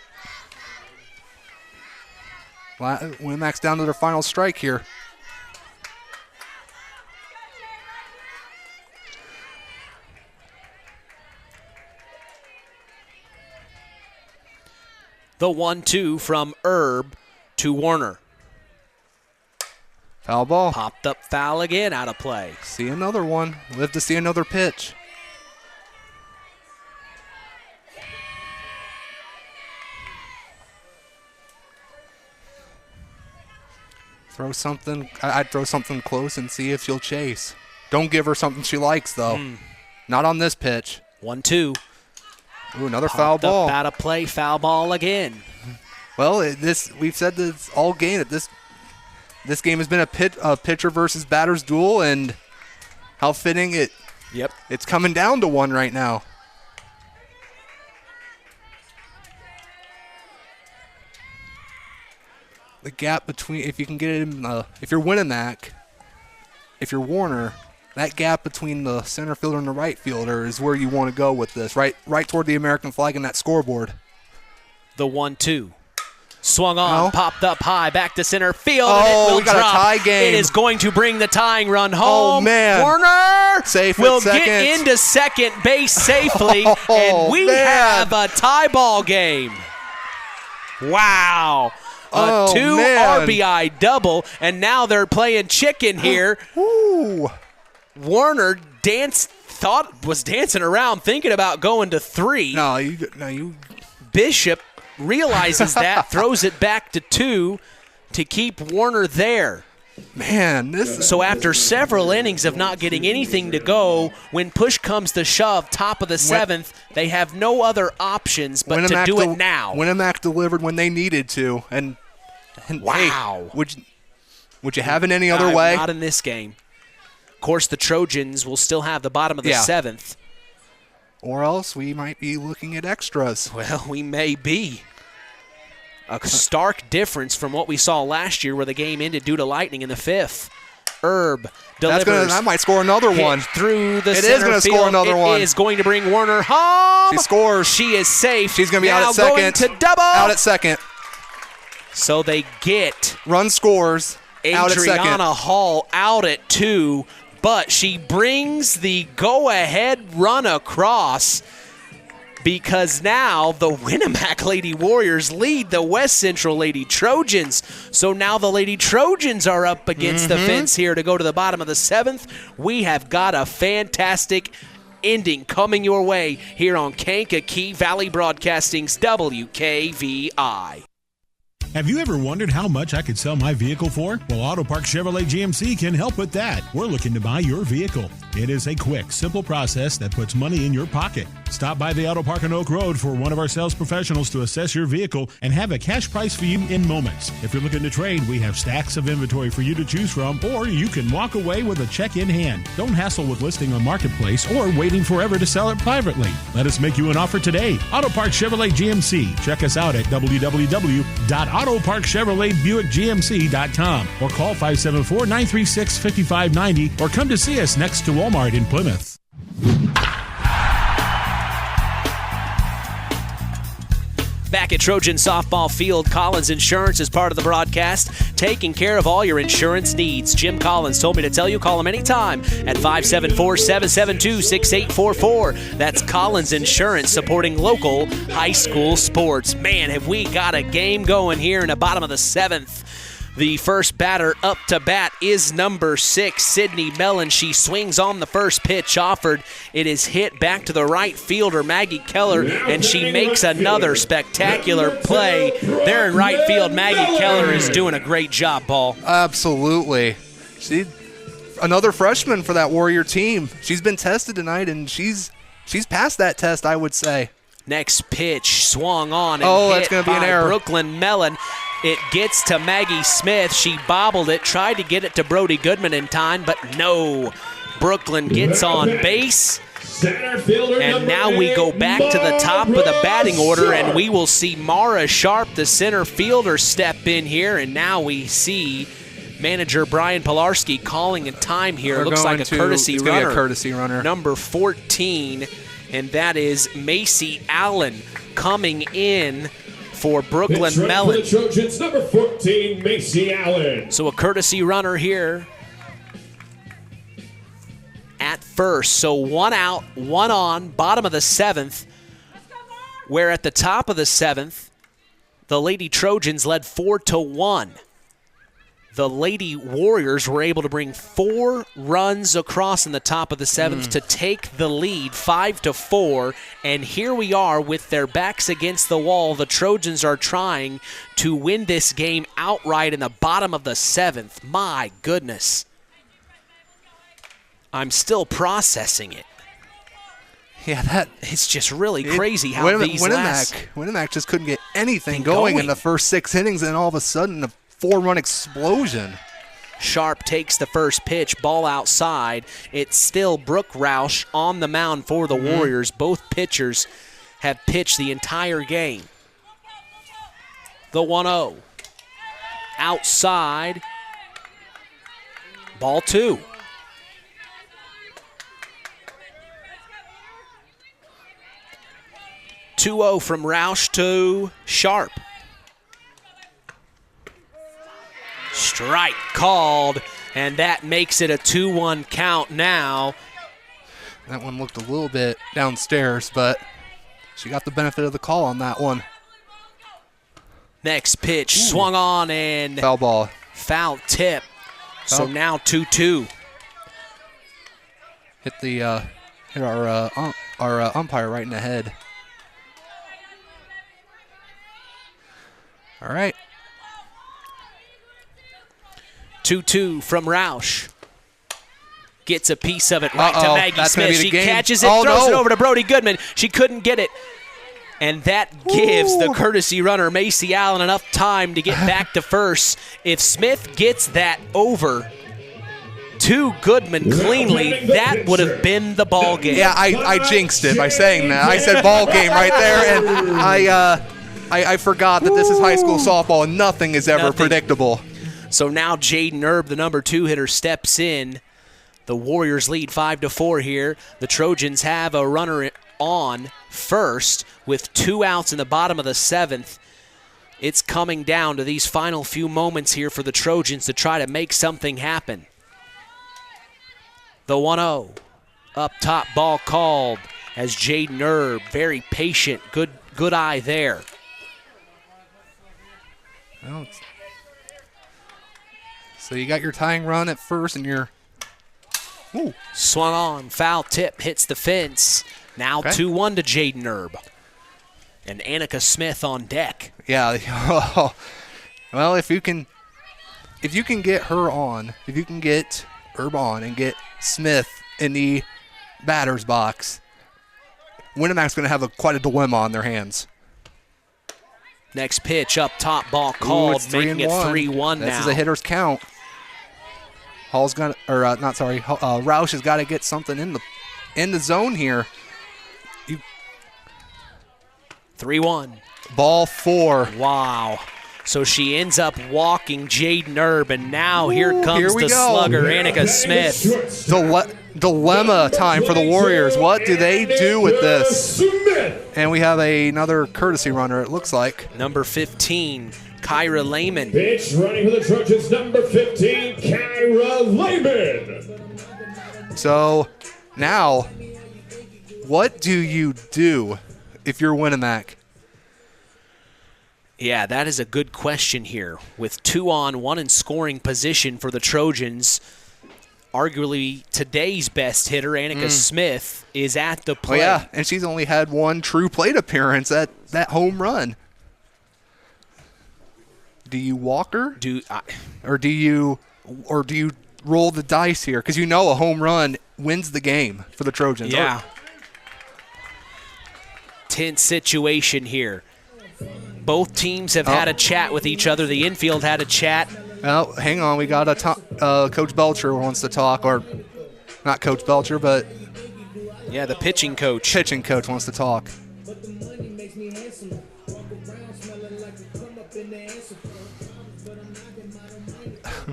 Speaker 4: Winamac's down to their final strike here.
Speaker 2: The 1-2 from Erb to Warner.
Speaker 4: Foul ball.
Speaker 2: Popped up foul again, out of play.
Speaker 4: See another one. Live to see another pitch. I'd throw something close and see if she'll chase. Don't give her something she likes, though. Not on this pitch.
Speaker 2: 1-2.
Speaker 4: Ooh, another foul ball.
Speaker 2: Out of play, foul ball again.
Speaker 4: Well, we've said this all game that this game has been a pitcher versus batter's duel, and how fitting it.
Speaker 2: Yep.
Speaker 4: It's coming down to one right now. The gap between, if you can get it in, if you're Winamac, if you're Warner, that gap between the center fielder and the right fielder is where you want to go with this, right toward the American flag and that scoreboard.
Speaker 2: The 1-2. Swung on, popped up high, back to center field,
Speaker 4: and
Speaker 2: it will
Speaker 4: we got
Speaker 2: drop.
Speaker 4: A tie game.
Speaker 2: It is going to bring the tying run home.
Speaker 4: Oh, man.
Speaker 2: Warner
Speaker 4: Safe
Speaker 2: will
Speaker 4: get
Speaker 2: into second base safely, and we have a tie ball game. Wow. A 2 RBI double, and now they're playing chicken here. Warner was dancing around thinking about going to 3.
Speaker 4: No,
Speaker 2: Bishop realizes that, throws it back to 2 to keep Warner there.
Speaker 4: Man,
Speaker 2: So after several innings of not getting anything to go, when push comes to shove, top of the 7th, they have no other options but to do it now.
Speaker 4: Winamac delivered when they needed to, and
Speaker 2: wow.
Speaker 4: Hey, would you have it any other way?
Speaker 2: Not in this game. Of course, the Trojans will still have the bottom of the 7th.
Speaker 4: Or else we might be looking at extras.
Speaker 2: Well, we may be. A stark difference from what we saw last year where the game ended due to lightning in the 5th. Herb delivers.
Speaker 4: That might score another one.
Speaker 2: Through the
Speaker 4: It
Speaker 2: center
Speaker 4: is going to score another one.
Speaker 2: It is going to bring Warner home.
Speaker 4: She scores.
Speaker 2: She is safe.
Speaker 4: She's going to be out at
Speaker 2: Now
Speaker 4: second.
Speaker 2: going to double.
Speaker 4: Out at second.
Speaker 2: So they get
Speaker 4: run scores. Out at second.
Speaker 2: Adriana Hall out at 2, but she brings the go-ahead run across because now the Winamac Lady Warriors lead the West Central Lady Trojans. So now the Lady Trojans are up against the fence here to go to the bottom of the 7th. We have got a fantastic ending coming your way here on Kankakee Valley Broadcasting's WKVI.
Speaker 5: Have you ever wondered how much I could sell my vehicle for? Well, Auto Park Chevrolet GMC can help with that. We're looking to buy your vehicle. It is a quick, simple process that puts money in your pocket. Stop by the Auto Park on Oak Road for one of our sales professionals to assess your vehicle and have a cash price for you in moments. If you're looking to trade, we have stacks of inventory for you to choose from, or you can walk away with a check in hand. Don't hassle with listing on Marketplace or waiting forever to sell it privately. Let us make you an offer today. Auto Park Chevrolet GMC. Check us out at www.autoparkchevroletbuickgmc.com or call 574-936-5590 or come to see us next to Walmart in Plymouth.
Speaker 2: Back at Trojan Softball Field, Collins Insurance is part of the broadcast, taking care of all your insurance needs. Jim Collins told me to tell you, call him anytime at 574-772-6844. That's Collins Insurance, supporting local high school sports. Man, have we got a game going here in the bottom of the 7th. The first batter up to bat is number 6, Sydney Mellon. She swings on the first pitch offered. It is hit back to the right fielder, Maggie Keller, and she makes another spectacular play. There in right field, Maggie Keller is doing a great job, Paul.
Speaker 4: Absolutely. Another freshman for that Warrior team. She's been tested tonight, and she's passed that test, I would say.
Speaker 2: Next pitch swung on and
Speaker 4: that's
Speaker 2: hit
Speaker 4: gonna be an
Speaker 2: by
Speaker 4: error.
Speaker 2: Brooklyn Mellon. It gets to Maggie Smith. She bobbled it, tried to get it to Brody Goodman in time, but no. Brooklyn gets on base. And now we go back to the top of the batting order, and we will see Mara Sharp, the center fielder, step in here. And now we see manager Brian Pilarski calling a time here. Looks like a courtesy runner.
Speaker 4: It's going to be a courtesy runner.
Speaker 2: Number 14, and that is Macy Allen coming in for Brooklyn Mellon.
Speaker 17: For the Trojans, number 14, Macy Allen.
Speaker 2: So a courtesy runner here at first. So 1 out, 1 on, bottom of the 7th, where at the top of the 7th, the Lady Trojans led 4-1. The Lady Warriors were able to bring 4 runs across in the top of the 7th to take the lead 5-4. And here we are with their backs against the wall. The Trojans are trying to win this game outright in the bottom of the 7th. My goodness. I'm still processing it.
Speaker 4: Yeah,
Speaker 2: it's just really crazy how
Speaker 4: Winamac just couldn't get anything going in the first 6 innings, and all of a sudden a 4-run explosion.
Speaker 2: Sharp takes the first pitch, ball outside. It's still Brooke Roush on the mound for the Warriors. Both pitchers have pitched the entire game. The 1-0. Outside. Ball 2. (2-0) from Roush to Sharp. Strike called, and that makes it a 2-1 count now.
Speaker 4: That one looked a little bit downstairs, but she got the benefit of the call on that one.
Speaker 2: Next pitch swung on and
Speaker 4: foul ball.
Speaker 2: Foul tip. So now 2-2.
Speaker 4: Hit our umpire right in the head. All right.
Speaker 2: 2-2 from Roush. Gets a piece of it right to Maggie
Speaker 4: That's
Speaker 2: Smith. She
Speaker 4: game.
Speaker 2: catches it, throws it over to Brody Goodman. She couldn't get it. And that gives the courtesy runner, Macy Allen, enough time to get back to first. If Smith gets that over to Goodman cleanly, that would have been the ball game.
Speaker 4: Yeah, I jinxed it by saying that. I said ball game right there, and I forgot that this is high school softball and nothing is ever predictable.
Speaker 2: So now Jaden Erb, the number 2 hitter, steps in. The Warriors lead 5-4 here. The Trojans have a runner on first with 2 outs in the bottom of the 7th. It's coming down to these final few moments here for the Trojans to try to make something happen. The 1-0. Up top, ball called as Jaden Erb, very patient, good eye there.
Speaker 4: Well, so you got your tying run at first and you're
Speaker 2: swung on, foul tip, hits the fence. Now 2-1 to Jaden Erb. And Annika Smith on deck.
Speaker 4: Yeah. Well, if you can get her on, if you can get Erb on and get Smith in the batter's box, Winamac's going to have quite a dilemma on their hands.
Speaker 2: Next pitch up top, ball called, making it 3-1 now.
Speaker 4: This is a hitter's count. Hall's got, Roush has got to get something in the zone here.
Speaker 2: 3-1.
Speaker 4: Ball 4.
Speaker 2: Wow. So she ends up walking Jaden Erb, and now here comes the slugger, Annika Smith.
Speaker 4: Dilemma time for the Warriors. What do they do with this? And we have another courtesy runner, it looks like.
Speaker 2: Number 15, Kyra Lehman.
Speaker 17: Pitch running for the Trojans, number 15, Kyra Lehman.
Speaker 4: So now, what do you do if you're Winamac?
Speaker 2: Yeah, that is a good question here. With 2 on, 1 in scoring position for the Trojans, arguably today's best hitter, Annika Smith, is at the plate.
Speaker 4: Oh, yeah, and she's only had 1 true plate appearance at that home run. Do you walk her? Or do you roll the dice here? Because you know a home run wins the game for the Trojans.
Speaker 2: Yeah. Tense situation here. Both teams have had a chat with each other. The infield had a chat.
Speaker 4: Oh, hang on. We got Coach Belcher wants to talk, or not Coach Belcher, but
Speaker 2: yeah, the pitching coach.
Speaker 4: Pitching coach wants to talk.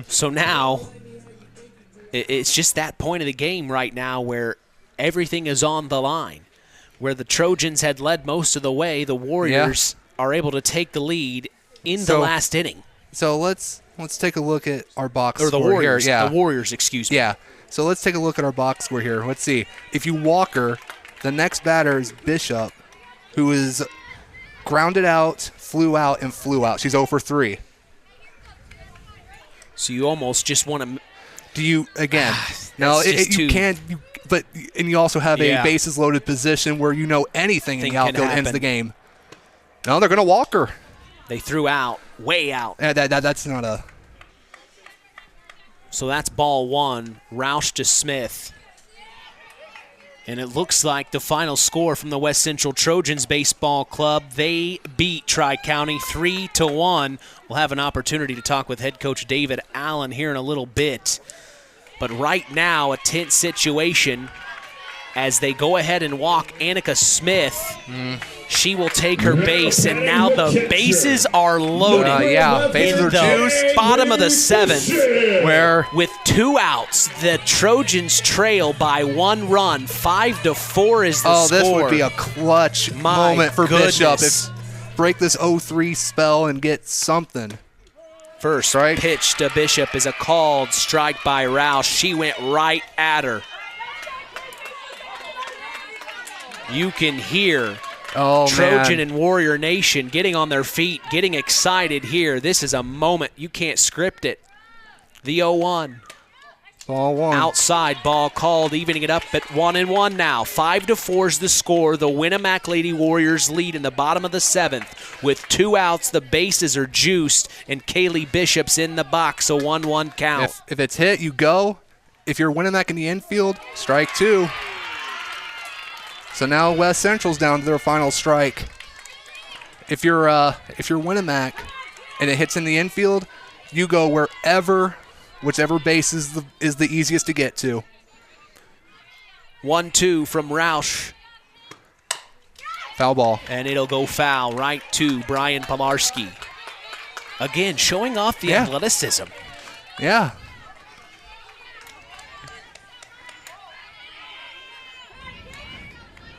Speaker 2: So now it's just that point of the game right now where everything is on the line. Where the Trojans had led most of the way, the Warriors are able to take the lead in the last inning.
Speaker 4: So let's take a look at our box
Speaker 2: or the
Speaker 4: score
Speaker 2: Warriors.
Speaker 4: here. Yeah.
Speaker 2: The Warriors, excuse me.
Speaker 4: Yeah. So let's take a look at our box score here. Let's see. If you walk her, the next batter is Bishop, who is grounded out, flew out. She's 0 for 3.
Speaker 2: So you almost just want to.
Speaker 4: Do you again? No, you can't. But you also have a bases loaded position where you know anything in the outfield ends the game. No, they're going to walk her.
Speaker 2: They threw out, way out.
Speaker 4: That's not a.
Speaker 2: So that's ball 1, Roush to Smith. And it looks like the final score from the West Central Trojans Baseball Club, they beat Tri-County 3-1. We'll have an opportunity to talk with head coach David Allen here in a little bit. But right now, a tense situation as they go ahead and walk Annika Smith. She will take her base, and now the bases are loaded.
Speaker 4: Bases are juiced.
Speaker 2: Bottom of the 7th,
Speaker 4: where
Speaker 2: with 2 outs, the Trojans trail by 1 run. 5-4 is the score.
Speaker 4: This would be a clutch moment for Bishop. Break this 0-3 spell and get something.
Speaker 2: First pitch to Bishop is a called strike by Roush. She went right at her. You can hear Trojan and Warrior Nation getting on their feet, getting excited here. This is a moment. You can't script it. The 0-1.
Speaker 4: Ball one.
Speaker 2: Outside ball called, evening it up at 1-1 now. 5-4 is the score. The Winamac Lady Warriors lead in the bottom of the 7th with 2 outs. The bases are juiced, and Kaylee Bishop's in the box. A 1-1 count.
Speaker 4: If it's hit, you go. If you're Winamac in the infield, strike 2. So now West Central's down to their final strike. If you're Winamac and it hits in the infield, you go whichever base is the easiest to get to.
Speaker 2: 1-2 from Roush.
Speaker 4: Foul ball.
Speaker 2: And it'll go foul right to Brian Pomarski. Again, showing off the athleticism.
Speaker 4: Yeah.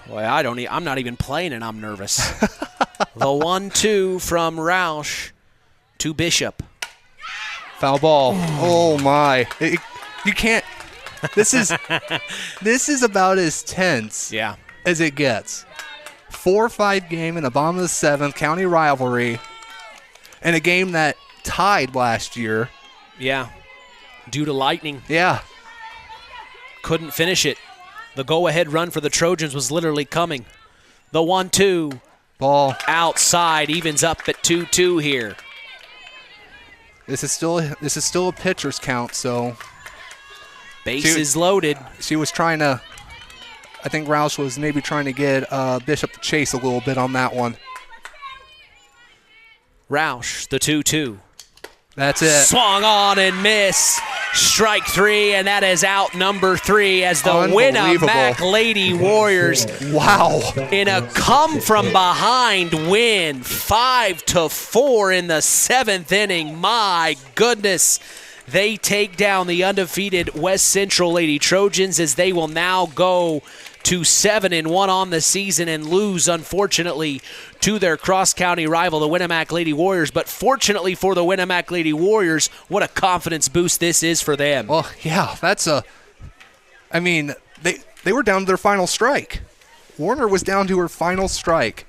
Speaker 2: Boy, I'm not even playing and I'm nervous. The 1-2 from Roush to Bishop.
Speaker 4: Foul ball. Oh my. You can't. This is about as tense as it gets. 4-5 game in the bottom of the 7th, county rivalry, and a game that tied last year.
Speaker 2: Yeah. Due to lightning.
Speaker 4: Yeah.
Speaker 2: Couldn't finish it. The go-ahead run for the Trojans was literally coming. The 1-2.
Speaker 4: Ball.
Speaker 2: Outside, evens up at 2-2 here.
Speaker 4: This is still a pitcher's count, so.
Speaker 2: Bases loaded.
Speaker 4: She was trying to, I think Roush was maybe trying to get Bishop to chase a little bit on that one.
Speaker 2: Roush, the 2-2.
Speaker 4: That's it.
Speaker 2: Swung on and miss. Strike 3, and that is out number 3 as the Winamac Lady Warriors, in a come-from-behind win, 5-4 in the 7th inning. My goodness. They take down the undefeated West Central Lady Trojans as they will now go to 7-1 on the season and lose, unfortunately, to their cross-county rival, the Winamac Lady Warriors. But fortunately for the Winamac Lady Warriors, what a confidence boost this is for them.
Speaker 4: Well, yeah, they were down to their final strike. Warner was down to her final strike.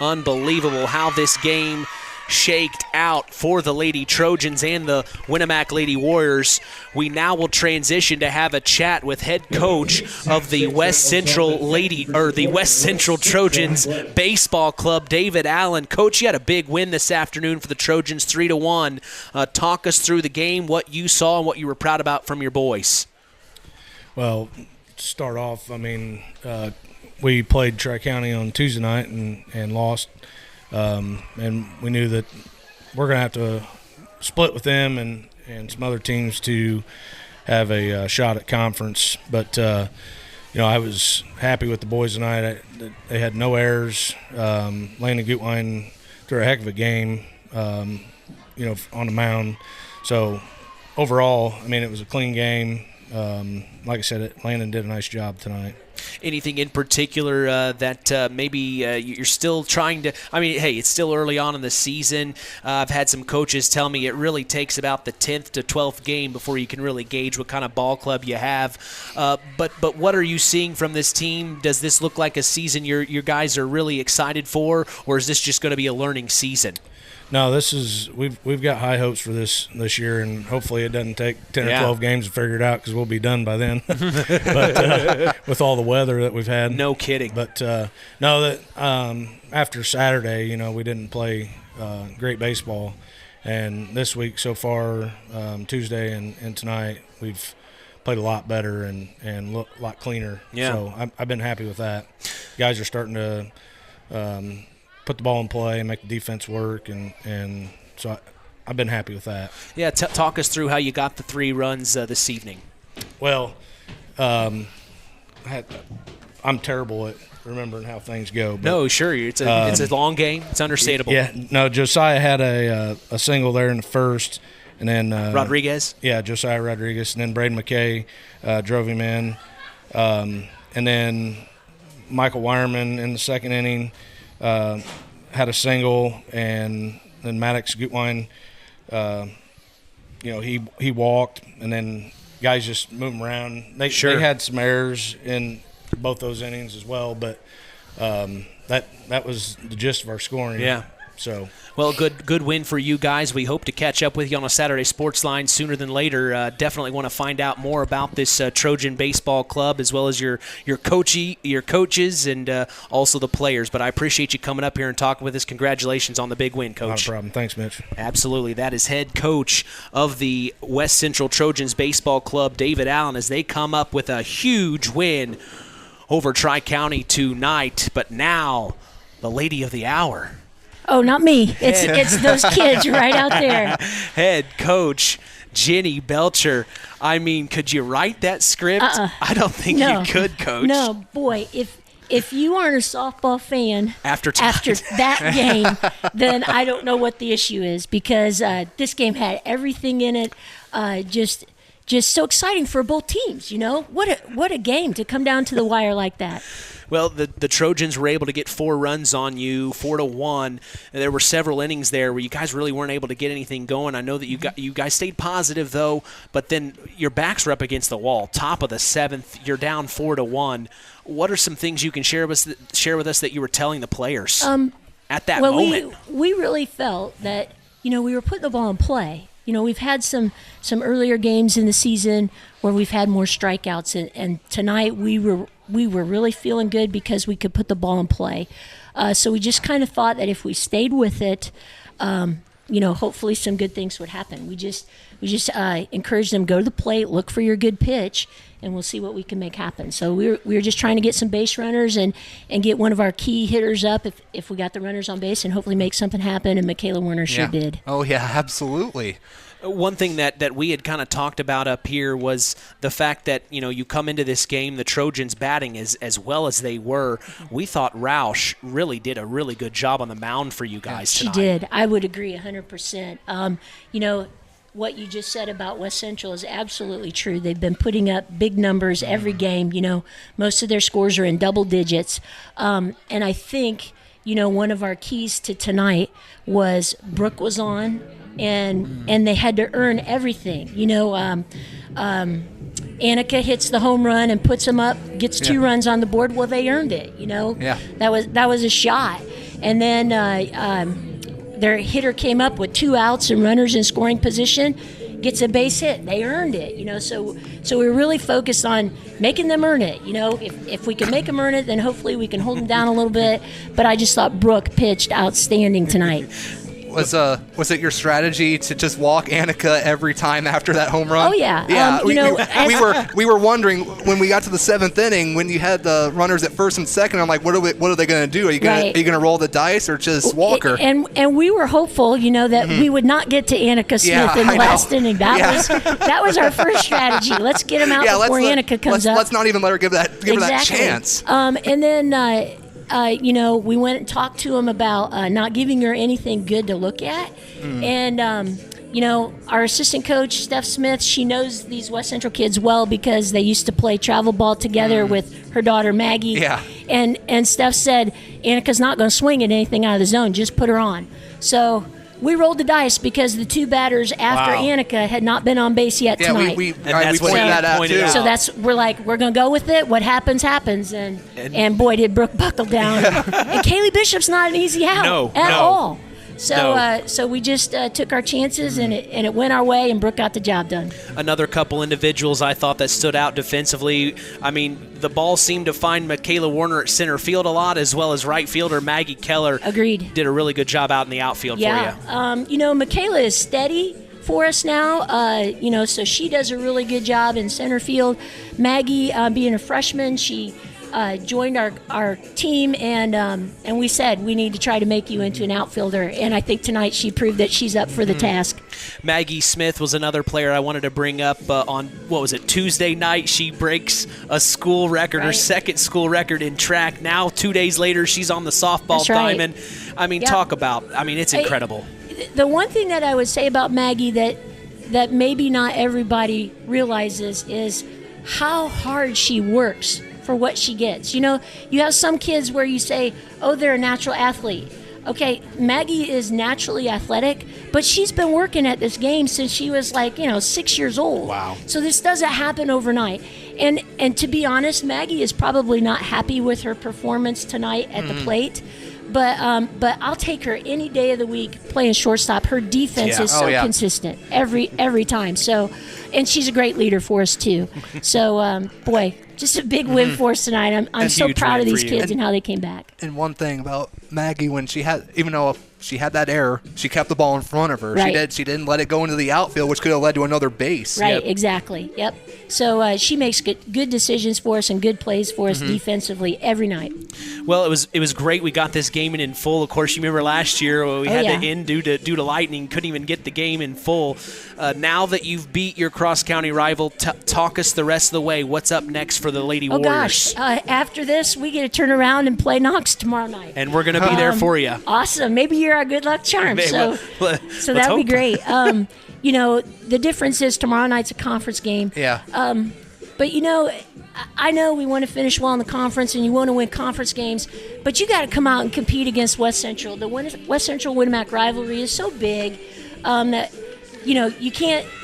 Speaker 2: Unbelievable how this game shaked out for the Lady Trojans and the Winamac Lady Warriors. We now will transition to have a chat with head coach of the West Central Trojans baseball club, David Allen. Coach, you had a big win this afternoon for the Trojans, 3-1. Talk us through the game, what you saw and what you were proud about from your boys.
Speaker 8: Well, to start off, we played Tri-County on Tuesday night and lost. And we knew that we're going to have to split with them and some other teams to have a shot at conference. But, I was happy with the boys tonight. They had no errors. Landon Gutwein threw a heck of a game, on the mound. So, overall, it was a clean game. Like I said, Landon did a nice job tonight.
Speaker 2: Anything in particular that maybe you're still trying to – it's still early on in the season. I've had some coaches tell me it really takes about the 10th to 12th game before you can really gauge what kind of ball club you have. But what are you seeing from this team? Does this look like a season your guys are really excited for, or is this just going to be a learning season?
Speaker 8: No, we've got high hopes for this year, and hopefully it doesn't take 10 or 12 games to figure it out because we'll be done by then. But with all the weather that we've had,
Speaker 2: no kidding.
Speaker 8: But after Saturday, we didn't play great baseball, and this week so far, Tuesday and tonight, we've played a lot better and look a lot cleaner.
Speaker 2: Yeah.
Speaker 8: So I've been happy with that. Guys are starting to put the ball in play and make the defense work, and so I've been happy with that.
Speaker 2: Yeah, talk us through how you got the 3 runs this evening.
Speaker 8: Well, I'm terrible at remembering how things go. But,
Speaker 2: no, sure, it's a long game. It's understandable.
Speaker 8: Yeah, no, Josiah had a single there in the first, and then
Speaker 2: Rodriguez.
Speaker 8: Yeah, Josiah Rodriguez, and then Braden McKay drove him in, and then Michael Wireman in the second inning. Had a single, and then Maddox Gutwein, he walked, and then guys just move him around. They had some errors in both those innings as well, but that was the gist of our scoring.
Speaker 2: Yeah.
Speaker 8: So,
Speaker 2: well, good win for you guys. We hope to catch up with you on a Saturday Sports Line sooner than later. Definitely want to find out more about this Trojan baseball club, as well as your coaches and also the players. But I appreciate you coming up here and talking with us. Congratulations on the big win, Coach.
Speaker 8: Not a problem. Thanks, Mitch.
Speaker 2: Absolutely. That is head coach of the West Central Trojans baseball club, David Allen, as they come up with a huge win over Tri-County tonight. But now, the lady of the hour.
Speaker 9: Oh, not me. It's those kids right out there.
Speaker 2: Head coach Jenny Belcher. I mean, could you write that script? I don't think you could, Coach.
Speaker 9: No, boy, if you aren't a softball fan
Speaker 2: after
Speaker 9: that game, then I don't know what the issue is, because this game had everything in it. Just so exciting for both teams. What a game to come down to the wire like that.
Speaker 2: Well, the Trojans were able to get 4 runs on you, 4-1. There were several innings there where you guys really weren't able to get anything going. I know that you guys stayed positive, though, but then your backs were up against the wall. Top of the 7th, you're down 4-1. What are some things you can share with us that you were telling the players at that moment?
Speaker 9: We really felt that we were putting the ball in play. We've had some earlier games in the season where we've had more strikeouts, and tonight we were really feeling good because we could put the ball in play. So we just kind of thought that if we stayed with it, hopefully some good things would happen. We just encouraged them, go to the plate, look for your good pitch, and we'll see what we can make happen. So we were just trying to get some base runners and get one of our key hitters up if we got the runners on base, and hopefully make something happen, and Michaela Werner sure did.
Speaker 4: Oh, yeah, absolutely.
Speaker 2: One thing that we had kind of talked about up here was the fact that, you come into this game, the Trojans batting as well as they were. We thought Roush really did a really good job on the mound for you guys tonight.
Speaker 9: She did. I would agree 100%. What you just said about West Central is absolutely true. They've been putting up big numbers every game. Most of their scores are in double digits. And I think, one of our keys to tonight was Brooke was on, and they had to earn everything. Annika hits the home run and puts them up, gets 2 runs on the board. Well, they earned it. That was a shot. And then their hitter came up with 2 outs and runners in scoring position, gets a base hit. They earned it. So we were really focused on making them earn it. If we can make them earn it, then hopefully we can hold them down a little bit. But I just thought Brooke pitched outstanding tonight.
Speaker 4: Was it your strategy to just walk Annika every time after that home run?
Speaker 9: Oh yeah.
Speaker 4: Yeah. We were wondering when we got to the 7th inning, when you had the runners at first and second. I'm like, what are they going to do? Are you going to roll the dice or just walk her?
Speaker 9: And we were hopeful, that we would not get to Annika Smith in the last inning. That was our first strategy. Let's get him out before Annika comes up.
Speaker 4: Let's not even let her give her that chance.
Speaker 9: And then. We went and talked to him about not giving her anything good to look at. And, our assistant coach, Steph Smith, she knows these West Central kids well because they used to play travel ball together with her daughter, Maggie.
Speaker 4: Yeah.
Speaker 9: And Steph said, Annika's not going to swing at anything out of the zone. Just put her on. So we rolled the dice because the 2 batters after Annika had not been on base yet tonight.
Speaker 4: We pointed that out too.
Speaker 9: So we're going to go with it. What happens, happens. And boy, did Brooke buckle down. And Kaylee Bishop's not an easy out at all. So we just took our chances, and it went our way, and Brooke got the job done.
Speaker 2: Another couple individuals I thought that stood out defensively. I mean, the ball seemed to find Michaela Werner at center field a lot, as well as right fielder Maggie Keller.
Speaker 9: Agreed.
Speaker 2: Did a really good job out in the outfield for you.
Speaker 9: Michaela is steady for us now, so she does a really good job in center field. Maggie, being a freshman, she joined our team, and we said we need to try to make you into an outfielder, and I think tonight she proved that she's up for the task.
Speaker 2: Maggie Smith was another player I wanted to bring up on, Tuesday night. She breaks a school record, her second school record in track. Now 2 days later, she's on the softball diamond. I mean, it's incredible.
Speaker 9: The one thing that I would say about Maggie that maybe not everybody realizes is how hard she works for what she gets. You have some kids where you say, oh, they're a natural athlete. Okay, Maggie is naturally athletic, but she's been working at this game since she was 6 years old.
Speaker 2: Wow.
Speaker 9: So this doesn't happen overnight. And to be honest, Maggie is probably not happy with her performance tonight at the plate. But I'll take her any day of the week playing shortstop. Her defense is so consistent every time. So, and she's a great leader for us too. So, boy, just a big win for us tonight. I'm so proud of these kids and how they came back.
Speaker 4: And one thing about Maggie, when she had, even though she had that error, she kept the ball in front of her.
Speaker 9: Right.
Speaker 4: She didn't let it go into the outfield, which could have led to another base.
Speaker 9: Right, exactly. Yep. So she makes good decisions for us and good plays for us defensively every night.
Speaker 2: Well, it was great. We got this game in full. Of course, you remember last year we had to end due to lightning. Couldn't even get the game in full. Now that you've beat your cross-county rival, talk us the rest of the way. What's up next for the Lady Warriors?
Speaker 9: Oh, gosh. After this, we get to turn around and play Knox tomorrow night.
Speaker 2: And we're going to be there for you.
Speaker 9: Awesome. Maybe you're our good luck charm. So that'd be great. You know, the difference is tomorrow night's a conference game.
Speaker 4: Yeah.
Speaker 9: But, you know, I know we want to finish well in the conference and you want to win conference games, but you got to come out and compete against West Central. The West Central Winamac rivalry is so big that, you know, you can't –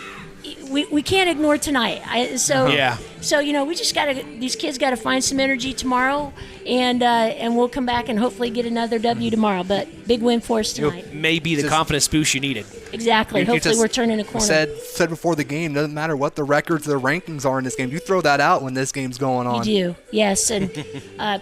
Speaker 9: we can't ignore tonight. So, you know, we just got to – these kids got to find some energy tomorrow, and we'll come back and hopefully get another W tomorrow. But big win for us tonight.
Speaker 2: Maybe the confidence boost you needed.
Speaker 9: Exactly. Hopefully we're turning a corner.
Speaker 4: Said before the game, doesn't matter what the records or the rankings are in this game. You throw that out when this game's going on.
Speaker 9: You do, yes. And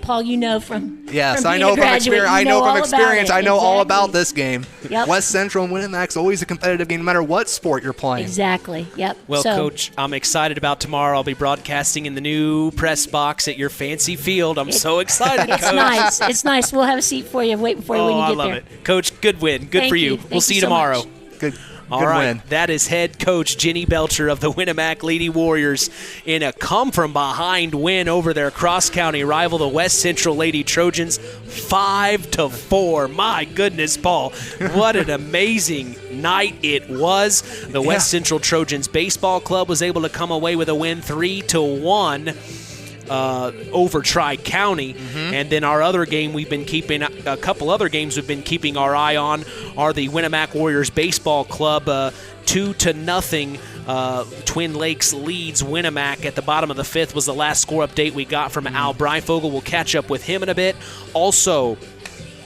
Speaker 9: Paul, you know from
Speaker 4: I know from experience. I know all about this game.
Speaker 9: Yep.
Speaker 4: West Central and Winamac's always a competitive game, no matter what sport you're playing.
Speaker 9: Exactly. Yep.
Speaker 2: Well, Coach, I'm excited about tomorrow. I'll be broadcasting in the new press box at your fancy field. I'm so excited.
Speaker 9: It's nice. It's nice. We'll have a seat for you waiting for you when you get there.
Speaker 2: I love it. Coach, good win. Good for you. We'll see you tomorrow.
Speaker 4: Good.
Speaker 2: All right,
Speaker 4: win.
Speaker 2: That is head coach Jenny Belcher of the Winamac Lady Warriors in a come-from-behind win over their cross-county rival, the West Central Lady Trojans, 5-4. My goodness, Paul, what an amazing night it was. The West Central Trojans Baseball Club was able to come away with a win 3-1. Over Tri-County. And then our other game we've been keeping, a couple other games we've been keeping our eye on are the Winamac Warriors Baseball Club 2-0. Twin Lakes leads Winamac at the bottom of the fifth was the last score update we got from Al Breifogel. We'll catch up with him in a bit. Also,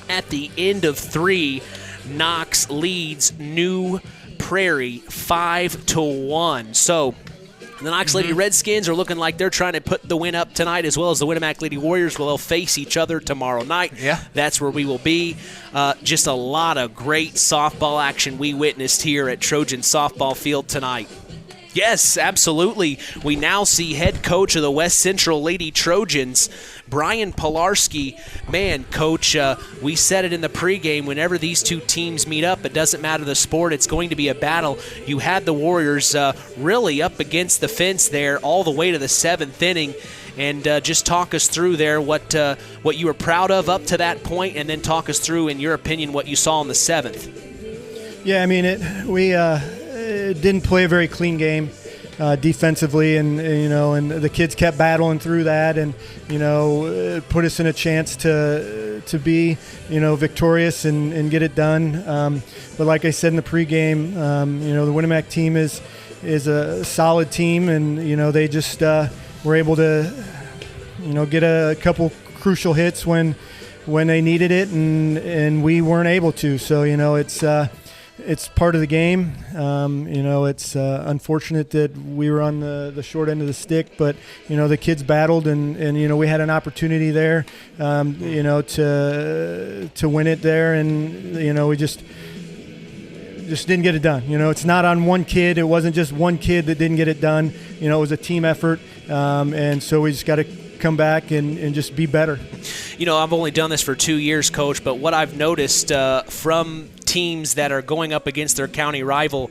Speaker 2: at the end of 3, Knox leads New Prairie 5-1. So the Knox Lady Redskins are looking like they're trying to put the win up tonight, as well as the Winamac Lady Warriors. They'll face each other tomorrow night.
Speaker 4: Yeah.
Speaker 2: That's where we will be. Just a lot of great softball action we witnessed here at Trojan Softball Field tonight. Yes, absolutely. We now see head coach of the West Central Lady Trojans, Brian Pilarski. Man, Coach, we said it in the pregame, whenever these two teams meet up, it doesn't matter the sport, it's going to be a battle. You had the Warriors really up against the fence there all the way to the 7th inning. And just talk us through there what you were proud of up to that point, and then talk us through, in your opinion, what you saw in the 7th.
Speaker 10: Yeah, I mean, we didn't play a very clean game defensively, and the kids kept battling through that, and put us in a chance to be victorious and get it done. But like I said in the pregame, the Winamac team is a solid team, and they just were able to get a couple crucial hits when they needed it, and we weren't able to. So it's part of the game. It's unfortunate that we were on the short end of the stick, but the kids battled, and we had an opportunity there, to win it there, and we just didn't get it done. It's not on one kid. It wasn't just one kid that didn't get it done. It was a team effort, and so we just got to come back and just be better.
Speaker 2: I've only done this for 2 years, Coach, but what I've noticed from teams that are going up against their county rival,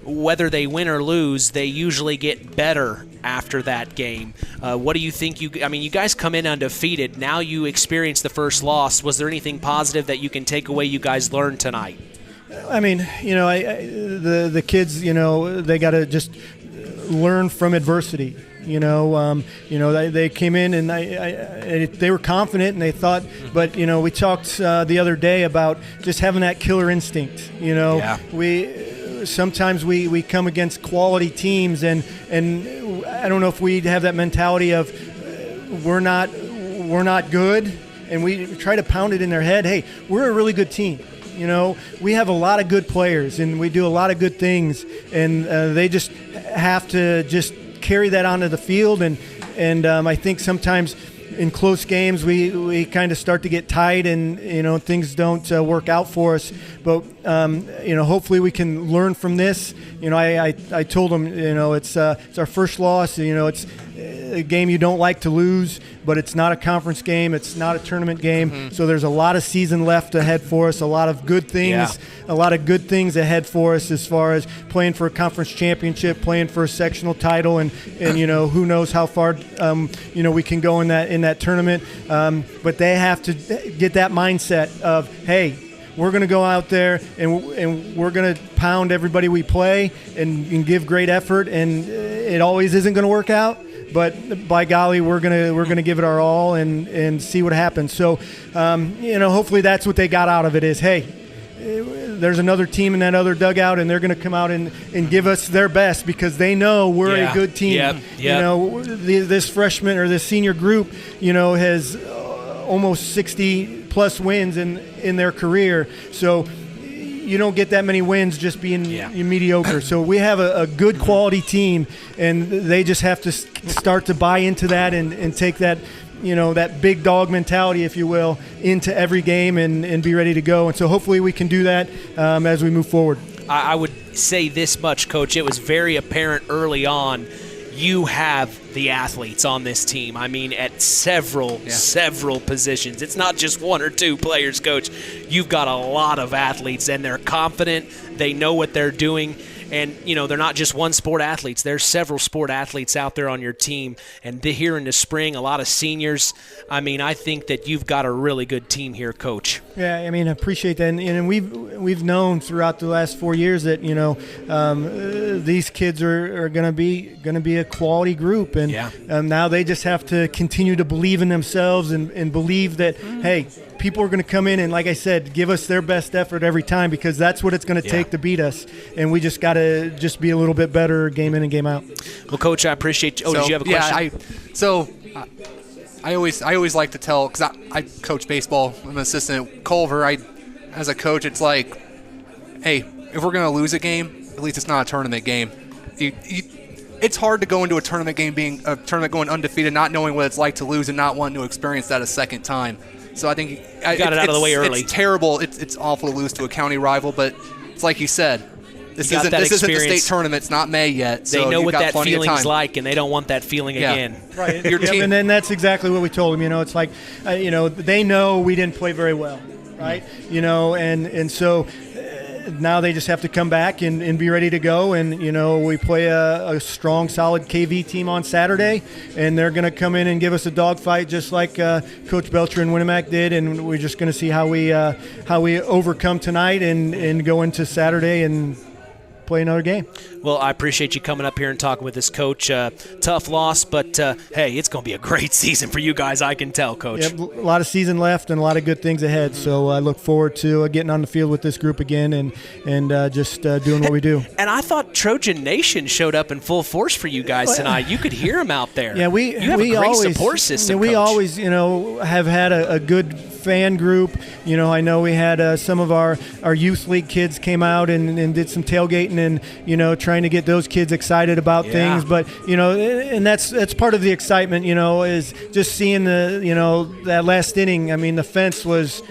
Speaker 2: whether they win or lose, they usually get better after that game. What do you think? You guys come in undefeated. Now you experience the first loss. Was there anything positive that you can take away you guys learned tonight?
Speaker 10: I mean, the kids, they got to just learn from adversity. They came in and they were confident, and they thought, but we talked the other day about just having that killer instinct. Sometimes we come against quality teams, and I don't know if we have that mentality of we're not good, and we try to pound it in their head, hey, we're a really good team. You know, we have a lot of good players, and we do a lot of good things, and they just have to just carry that onto the field. And I think sometimes in close games we kind of start to get tight, and things don't work out for us. But hopefully we can learn from this. I told them, it's our first loss. It's a game you don't like to lose, but it's not a conference game. It's not a tournament game. Mm-hmm. So there's a lot of season left ahead for us. A lot of good things. A lot of good things ahead for us as far as playing for a conference championship, playing for a sectional title, and who knows how far we can go in that tournament. But they have to get that mindset of, hey, we're going to go out there and we're going to pound everybody we play and give great effort, and it always isn't going to work out. But by golly, we're gonna give it our all and see what happens. So, hopefully that's what they got out of it is, hey, there's another team in that other dugout, and they're going to come out and give us their best because they know we're a good team. Yep. This freshman or this senior group, has almost 60-plus wins in their career. So you don't get that many wins just being mediocre. So we have a good quality team, and they just have to start to buy into that and take that, that big dog mentality, if you will, into every game and be ready to go. And so hopefully we can do that as we move forward.
Speaker 2: I would say this much, Coach. It was very apparent early on you have the athletes on this team. I mean, at several positions. It's not just one or two players, Coach. You've got a lot of athletes, and they're confident. They know what they're doing. And, they're not just one sport athletes. There's several sport athletes out there on your team. And here in the spring, a lot of seniors. I mean, I think that you've got a really good team here, Coach.
Speaker 10: Yeah, I mean, I appreciate that. And we've known throughout the last 4 years that, these kids are going to be a quality group. And now they just have to continue to believe in themselves and believe that, hey, people are going to come in and, like I said, give us their best effort every time, because that's what it's going to take to beat us. And we just got to just be a little bit better game in and game out.
Speaker 2: Well, Coach, I appreciate you. Oh, did you have a question?
Speaker 4: I always like to tell, because I coach baseball. I'm an assistant at Culver. As a coach, it's like, hey, if we're going to lose a game, at least it's not a tournament game. It's hard to go into a tournament game being a tournament going undefeated, not knowing what it's like to lose and not wanting to experience that a second time. So I think
Speaker 2: you got it out of the way early.
Speaker 4: It's terrible. It's awful to lose to a county rival, but it's like you said. This isn't the state tournament. It's not May yet. So
Speaker 2: they know what that feeling's like, and they don't want that feeling again.
Speaker 10: Right. Your team. And then that's exactly what we told them. It's like, they know we didn't play very well, right? And so now they just have to come back and be ready to go. And, we play a strong, solid KV team on Saturday, and they're going to come in and give us a dogfight just like Coach Belcher and Winamac did. And we're just going to see how we overcome tonight and go into Saturday and play another game.
Speaker 2: Well, I appreciate you coming up here and talking with us, Coach. Tough loss, but, hey, it's going to be a great season for you guys, I can tell, Coach.
Speaker 10: Yep, a lot of season left and a lot of good things ahead. So I look forward to getting on the field with this group again and just doing what we do.
Speaker 2: And I thought Trojan Nation showed up in full force for you guys tonight. You could hear them out there.
Speaker 10: Yeah,
Speaker 2: you have a great support system,
Speaker 10: we
Speaker 2: Coach.
Speaker 10: always, have had a good fan group. I know we had some of our youth league kids came out and did some tailgating and, trying to get those kids excited about things. But, and that's part of the excitement, is just seeing that last inning. I mean, the fence was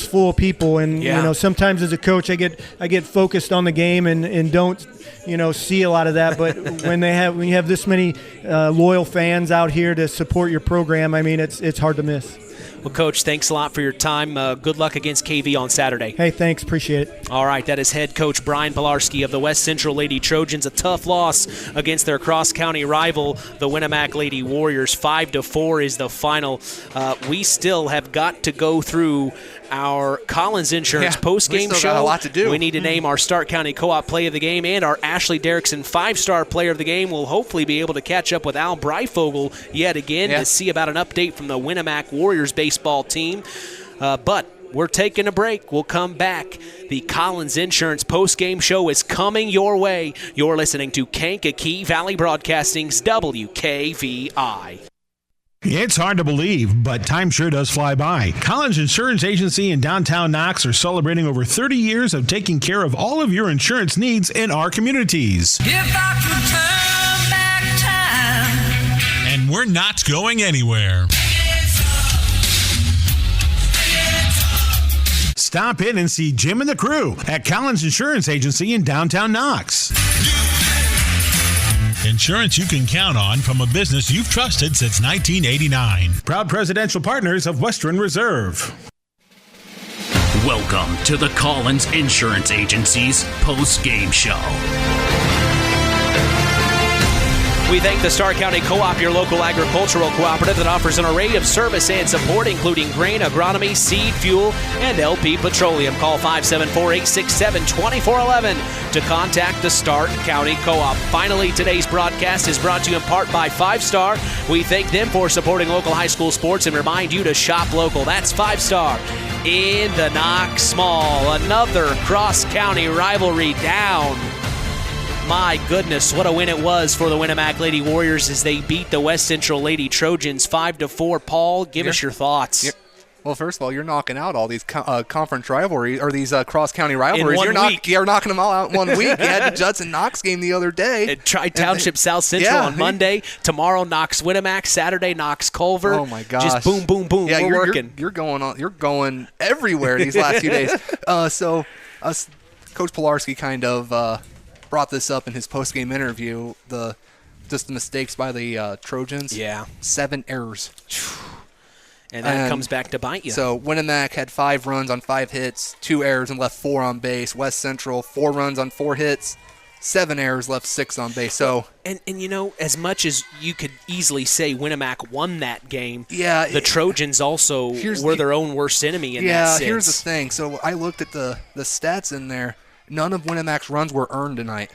Speaker 10: full of people. And, sometimes as a coach, I get focused on the game and don't, see a lot of that. But when you have this many loyal fans out here to support your program, I mean, it's hard to miss.
Speaker 2: Well, Coach, thanks a lot for your time. Good luck against KV on Saturday.
Speaker 10: Hey, thanks. Appreciate it.
Speaker 2: All right, that is head coach Brian Pilarski of the West Central Lady Trojans. A tough loss against their cross-county rival, the Winamac Lady Warriors. 5-4 is the final. We still have got to go through our Collins Insurance post-game show.
Speaker 4: Got a lot to do.
Speaker 2: We need to name our Stark County Co-op Play of the Game, and our Ashley Derrickson 5-star Player of the Game. We'll hopefully be able to catch up with Al Breifogel yet again to see about an update from the Winamac Warriors baseball team. But we're taking a break. We'll come back. The Collins Insurance post-game show is coming your way. You're listening to Kankakee Valley Broadcasting's WKVI.
Speaker 5: It's hard to believe, but time sure does fly by. Collins Insurance Agency in downtown Knox are celebrating over 30 years of taking care of all of your insurance needs in our communities.
Speaker 11: If I could turn back time.
Speaker 1: And we're not going anywhere.
Speaker 5: Stop in and see Jim and the crew at Collins Insurance Agency in downtown Knox.
Speaker 1: Insurance you can count on from a business you've trusted since 1989.
Speaker 5: Proud presidential partners of Western Reserve.
Speaker 1: Welcome to the Collins Insurance Agency's post-game show.
Speaker 2: We thank the Starr County Co-op, your local agricultural cooperative that offers an array of service and support, including grain, agronomy, seed, fuel, and LP Petroleum. Call 574-867-2411 to contact the Starr County Co-op. Finally, today's broadcast is brought to you in part by 5 Star. We thank them for supporting local high school sports and remind you to shop local. That's 5 Star in the Knox Mall. Another cross-county rivalry down. My goodness, what a win it was for the Winamac Lady Warriors as they beat the West Central Lady Trojans 5-4. Paul, give us your thoughts.
Speaker 4: Well, first of all, you're knocking out all these conference rivalries or these cross-county rivalries.
Speaker 2: In 1 week.
Speaker 4: You're knocking them all out in 1 week. You had the Judson-Knox game the other day.
Speaker 2: Tri-Township South Central on Monday. Tomorrow, Knox-Winamac. Saturday, Knox-Culver.
Speaker 4: Oh, my gosh.
Speaker 2: Just boom, boom, boom.
Speaker 4: Yeah,
Speaker 2: We're working.
Speaker 4: You're going everywhere these last few days. So Coach Pilarski kind of brought this up in his post-game interview, just the mistakes by the Trojans.
Speaker 2: Yeah.
Speaker 4: 7 errors.
Speaker 2: And that comes back to bite you.
Speaker 4: So Winamac had 5 runs on 5 hits, 2 errors, and left 4 on base. West Central, 4 runs on 4 hits, 7 errors, left 6 on base. So
Speaker 2: and you know, as much as you could easily say Winamac won that game,
Speaker 4: the
Speaker 2: Trojans also were their own worst enemy in that sense.
Speaker 4: Yeah, here's the thing. So I looked at the stats in there. None of Winamac's runs were earned tonight.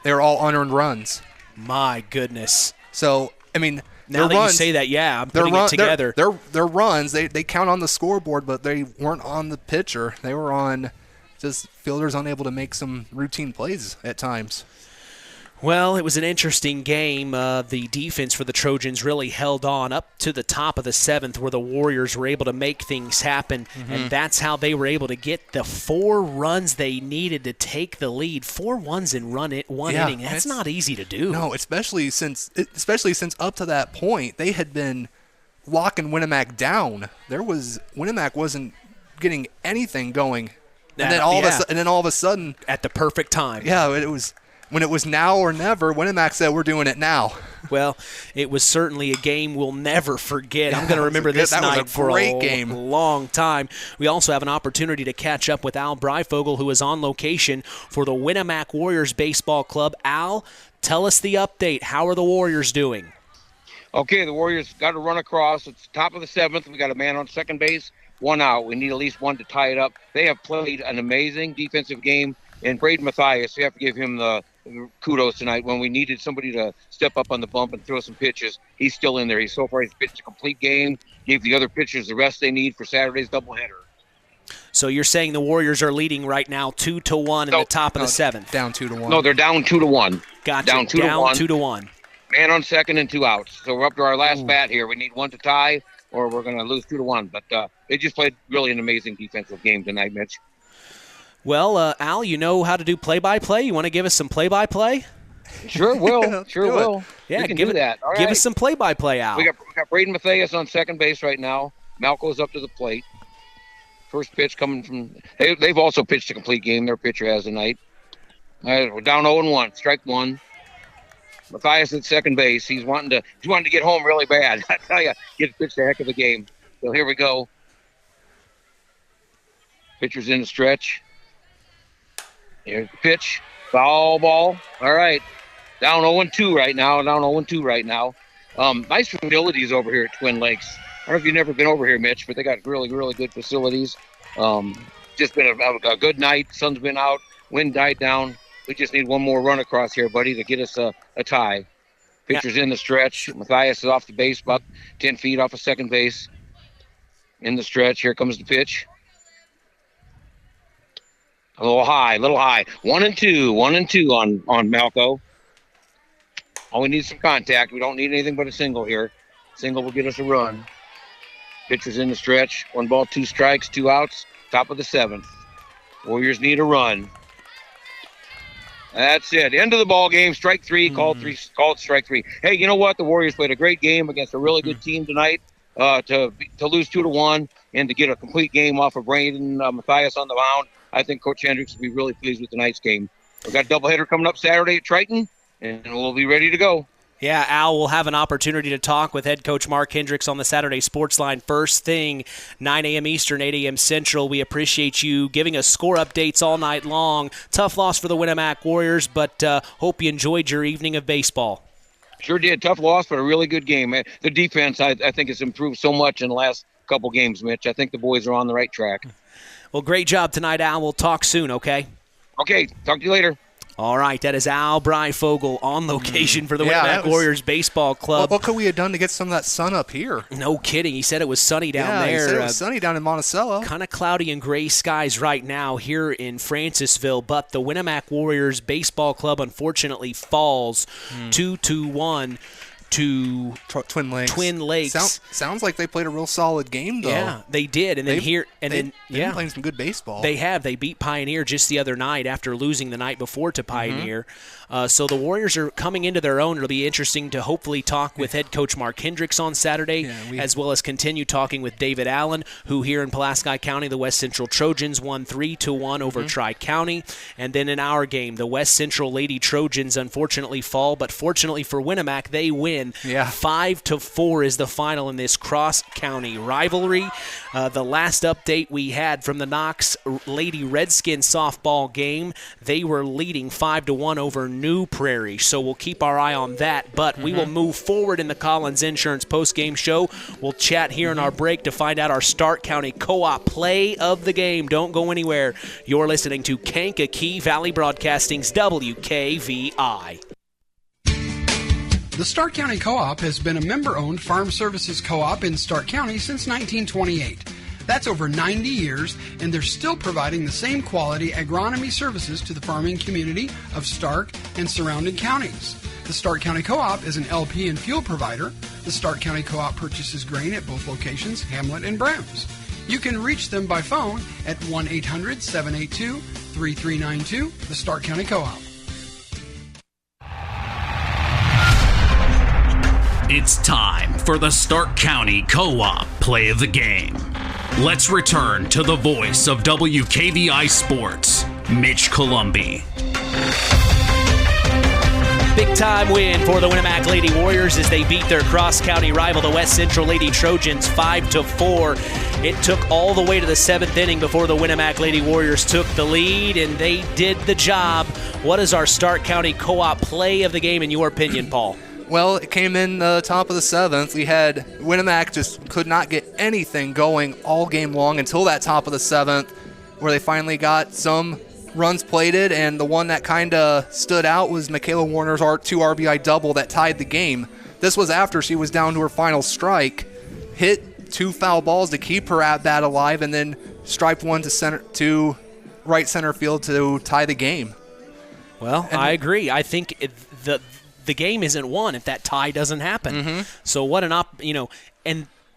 Speaker 4: They were all unearned runs.
Speaker 2: My goodness.
Speaker 4: So, I mean,
Speaker 2: now that
Speaker 4: runs,
Speaker 2: you say that, I'm putting it together.
Speaker 4: Their runs, they count on the scoreboard, but they weren't on the pitcher. They were on just fielders unable to make some routine plays at times.
Speaker 2: Well, it was an interesting game. The defense for the Trojans really held on up to the top of the 7th where the Warriors were able to make things happen, and that's how they were able to get the 4 runs they needed to take the lead. 4 runs in one inning. That's not easy to do.
Speaker 4: No, especially since up to that point, they had been locking Winamac down. Winamac wasn't getting anything going. And then all of a sudden,
Speaker 2: at the perfect time.
Speaker 4: Yeah, it was when it was now or never. Winamac said, "We're doing it now."
Speaker 2: Well, it was certainly a game we'll never forget. I'm going to remember this night for a long time. We also have an opportunity to catch up with Al Breifogel, who is on location for the Winamac Warriors Baseball Club. Al, tell us the update. How are the Warriors doing?
Speaker 15: Okay, the Warriors got a run across. It's top of the 7th. We got a man on second base, 1 out. We need at least 1 to tie it up. They have played an amazing defensive game. And Braden Mathias, we have to give him the kudos tonight. When we needed somebody to step up on the bump and throw some pitches, he's still in there. He's pitched a complete game, gave the other pitchers the rest they need for Saturday's doubleheader.
Speaker 2: So you're saying the Warriors are leading right now 2-1 in the top of the 7th?
Speaker 4: Down 2-1.
Speaker 15: No, they're down 2-1.
Speaker 2: Gotcha.
Speaker 15: Down 2-1.
Speaker 2: 2-1.
Speaker 15: Man on second and 2 outs. So we're up to our last bat here. We need 1 to tie, or we're going to lose 2-1. But they just played really an amazing defensive game tonight, Mitch.
Speaker 2: Well, Al, you know how to do play-by-play. You want to give us some play-by-play?
Speaker 15: Sure will. Sure will.
Speaker 2: Yeah,
Speaker 15: we can do that. All
Speaker 2: give
Speaker 15: right.
Speaker 2: us some play-by-play, Al.
Speaker 15: We got Braden Mathias on second base right now. Malco's up to the plate. First pitch coming from – they've also pitched a complete game. Their pitcher has tonight. All right, we're down 0-1. Strike 1. Mathias at second base. He's wanting to get home really bad. I tell you, he's pitched a heck of a game. So here we go. Pitcher's in the stretch. Here's the pitch. Foul ball. All right. Down 0-2 right now. Nice facilities over here at Twin Lakes. I don't know if you've never been over here, Mitch, but they got really, really good facilities. Just been a good night. Sun's been out. Wind died down. We just need 1 more run across here, buddy, to get us a tie. Pitcher's in the stretch. Mathias is off the base, about 10 feet off of second base. In the stretch. Here comes the pitch. A little high. 1-2 on Malco. Oh, we need some contact. We don't need anything but a single here. Single will get us a run. Pitcher's in the stretch. 1 ball, 2 strikes, 2 outs. Top of the 7th. Warriors need a run. That's it. End of the ball game. Strike 3. Called strike 3. Hey, you know what? The Warriors played a great game against a really good team tonight. To lose 2-1 and to get a complete game off of Brandon Mathias on the mound, I think Coach Hendricks will be really pleased with tonight's game. We've got a doubleheader coming up Saturday at Triton, and we'll be ready to go.
Speaker 2: Yeah, Al will have an opportunity to talk with head coach Mark Hendricks on the Saturday Sports Line first thing, 9 a.m. Eastern, 8 a.m. Central. We appreciate you giving us score updates all night long. Tough loss for the Winamac Warriors, but hope you enjoyed your evening of baseball.
Speaker 15: Sure did. Tough loss, but a really good game. The defense, I think, has improved so much in the last couple games, Mitch. I think the boys are on the right track.
Speaker 2: Well, great job tonight, Al. We'll talk soon, okay?
Speaker 15: Okay. Talk to you later.
Speaker 2: All right, that is Al Breifogel on location for the Winamac Warriors Baseball Club.
Speaker 4: What could we have done to get some of that sun up here?
Speaker 2: No kidding. He said it was sunny down there.
Speaker 4: He said it was sunny down in Monticello.
Speaker 2: Kind of cloudy and gray skies right now here in Francisville, but the Winamac Warriors Baseball Club unfortunately falls 2-1 to
Speaker 4: Twin Lakes. Sounds like they played a real solid game, though.
Speaker 2: Yeah, they did. And then they've been
Speaker 4: playing some good baseball.
Speaker 2: They have. They beat Pioneer just the other night after losing the night before to Pioneer. So the Warriors are coming into their own. It'll be interesting to hopefully talk with head coach Mark Hendricks on Saturday, as well as continue talking with David Allen, who here in Pulaski County, the West Central Trojans won 3-1 over Tri-County. And then in our game, the West Central Lady Trojans unfortunately fall, but fortunately for Winamac, they win. 5-4 is the final in this cross-county rivalry. The last update we had from the Knox Lady Redskins softball game, they were leading 5-1 over New Prairie, so we'll keep our eye on that. But we will move forward in the Collins Insurance post-game show. We'll chat here in our break to find out our Stark County Co-op play of the game. Don't go anywhere. You're listening to Kankakee Valley Broadcasting's WKVI.
Speaker 3: The Stark County Co-op has been a member-owned farm services co-op in Stark County since 1928. That's over 90 years, and they're still providing the same quality agronomy services to the farming community of Stark and surrounding counties. The Stark County Co-op is an LP and fuel provider. The Stark County Co-op purchases grain at both locations, Hamlet and Browns. You can reach them by phone at 1-800-782-3392, the Stark County Co-op.
Speaker 1: It's time for the Stark County Co-op play of the game. Let's return to the voice of WKVI Sports, Mitch Columbi.
Speaker 2: Big-time win for the Winamac Lady Warriors as they beat their cross-county rival, the West Central Lady Trojans, 5-4. It took all the way to the 7th inning before the Winamac Lady Warriors took the lead, and they did the job. What is our Stark County Co-op play of the game, in your opinion, Paul?
Speaker 4: Well, it came in the top of the 7th. We had Winamac just could not get anything going all game long until that top of the 7th, where they finally got some runs plated, and the one that kind of stood out was Michaela Warner's 2 RBI double that tied the game. This was after she was down to her final strike, hit 2 foul balls to keep her at bat alive, and then striped one to right center field to tie the game.
Speaker 2: Well, I agree. I think the game isn't won if that tie doesn't happen. So what and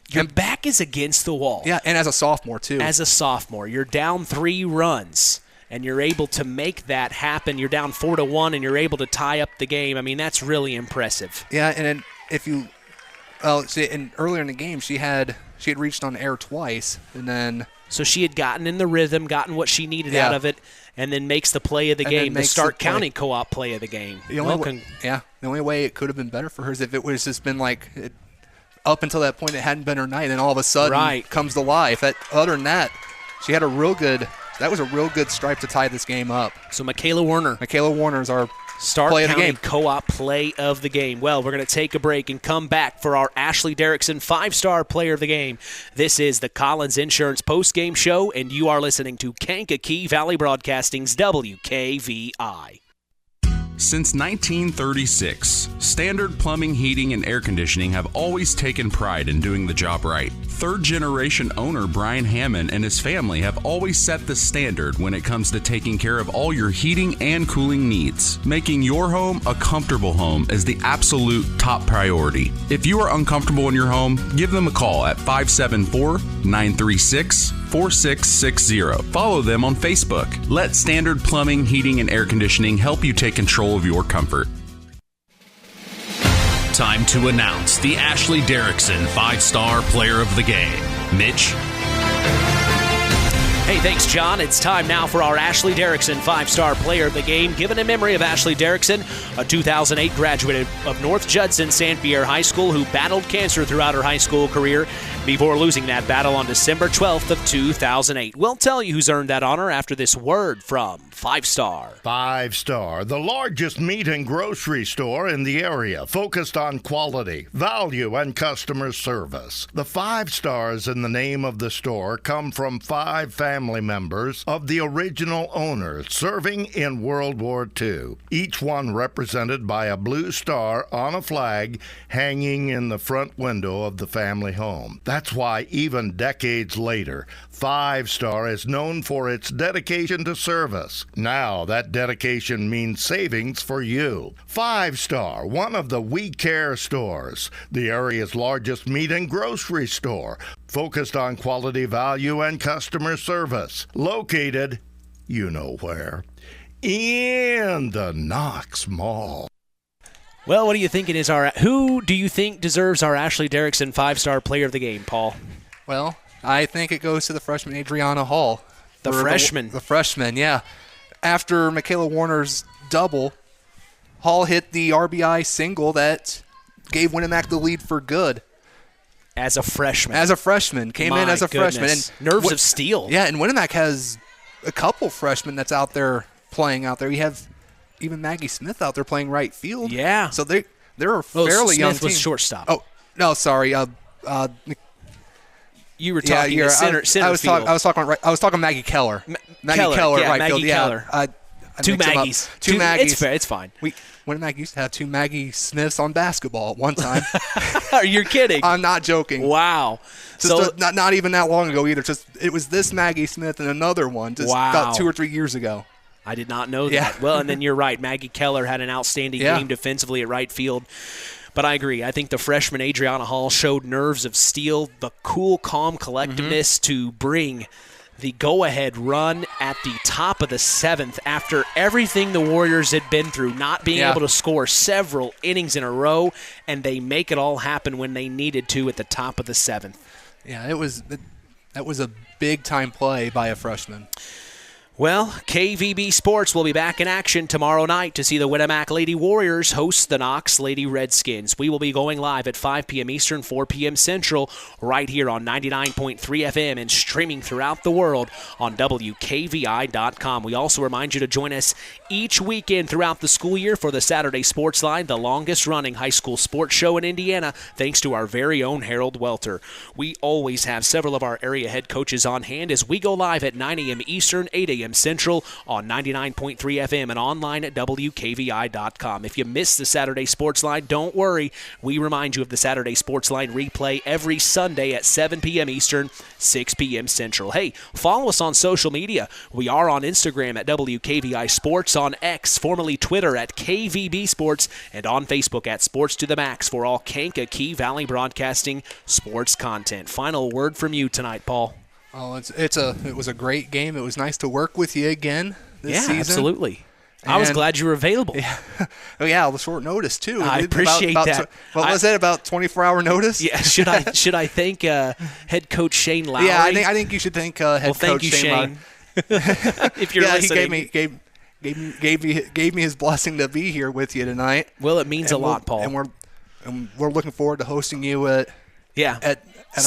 Speaker 2: your back is against the wall.
Speaker 4: Yeah, and as a sophomore, too.
Speaker 2: As a sophomore. You're down 3 runs, and you're able to make that happen. You're down 4-1, and you're able to tie up the game. I mean, that's really impressive.
Speaker 4: Yeah, and then earlier in the game, she had reached on air twice, and then...
Speaker 2: So she had gotten in the rhythm, gotten what she needed out of it, and then makes the play of the game, the Stark County Co-op play of the game.
Speaker 4: The only way it could have been better for her is if it was just been like up until that point it hadn't been her night, and then all of a sudden comes to life. Other than that, she had that was a real good stripe to tie this game up.
Speaker 2: So Michaela Warner's our
Speaker 4: Stark
Speaker 2: County Co-op play of the game. Well, we're going to take a break and come back for our Ashley Derrickson 5-star player of the game. This is the Collins Insurance post-game show, and you are listening to Kankakee Valley Broadcasting's WKVI.
Speaker 6: Since 1936, Standard Plumbing, Heating, and Air Conditioning have always taken pride in doing the job right. Third-generation owner Brian Hammond and his family have always set the standard when it comes to taking care of all your heating and cooling needs. Making your home a comfortable home is the absolute top priority. If you are uncomfortable in your home, give them a call at 574-936-4660. Follow them on Facebook. Let Standard Plumbing, Heating, and Air Conditioning help you take control of your comfort.
Speaker 1: Time to announce the Ashley Derrickson 5-Star Player of the Game. Mitch?
Speaker 2: Hey, thanks, John. It's time now for our Ashley Derrickson 5-Star Player of the Game, given in memory of Ashley Derrickson, a 2008 graduate of North Judson St. Pierre High School who battled cancer throughout her high school career before losing that battle on December 12th of 2008. We'll tell you who's earned that honor after this word from 5-Star.
Speaker 14: 5-Star, the largest meat and grocery store in the area, focused on quality, value, and customer service. The 5 stars in the name of the store come from 5 family members of the original owners serving in World War II, each one represented by a blue star on a flag hanging in the front window of the family home. That's why even decades later, 5-Star is known for its dedication to service. Now that dedication means savings for you. 5-Star, one of the We Care stores, the area's largest meat and grocery store, focused on quality, value, and customer service. Located, you know where, in the Knox Mall.
Speaker 2: Well, who do you think deserves our Ashley Derrickson 5-Star Player of the Game, Paul?
Speaker 4: Well, I think it goes to the freshman Adriana Hall.
Speaker 2: The freshman?
Speaker 4: The freshman, yeah. After Michaela Warner's double, Hall hit the RBI single that gave Winamac the lead for good.
Speaker 2: As a freshman.
Speaker 4: Came in as a freshman. And
Speaker 2: nerves of steel.
Speaker 4: Yeah, and Winamac has a couple freshmen that's out there playing out there. You have even Maggie Smith out there playing right field.
Speaker 2: Yeah.
Speaker 4: So they're a fairly young team.
Speaker 2: Smith was shortstop.
Speaker 4: Oh, no, sorry.
Speaker 2: You were talking center field.
Speaker 4: I was talking Maggie Keller. Maggie Keller, right field.
Speaker 2: Keller. Two Maggies.
Speaker 4: Two Maggies.
Speaker 2: It's fair. It's fine.
Speaker 4: Winamac used to have 2 Maggie Smiths on basketball at one time.
Speaker 2: You're kidding.
Speaker 4: I'm not joking.
Speaker 2: Wow.
Speaker 4: Not even that long ago either. It was this Maggie Smith and another one about 2 or 3 years ago.
Speaker 2: I did not know that.
Speaker 4: Yeah.
Speaker 2: Well, and then you're right. Maggie Keller had an outstanding game defensively at right field. But I agree. I think the freshman Adriana Hall showed nerves of steel, the cool, calm collectiveness to bring the go-ahead run at the top of the 7th after everything the Warriors had been through, not being able to score several innings in a row, and they make it all happen when they needed to at the top of the 7th.
Speaker 4: Yeah, that was a big-time play by a freshman.
Speaker 2: Well, KVB Sports will be back in action tomorrow night to see the Winamac Lady Warriors host the Knox Lady Redskins. We will be going live at 5 p.m. Eastern, 4 p.m. Central, right here on 99.3 FM and streaming throughout the world on WKVI.com. We also remind you to join us each weekend throughout the school year for the Saturday Sports Line, the longest-running high school sports show in Indiana, thanks to our very own Harold Welter. We always have several of our area head coaches on hand as we go live at 9 a.m. Eastern, 8 a.m. Central on 99.3 FM and online at WKVI.com. If you missed the Saturday Sports Line, don't worry. We remind you of the Saturday Sports Line replay every Sunday at 7 p.m. Eastern, 6 p.m. Central. Hey, follow us on social media. We are on Instagram at WKVI Sports, on X, formerly Twitter at KVB Sports, and on Facebook at Sports to the Max for all Kankakee Valley Broadcasting sports content. Final word from you tonight, Paul.
Speaker 4: Oh, it was a great game. It was nice to work with you again this season.
Speaker 2: Yeah, absolutely. I was glad you were available.
Speaker 4: Yeah. Oh yeah, the short notice too.
Speaker 2: I appreciate that.
Speaker 4: What was it, about 24-hour notice?
Speaker 2: Yeah. Should I thank head coach Shane Lowry?
Speaker 4: Yeah, I think you should thank head coach
Speaker 2: Shane. If you're listening,
Speaker 4: he gave me his blessing to be here with you tonight.
Speaker 2: Well, it means a lot, Paul.
Speaker 4: And we're looking forward to hosting you at
Speaker 2: Saturday.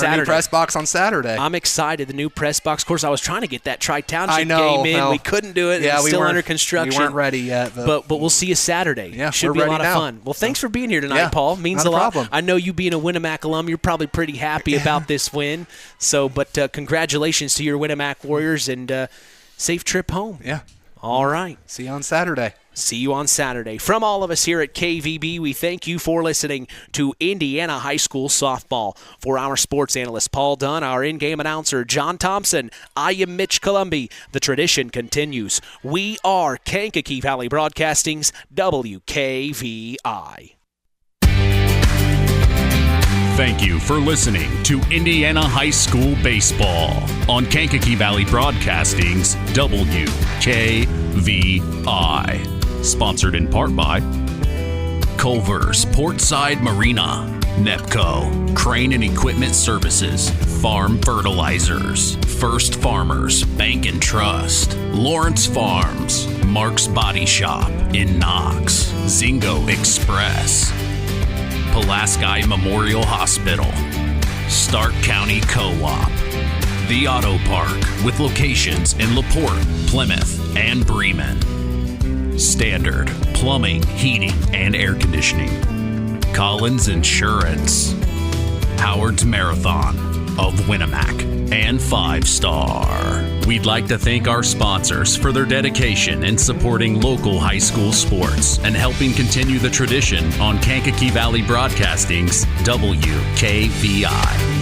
Speaker 4: Our new press box on Saturday.
Speaker 2: I'm excited. The new press box. Of course, I was trying to get that Tri-Township game in. We couldn't do it.
Speaker 4: Yeah,
Speaker 2: it's still under construction.
Speaker 4: We weren't ready yet.
Speaker 2: But we'll see you Saturday.
Speaker 4: Yeah,
Speaker 2: should be a lot of fun. Well, thanks for being here tonight, Paul. Means a lot.
Speaker 4: Problem.
Speaker 2: I know you being a Winamac alum, you're probably pretty happy about this win. But congratulations to your Winamac Warriors and safe trip home.
Speaker 4: Yeah.
Speaker 2: All right.
Speaker 4: See you on Saturday.
Speaker 2: See you on Saturday. From all of us here at KVB, we thank you for listening to Indiana High School Softball. For our sports analyst, Paul Dunn, our in-game announcer, John Thompson, I am Mitch Columby. The tradition continues. We are Kankakee Valley Broadcasting's WKVI.
Speaker 1: Thank you for listening to Indiana High School Baseball on Kankakee Valley Broadcasting's WKVI. Sponsored in part by Culver's Portside Marina, NEPCO, Crane and Equipment Services, Farm Fertilizers, First Farmers Bank and Trust, Lawrence Farms, Mark's Body Shop in Knox, Zingo Express, Pulaski Memorial Hospital, Stark County Co-op, The Auto Park with locations in LaPorte, Plymouth, and Bremen, Standard Plumbing, Heating, and Air Conditioning, Collins Insurance, Howard's Marathon of Winamac, and 5 Star. We'd like to thank our sponsors for their dedication in supporting local high school sports and helping continue the tradition on Kankakee Valley Broadcasting's WKVI.